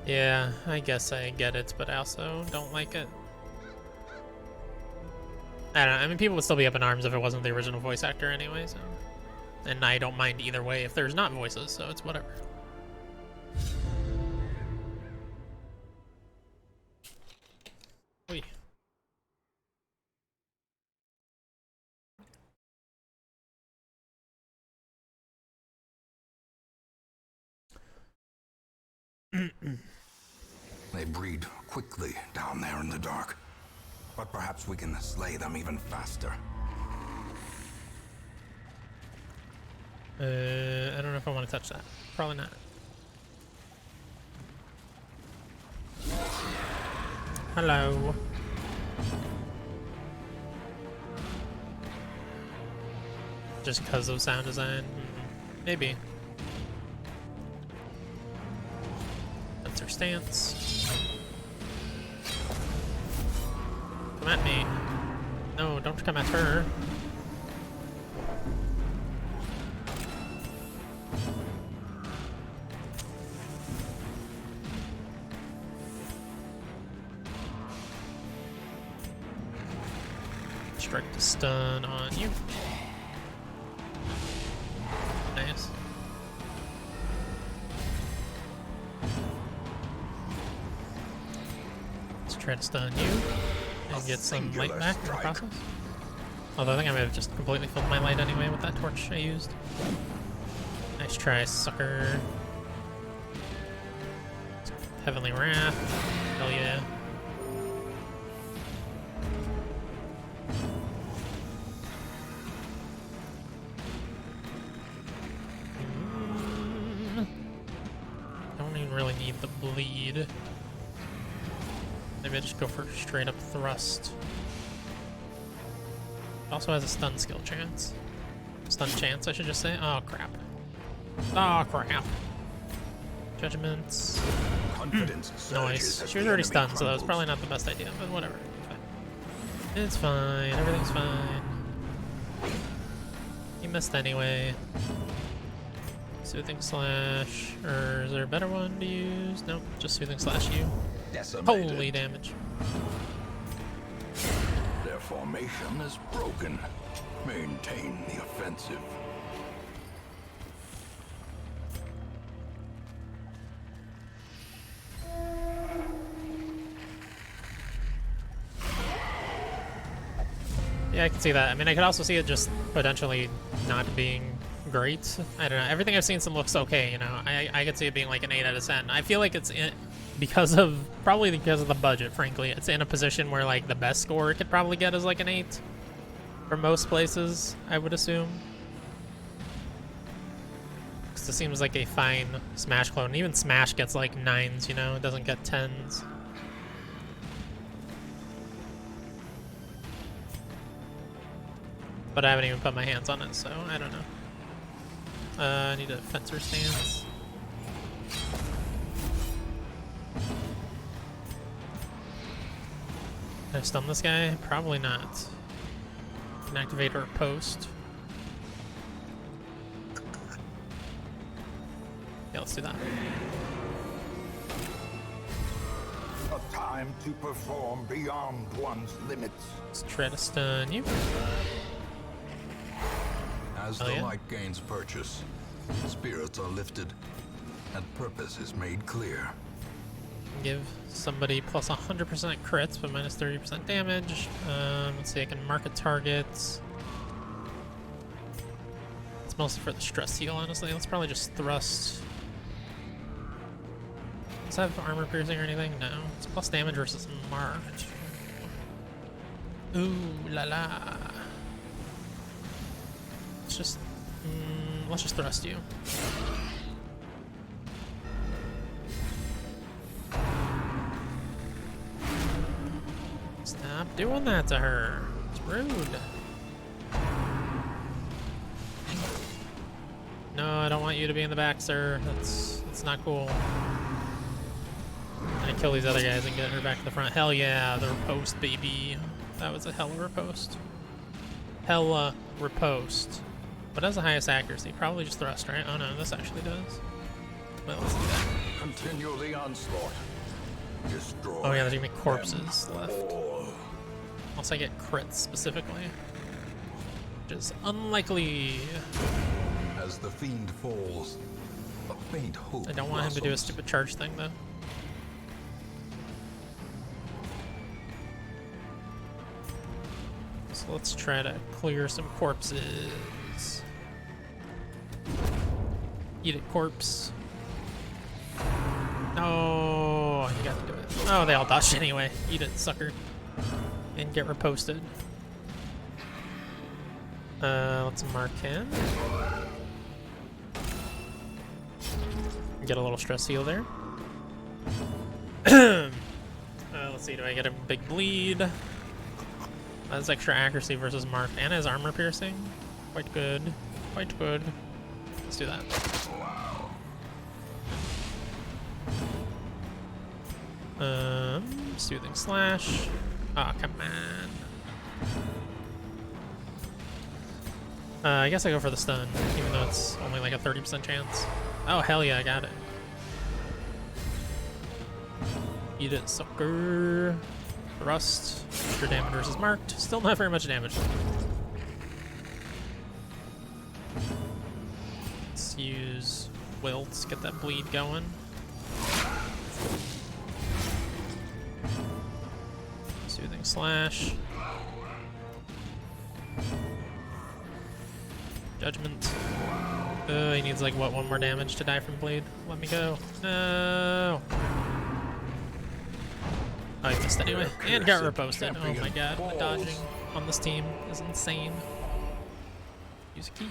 Yeah, I guess I get it, but I also don't like it. I don't know. I mean, people would still be up in arms if it wasn't the original voice actor anyway, so. And I don't mind either way if there's not voices, so it's whatever. Oy. They breed quickly down there in the dark. But perhaps we can slay them even faster. I don't know if I want to touch that. Probably not. Hello. Just because of sound design? Maybe. That's her stance. Come at me. No, don't come at her. Strike the stun on you. Nice. Let's try to stun you and get some light back in the process. Although I think I might have just completely filled my light anyway with that torch I used. Nice try, sucker. Heavenly Wrath. Hell yeah. The bleed. Maybe I just go for straight up thrust. It also has a stun skill chance. Stun chance, I should just say. Oh crap. Oh crap. Judgments. Confidence. Nice. She was already stunned, so that was probably not the best idea, but whatever. It's fine. Everything's fine. You missed anyway. Soothing Slash, or is there a better one to use? Nope, just Soothing Slash you. Decimated. Holy damage. Their formation is broken. Maintain the offensive. Yeah, I can see that. I mean, I could also see it just potentially not being great. I don't know. Everything I've seen looks okay, you know. I could see it being like an 8 out of 10. I feel like it's probably because of the budget, frankly. It's in a position where like the best score it could probably get is like an 8 for most places, I would assume. Because it seems like a fine Smash clone. Even Smash gets like 9s, you know. It doesn't get 10s. But I haven't even put my hands on it, so I don't know. I need a fencer stance. Can I stun this guy? Probably not. Can activate her post. Yeah, let's do that. A time to perform beyond one's limits. Let's try to stun you. As the light gains purchase, spirits are lifted, and purpose is made clear. Give somebody plus 100% crits, but minus 30% damage. Let's see, I can mark a target. It's mostly for the stress heal, honestly. Let's probably just thrust. Does it have armor piercing or anything? No. It's plus damage versus marked. Ooh la la. Let's just thrust you. Stop doing that to her. It's rude. No, I don't want you to be in the back, sir. That's not cool. I'm gonna kill these other guys and get her back to the front. Hell yeah, the riposte, baby. That was a hella riposte. Hella riposte. What has the highest accuracy? Probably just thrust, right? Oh no, this actually does. Well, let's do that. Continue the onslaught. Destroy. Oh yeah, there's gonna be corpses them left. all. Unless I get crits specifically. Which is unlikely. As the fiend falls, a faint hope I don't want him to do a blossoms. stupid charge thing though. So let's try to clear some corpses. Eat it, corpse. No, you gotta do it. Oh, they all dodged anyway. Eat it, sucker. And get reposted. Let's mark him. Get a little stress heal there. Let's see, do I get a big bleed? That's extra accuracy versus mark and his armor piercing. Quite good. Quite good. Let's do that. Soothing slash. Oh, come on. I guess I go for the stun, even though it's only like a 30% chance. Oh, hell yeah, I got it. Eat it, sucker. Thrust. Extra damage versus marked. Still not very much damage. Let's use Wilt, get that bleed going. Soothing slash. Judgment. He needs like what, one more damage to die from bleed? Let me go. No. Oh, he missed anyway. And got reposted. Oh my god, the dodging on this team is insane. Use a key.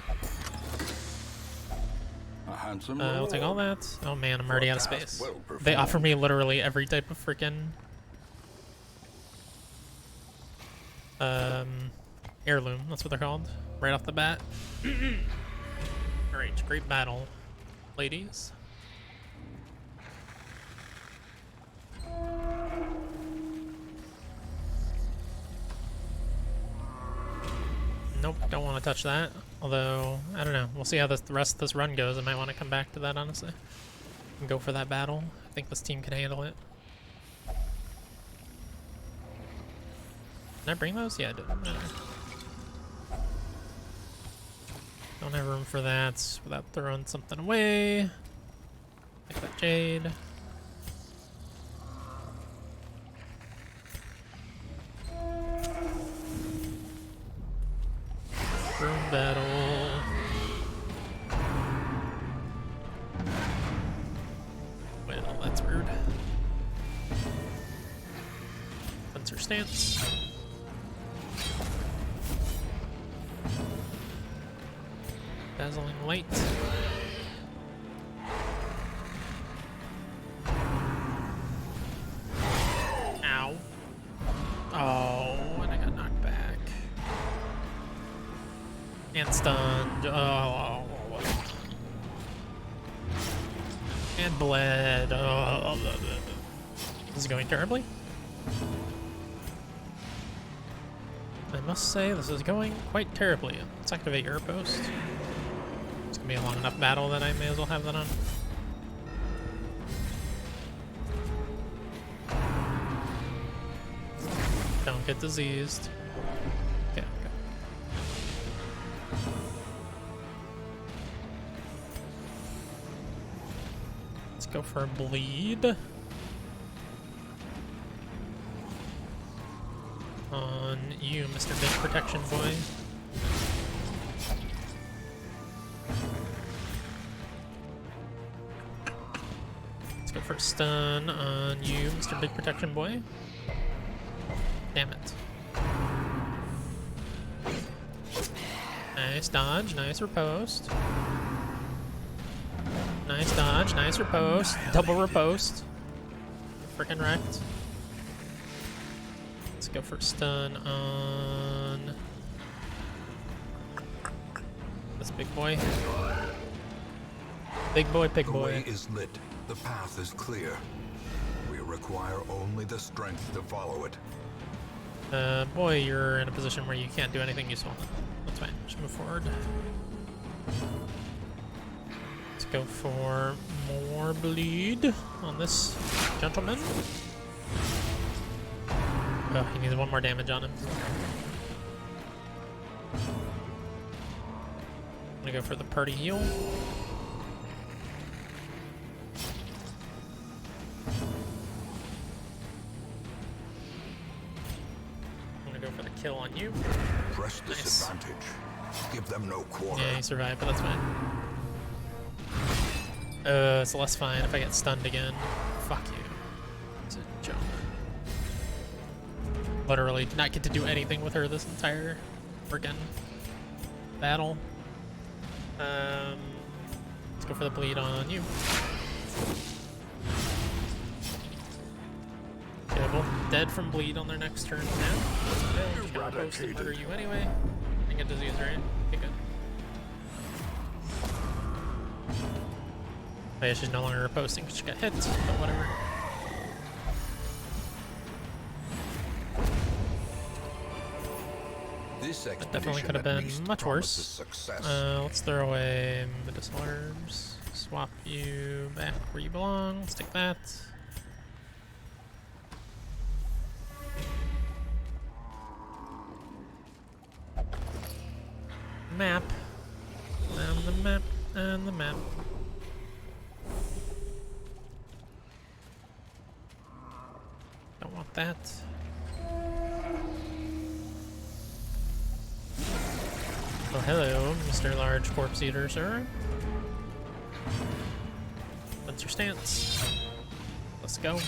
A handsome I'll take all reward. that. Oh man, I'm already out of For a task space. well They offer performed. me literally every type of freaking heirloom. That's what they're called. Right off the bat. Alright, great battle, ladies. Nope, don't want to touch that. Although, I don't know. We'll see how the rest of this run goes. I might want to come back to that, honestly. And go for that battle. I think this team can handle it. Did I bring those? Yeah, I did. Don't have room for that without throwing something away. Like that jade. Room battle. Well, that's rude. Fencer stance. Dazzling light. Ow. Oh, and I got knocked back. And stunned. Oh. And bled. Oh. This is going terribly. I must say, this is going quite terribly. Let's activate your post. It's gonna be a long enough battle that I may as well have that on. Don't get diseased. Okay, okay. Let's go for a bleed. On you, Mr. Big Protection Boy. Let's go for a stun on you, Mr. Big Protection Boy. Damn it. Nice dodge, nice riposte. Nice dodge, nice riposte. Double riposte. Frickin' wrecked. Let's go for a stun on this big boy. Big boy, big The boy. way is lit. The path is clear. We require only the strength to follow it. Boy, you're in a position where you can't do anything useful. That's fine. Just move forward. Let's go for more bleed on this gentleman. Oh, he needs one more damage on him. I'm gonna go for the party heal. I'm gonna go for the kill on you. Press this Nice. advantage. Give them no quarter. Yeah, he survived, but that's fine. It's less fine if I get stunned again. Fuck you. It's a joke. Literally did not get to do anything with her this entire friggin' battle. Let's go for the bleed on you. Okay, they're both dead from bleed on their next turn now. Okay, can post and murder you anyway. I get disease, right? Okay, good. Oh yeah, she's no longer reposting because she got hit, but whatever. This That definitely expedition could have at been least much promises worse. Success. Let's throw away medicinal herbs. Swap you back where you belong. Let's take that. Map. And the map. And the map. Don't want that. Oh, hello, Mr. Large Corpse Eater, sir. What's your stance? Let's go.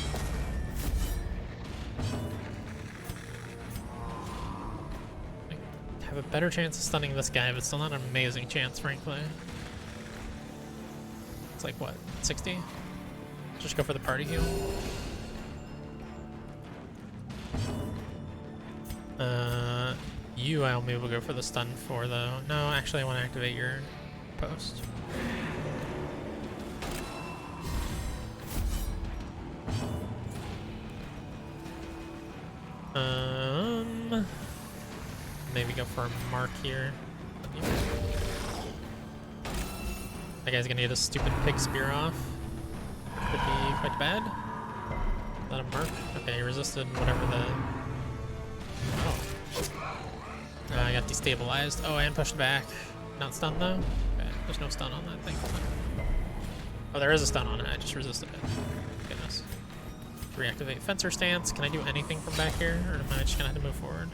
I have a better chance of stunning this guy, but still not an amazing chance, frankly. It's like, what, 60? Just go for the party heal. You I'll maybe go for the stun for though. No, actually I want to activate your post. Maybe go for a mark here. That guy's gonna get a stupid pig spear off. Could be quite bad. Let him mark. Okay, he resisted whatever the... Oh. I got destabilized. Oh, and pushed back. Not stunned though? Okay, there's no stun on that thing. Oh, there is a stun on it. I just resisted it. Goodness. Reactivate fencer stance. Can I do anything from back here? Or am I just gonna have to move forward?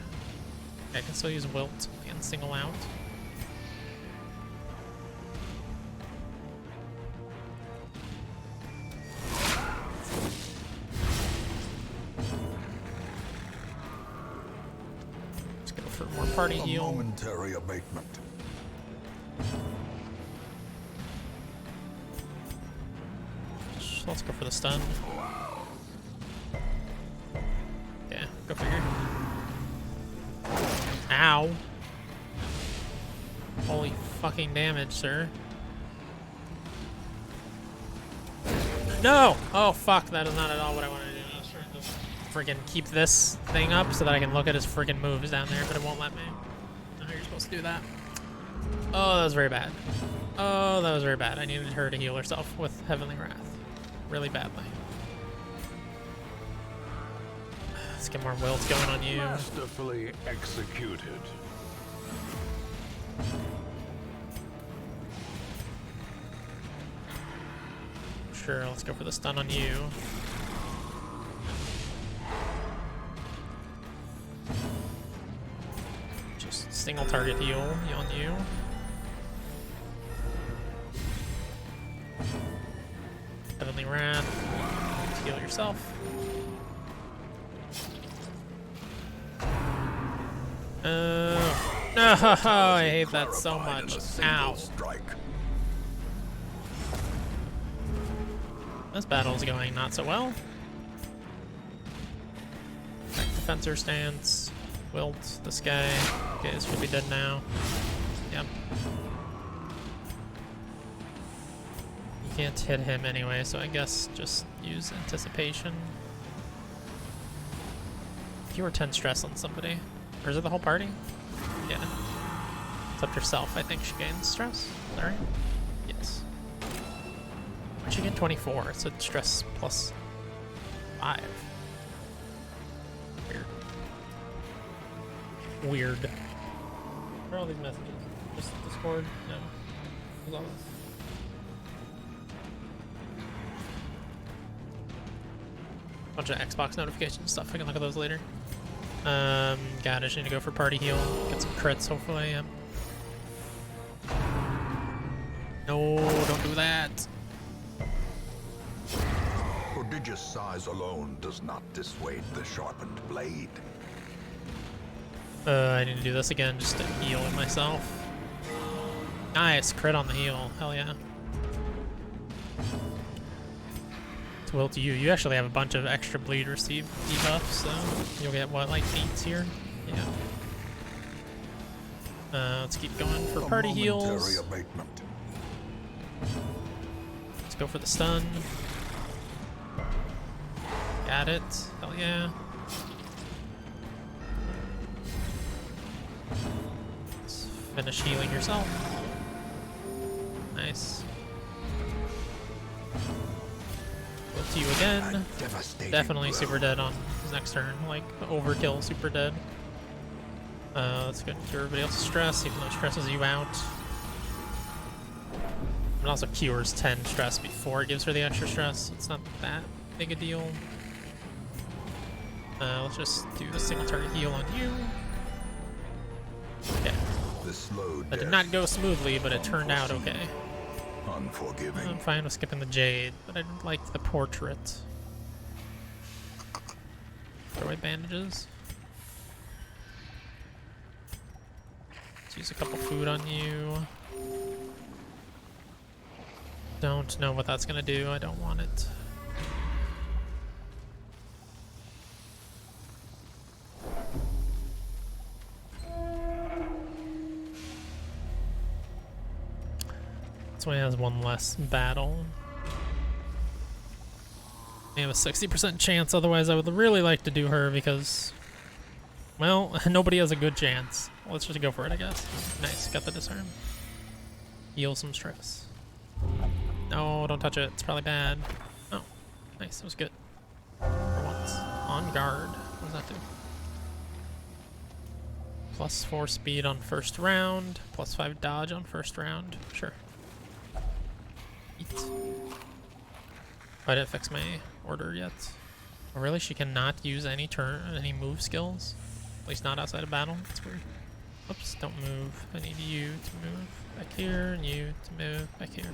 Okay, I can still use wilt and single out. For more party A heal. momentary abatement. Let's go for the stun. Yeah, go figure. Ow. Holy fucking damage, sir. No! Oh fuck, that is not at all what I wanted to do. I was trying to friggin' keep this thing up so that I can look at his friggin' moves down there, but it won't let me. I don't know how you're supposed to do that. Oh, that was very bad. Oh, that was very bad. I needed her to heal herself with Heavenly Wrath. Really badly. Let's get more wilts going on you. Masterfully executed. Sure, let's go for the stun on you. Just single target heal on you. Heavenly Wrath. Heal yourself. No, I hate that so Clarified in much. a single Ow. strike. This battle's going not so well. Back to fencer stance. Wilt, this guy. Okay, this should be dead now. Yep. You can't hit him anyway, so I guess just use anticipation. If you were 10 stress on somebody. Or is it the whole party? Yeah. Except herself, I think she gains stress. Is that right? Yes. you get 24? It's a stress plus 5. Weird. What are all these messages? Just Discord? No. What's all this? Bunch of Xbox notification stuff. I can look at those later. God, I just need to go for party heal. Get some crits, hopefully. No, don't do that. Prodigious size alone does not dissuade the sharpened blade. I need to do this again just to heal myself. Nice, crit on the heal. Hell yeah. It's will to you. You actually have a bunch of extra bleed receive debuffs, so you'll get what, like 8s here? Yeah. Let's keep going for party heals. Abatement. Let's go for the stun. Got it. Hell yeah. Let's finish healing yourself. Nice. Go to you again. Definitely super dead on his next turn. Like, overkill, super dead. Let's get into everybody else's stress, even though it stresses you out. It also cures 10 stress before it gives her the extra stress. It's not that big a deal. Let's just do the single target heal on you. Okay. That did not go smoothly, but it turned out okay. Unforgiving. I'm fine with skipping the Jade, but I didn't like the portrait. Throw away bandages. Let's use a couple food on you. Don't know what that's gonna do. I don't want it. So he has one less battle. I have a 60% chance, otherwise I would really like to do her because, well, nobody has a good chance. Let's just go for it, I guess. Nice, got the disarm. Heal some stress. No, don't touch it, it's probably bad. Oh, nice, that was good. For once. On guard, what does that do? +4 speed on first round, +5 dodge on first round, sure. Eat. I didn't fix my order yet. Oh, really? She cannot use any move skills? At least not outside of battle? That's weird. Oops, don't move. I need you to move back here, and you to move back here.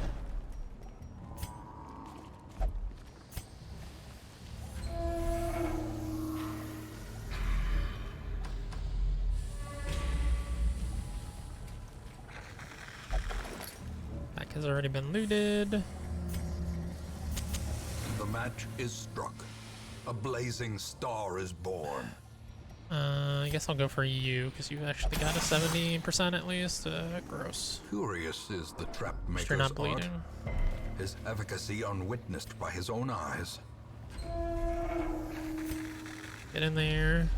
Back has already been looted. The match is struck. A blazing star is born. I guess I'll go for you, because you actually got a 70% at least. Gross. Curious is the trap maker's You're not art. bleeding. His efficacy unwitnessed by his own eyes. Get in there.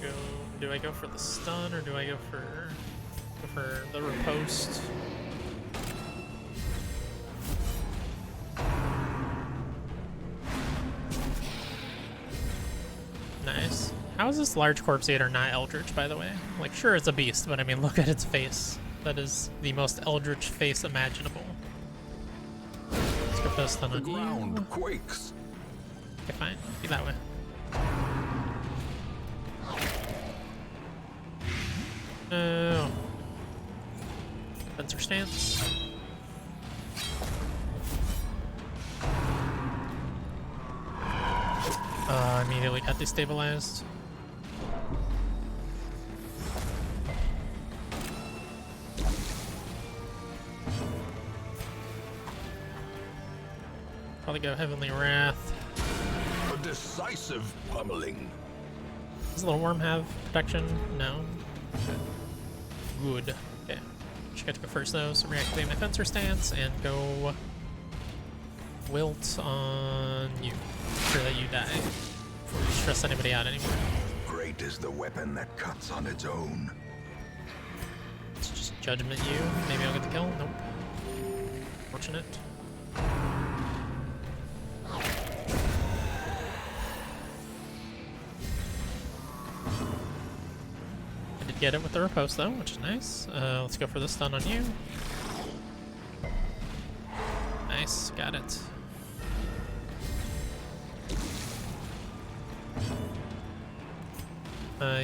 Go. Do I go for the stun or do I go for the riposte? Nice. How is this large corpse eater not Eldritch, by the way? Like, sure, it's a beast, but I mean, look at its face. That is the most Eldritch face imaginable. Let's go for the stun The on you. ground quakes. Okay, fine. Be that way. Oh. Fencer stance. Immediately got destabilized. Probably go Heavenly Wrath. A decisive pummeling. Does the little worm have protection? No. Good. Okay. Should get to go first though, so reactivate my fencer stance and go wilt on you. Sure that you die before you stress anybody out anymore. Great is the weapon that cuts on its own. Let's just Judgment you. Maybe I'll get the kill. Nope. Fortunate. I did get it with the riposte though, which is nice. Let's go for the stun on you. Nice, got it.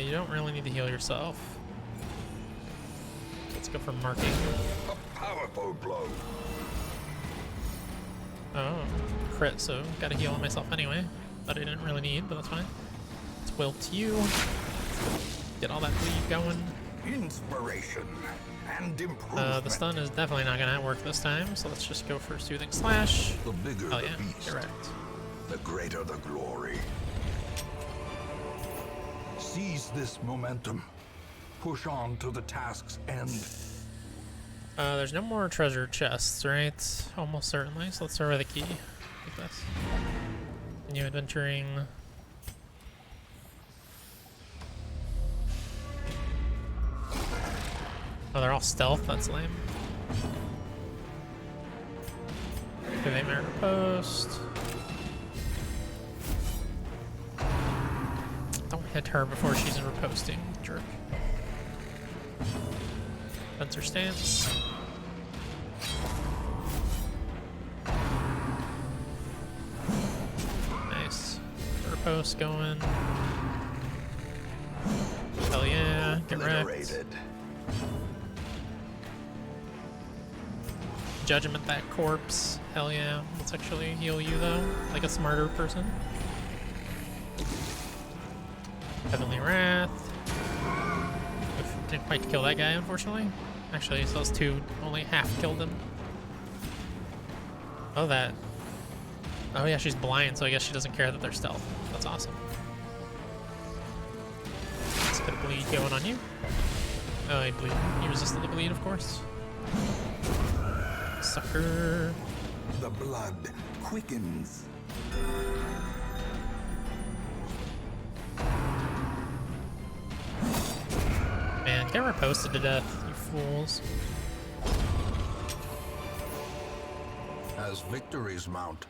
You don't really need to heal yourself. Let's go for marking. A powerful blow. Oh, crit, so gotta heal on myself anyway. That I didn't really need, but that's fine. Let's wilt you. Get all that bleed going. Inspiration and improvement. The stun is definitely not gonna work this time, so let's just go for Soothing Slash. The bigger Oh the yeah, beast, correct. the greater the glory. Seize this momentum. Push on to the task's end. There's no more treasure chests, right? Almost certainly, so let's throw away the key. Take this. New adventuring. Oh, they're all stealth? That's lame. Activate my riposte. Don't hit her before she's riposting, jerk. Fencer stance. Nice. Riposte going. Hell yeah, get wrecked. Obliterated. Judgment that corpse. Hell yeah. Let's actually heal you though, like a smarter person. Heavenly Wrath. Oof, didn't quite kill that guy, unfortunately. Actually, those two only half killed him. Oh, that. Oh yeah, she's blind, so I guess she doesn't care that they're stealth. That's awesome. Let's get a bleed going on you. Oh, you bleed. You resisted the bleed, of course. Sucker. The blood quickens. Man, get riposted to death, you fools. As victories mount,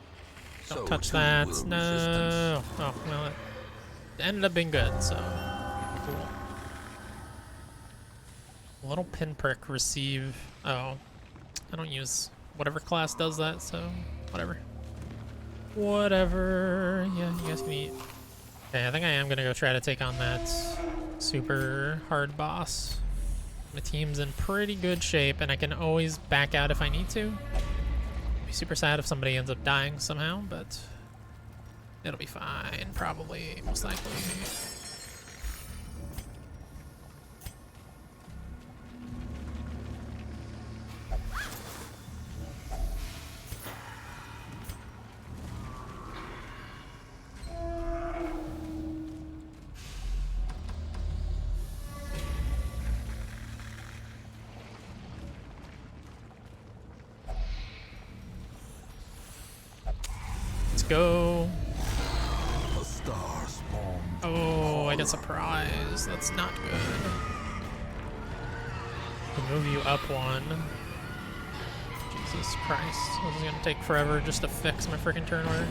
Don't so touch too that. will No. resistance. Oh, well, it ended up being good, so. Cool. Little pinprick receive. Oh. I don't use whatever class does that, so whatever. Whatever. Yeah, you guys can eat. Okay, I think I am gonna go try to take on that super hard boss. My team's in pretty good shape, and I can always back out if I need to. Be super sad if somebody ends up dying somehow, but it'll be fine, probably, most likely. Let's go. A star spawned. Oh, I get surprised. That's not good. I'll move you up one. Jesus Christ. This is gonna take forever just to fix my freaking turn order.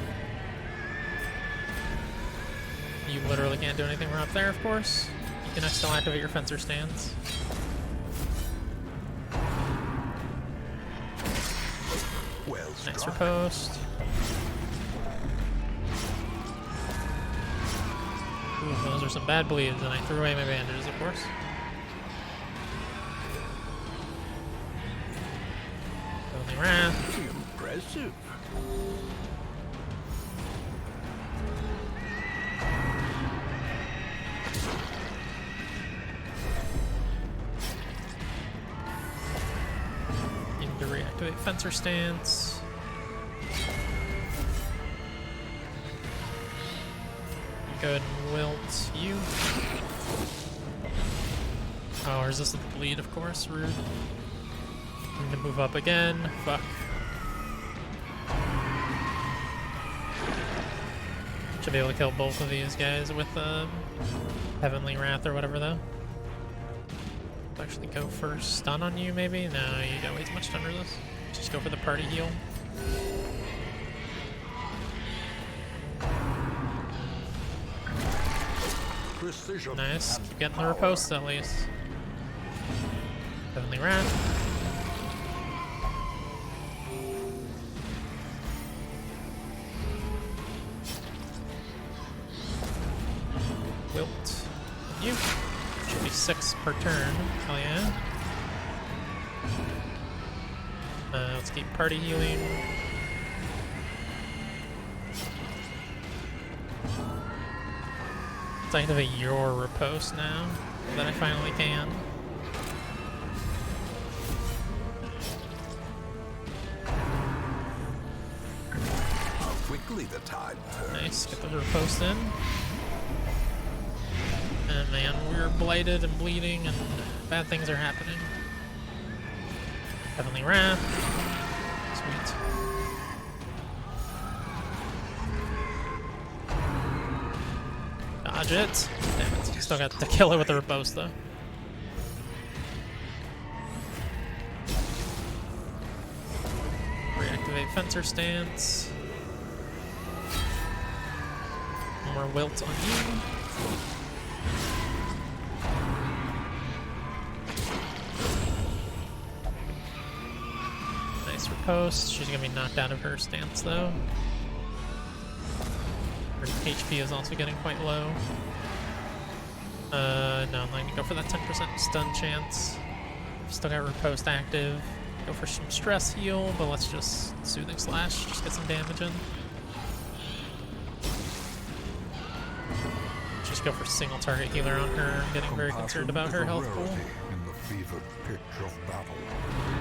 You literally can't do anything from up there, of course. You can still activate your fencer stance. Well Nice struck. riposte. Ooh, those are some bad bleeds, and I threw away my bandages, of course. Heavenly Wrath. Impressive. Need to reactivate fencer stance. Go ahead and wilt you. Oh, resist the bleed, of course. Rude. Need to move up again. Fuck. Should be able to kill both of these guys with Heavenly Wrath or whatever, though. Actually go for stun on you, maybe? No, you got way too much stun resist. Just go for the party heal. Precision. Nice. and Keep getting the power. riposte at least. Heavenly Wrath. Wilt. You. Should be 6 per turn. Hell yeah. Let's keep party healing. Let's activate your riposte now that I finally can. How quickly the tide turns. Nice, get the riposte in. And man, we're blighted and bleeding and bad things are happening. Heavenly Wrath. Sweet. Dodge it. Damn it. Still got to kill it with the riposte though. Reactivate Fencer Stance. More Wilt on you. Nice riposte. She's gonna be knocked out of her stance though. Her HP is also getting quite low. No, I'm gonna go for that 10% stun chance. Still got riposte active. Go for some stress heal, but let's just Soothing Slash, just get some damage in. Just go for single target healer on her. I'm getting very concerned about her health pool. In the fevered pitch of battle.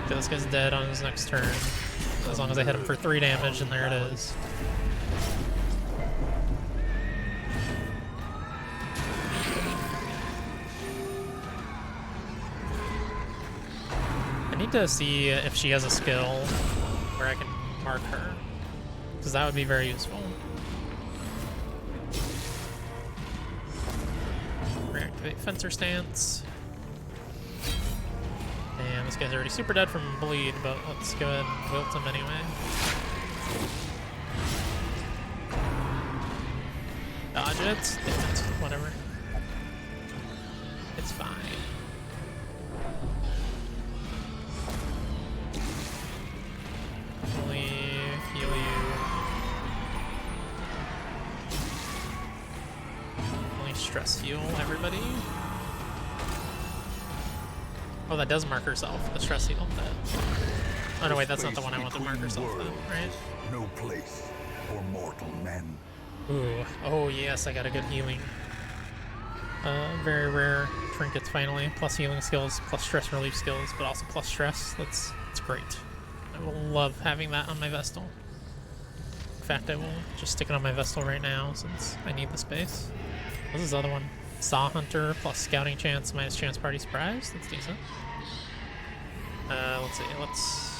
Okay, this guy's dead on his next turn. As long as I hit him for 3 damage, and there it is. I need to see if she has a skill where I can mark her, because that would be very useful. Reactivate Fencer Stance. And this guy's already super dead from bleed, but let's go ahead and wilt him anyway. Dodge it. Damn it. Whatever. It's fine. Only heal you. Only stress heal everybody. Oh, that does mark herself. The stress heal. Oh no, wait, that's not the one I want to mark herself though, right? No place for mortal men. Ooh, oh yes, I got a good healing. Very rare trinkets finally. Plus healing skills, plus stress relief skills, but also plus stress. That's great. I will love having that on my Vestal. In fact, I will just stick it on my Vestal right now since I need the space. What's this other one? Saw Hunter plus scouting chance minus chance party surprise. That's decent. Let's see. Let's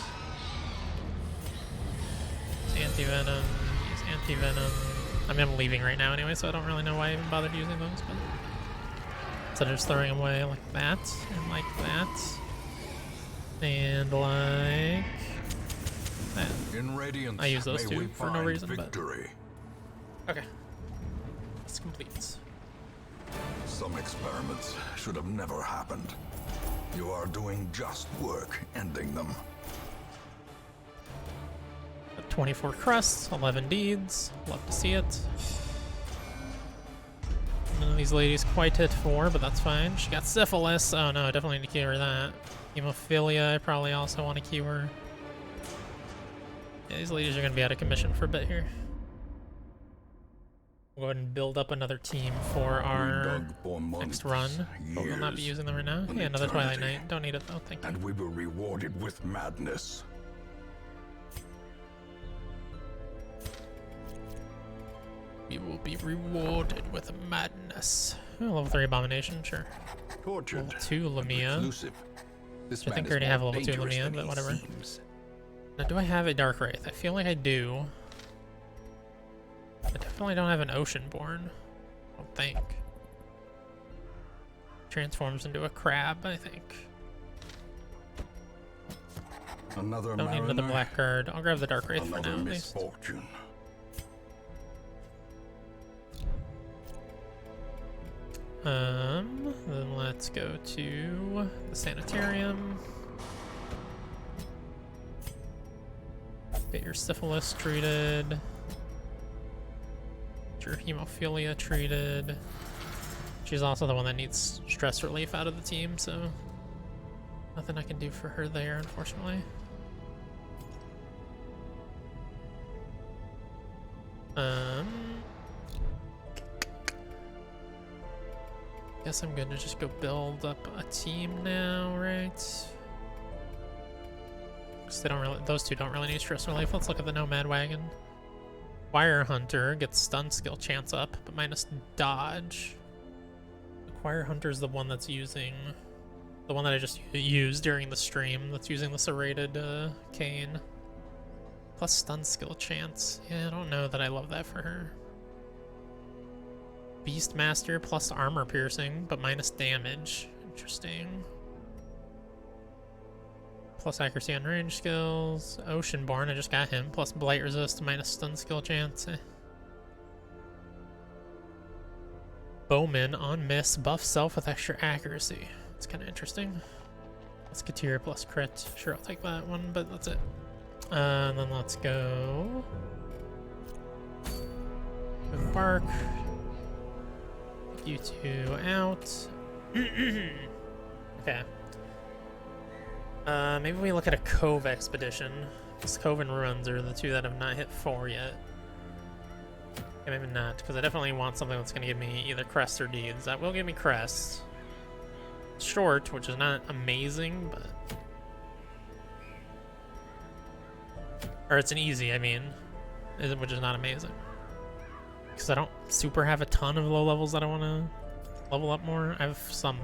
anti-venom. Use anti-venom. I mean, I'm leaving right now anyway, so I don't really know why I even bothered using those. But instead of just throwing them away like that and like that and like that. In Radiance, I use those may two we for no find reason, but- victory. Okay. It's complete. Some experiments should have never happened. You are doing just work ending them. 24 crusts, 11 deeds. Love to see it. None of these ladies quite hit 4, but that's fine. She got syphilis. Oh no, I definitely need to cure that. Hemophilia, I probably also want to cure. Yeah, these ladies are going to be out of commission for a bit here. We'll go ahead and build up another team for our dug for next months, run. But we'll not be years, using them right now. an Yeah, another Twilight eternity. Knight. Don't need it though, thank you. and we were rewarded with madness. We will be rewarded with madness. Oh, level 3 Abomination, sure. Tortured. Level 2 Lamia. Reclusive. This I man think I is already more have a level 2 dangerous Lamia, than but he whatever. seems. Now, do I have a Dark Wraith? I feel like I do. I definitely don't have an Oceanborn. I don't think. Transforms into a crab, I think. Another Don't need another mariner, black card. I'll grab the Dark Wraith for another now, at least. misfortune. Then let's go to the sanitarium. Get your syphilis treated. Get your hemophilia treated. She's also the one that needs stress relief out of the team, so nothing I can do for her there, unfortunately. Guess I'm good to just go build up a team now, right? Because they don't really, those two don't really need stress relief. Let's look at the Nomad Wagon. Choir Hunter gets stun skill chance up, but minus dodge. The Choir Hunter's the one that's using, the one that I just used during the stream, that's using the serrated cane. Plus stun skill chance. Yeah, I don't know that I love that for her. Beastmaster plus armor piercing, but minus damage. Interesting. Plus accuracy on range skills. Oceanborn, I just got him. Plus blight resist, minus stun skill chance. Bowman on miss, buff self with extra accuracy. It's kind of interesting. Musketeer plus crit. Sure, I'll take that one, but that's it. And then let's go. Embark. You two out. Okay. Maybe we look at a Cove expedition. Because Cove and Ruins are the two that have not hit 4 yet. Okay, maybe not, because I definitely want something that's going to give me either crests or deeds. That will give me crests. Short, which is not amazing, but... Or it's an easy, I mean. Which is not amazing. Because I don't super have a ton of low levels that I want to level up more. I have some,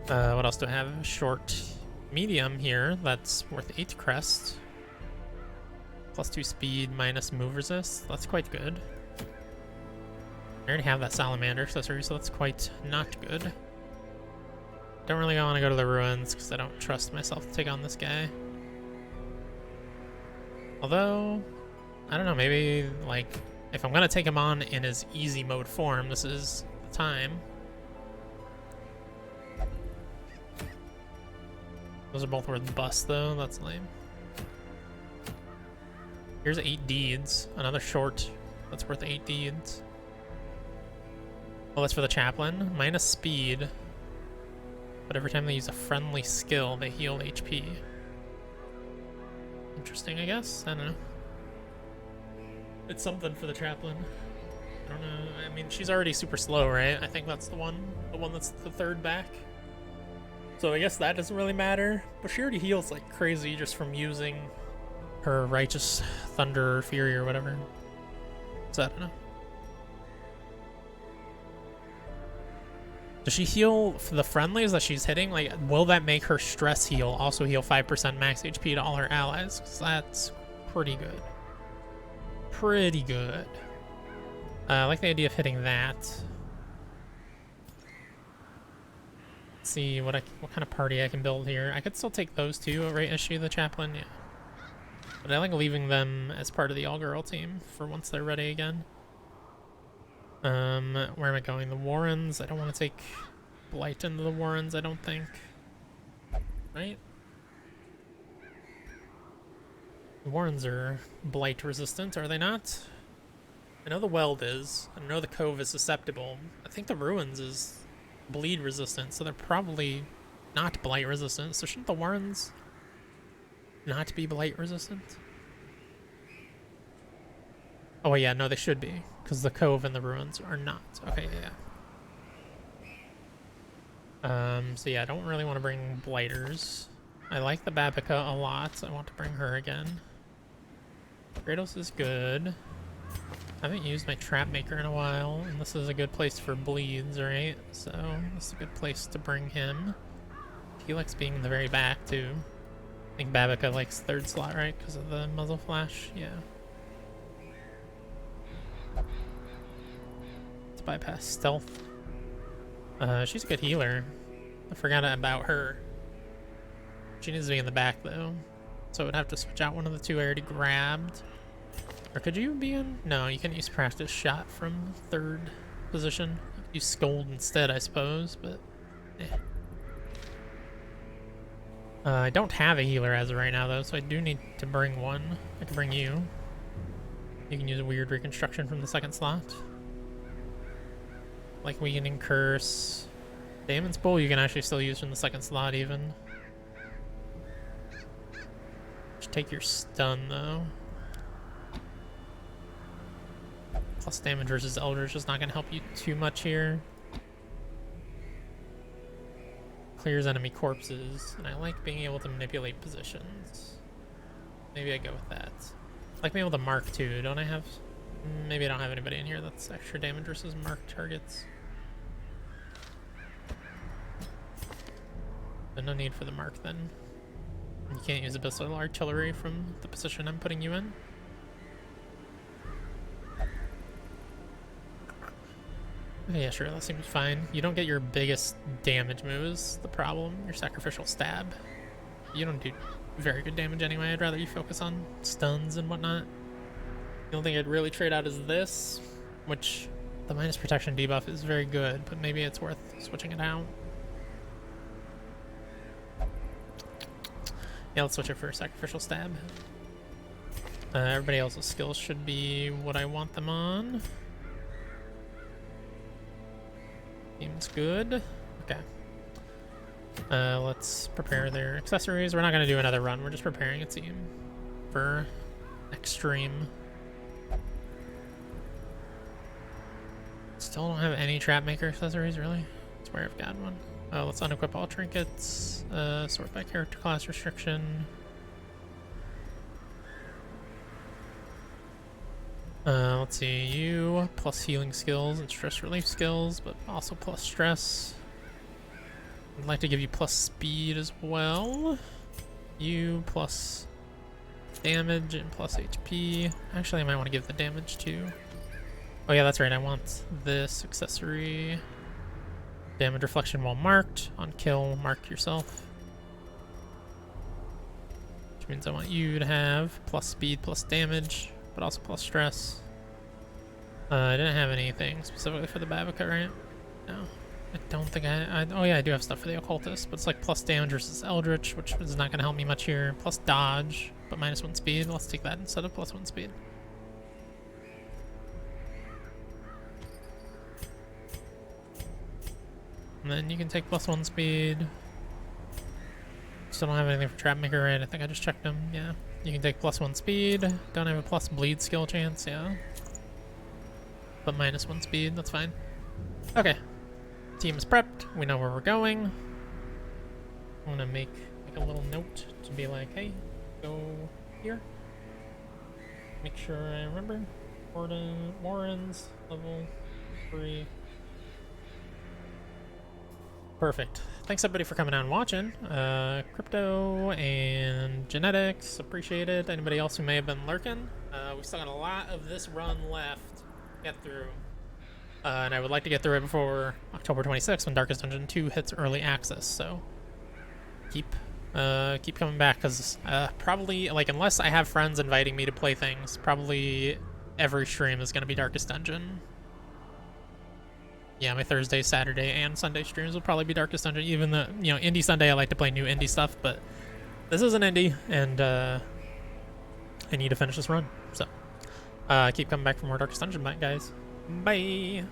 though. What else do I have? Short, medium here. That's worth 8 crest. Plus 2 speed, minus move resist. That's quite good. I already have that salamander accessory, so that's quite not good. Don't really want to go to the ruins because I don't trust myself to take on this guy. Although, I don't know, maybe, like, if I'm going to take him on in his easy mode form, this is the time. Those are both worth bust, though. That's lame. Here's 8 deeds. Another short that's worth 8 deeds. Well, that's for the chaplain. Minus speed. But every time they use a friendly skill, they heal HP. Interesting, I guess. I don't know. It's something for the chaplain. I don't know. I mean, she's already super slow, right? I think that's the one that's the third back. So I guess that doesn't really matter. But she already heals like crazy just from using her Righteous Thunder or Fury or whatever. So I don't know. Does she heal for the friendlies that she's hitting? Like, will that make her stress heal also heal 5% max HP to all her allies? 'Cause that's pretty good. Pretty good. I like the idea of hitting that. Let's see what kind of party I can build here. I could still take those two, right? Issue the chaplain, yeah. But I like leaving them as part of the all-girl team for once they're ready again. Where am I going? The Warrens. I don't want to take Blight into the Warrens, I don't think. Right? The Warrens are Blight resistant, are they not? I know the Weld is. I know the Cove is susceptible. I think the Ruins is bleed resistant, so they're probably not Blight resistant. So shouldn't the Warrens not be Blight resistant? Oh yeah, no, they should be, because the Cove and the Ruins are not. Okay, yeah. So yeah, I don't really want to bring Blighters. I like the Babica a lot, so I want to bring her again. Kratos is good. I haven't used my Trap Maker in a while, and this is a good place for bleeds, right? So this is a good place to bring him. He likes being in the very back, too. I think Babica likes 3rd slot, right? Because of the muzzle flash? Yeah. Let's bypass stealth. She's a good healer. I forgot about her. She needs to be in the back though. So I would have to switch out one of the two I already grabbed. Or could you be in? No, you can use practice shot from third position. You could use scold instead, I suppose, but eh. I don't have a healer as of right now though, so I do need to bring one. I can bring you. You can use a weird reconstruction from the second slot. Like Weakening Curse. Daemon's Bowl you can actually still use from the second slot even. Just take your stun though. Plus damage versus Eldritch is not going to help you too much here. Clears enemy corpses, and I like being able to manipulate positions. Maybe I go with that. I like being able to mark too. Don't I have... Maybe I don't have anybody in here that's extra damage versus marked targets. But no need for the mark then. You can't use Abyssal Artillery from the position I'm putting you in. Yeah, sure, that seems fine. You don't get your biggest damage moves, the problem. Your Sacrificial Stab. You don't do very good damage anyway. I'd rather you focus on stuns and whatnot. The only thing I'd really trade out is this, which the minus protection debuff is very good, but maybe it's worth switching it out. Yeah, let's switch it for Sacrificial Stab. Everybody else's skills should be what I want them on. Seems good. Okay. Let's prepare their accessories. We're not going to do another run. We're just preparing a team for extreme. Still don't have any Trap Maker accessories, really? I swear I've got one. Oh, let's unequip all trinkets. Sort by character class restriction. Let's see, you plus healing skills and stress relief skills, but also plus stress. I'd like to give you plus speed as well. You plus damage and plus HP. Actually, I might want to give the damage too. Oh yeah, that's right, I want this accessory. Damage reflection while marked. On kill, mark yourself. Which means I want you to have plus speed, plus damage, but also plus stress. I didn't have anything specifically for the Babica, right? No. I don't think oh yeah, I do have stuff for the Occultist, but it's like plus damage versus Eldritch, which is not going to help me much here. Plus dodge, but -1 speed. Let's take that instead of +1 speed. And then you can take +1 speed. Still don't have anything for Trap Maker, right? I think I just checked them. Yeah. You can take +1 speed. Don't have a plus bleed skill chance, yeah. But -1 speed, that's fine. Okay. Team is prepped. We know where we're going. I'm gonna make a little note to be like, hey, go here. Make sure I remember. Warrens, level 3. Perfect. Thanks everybody for coming out and watching. Crypto and Genetics, appreciate it. Anybody else who may have been lurking. We still got a lot of this run left to get through. And I would like to get through it before October 26th when Darkest Dungeon 2 hits early access, so keep coming back, because probably, like, unless I have friends inviting me to play things, probably every stream is going to be Darkest Dungeon. Yeah, my Thursday, Saturday, and Sunday streams will probably be Darkest Dungeon. Even the, you know, Indie Sunday, I like to play new indie stuff, but this is an indie, and I need to finish this run. So, keep coming back for more Darkest Dungeon, guys. Bye!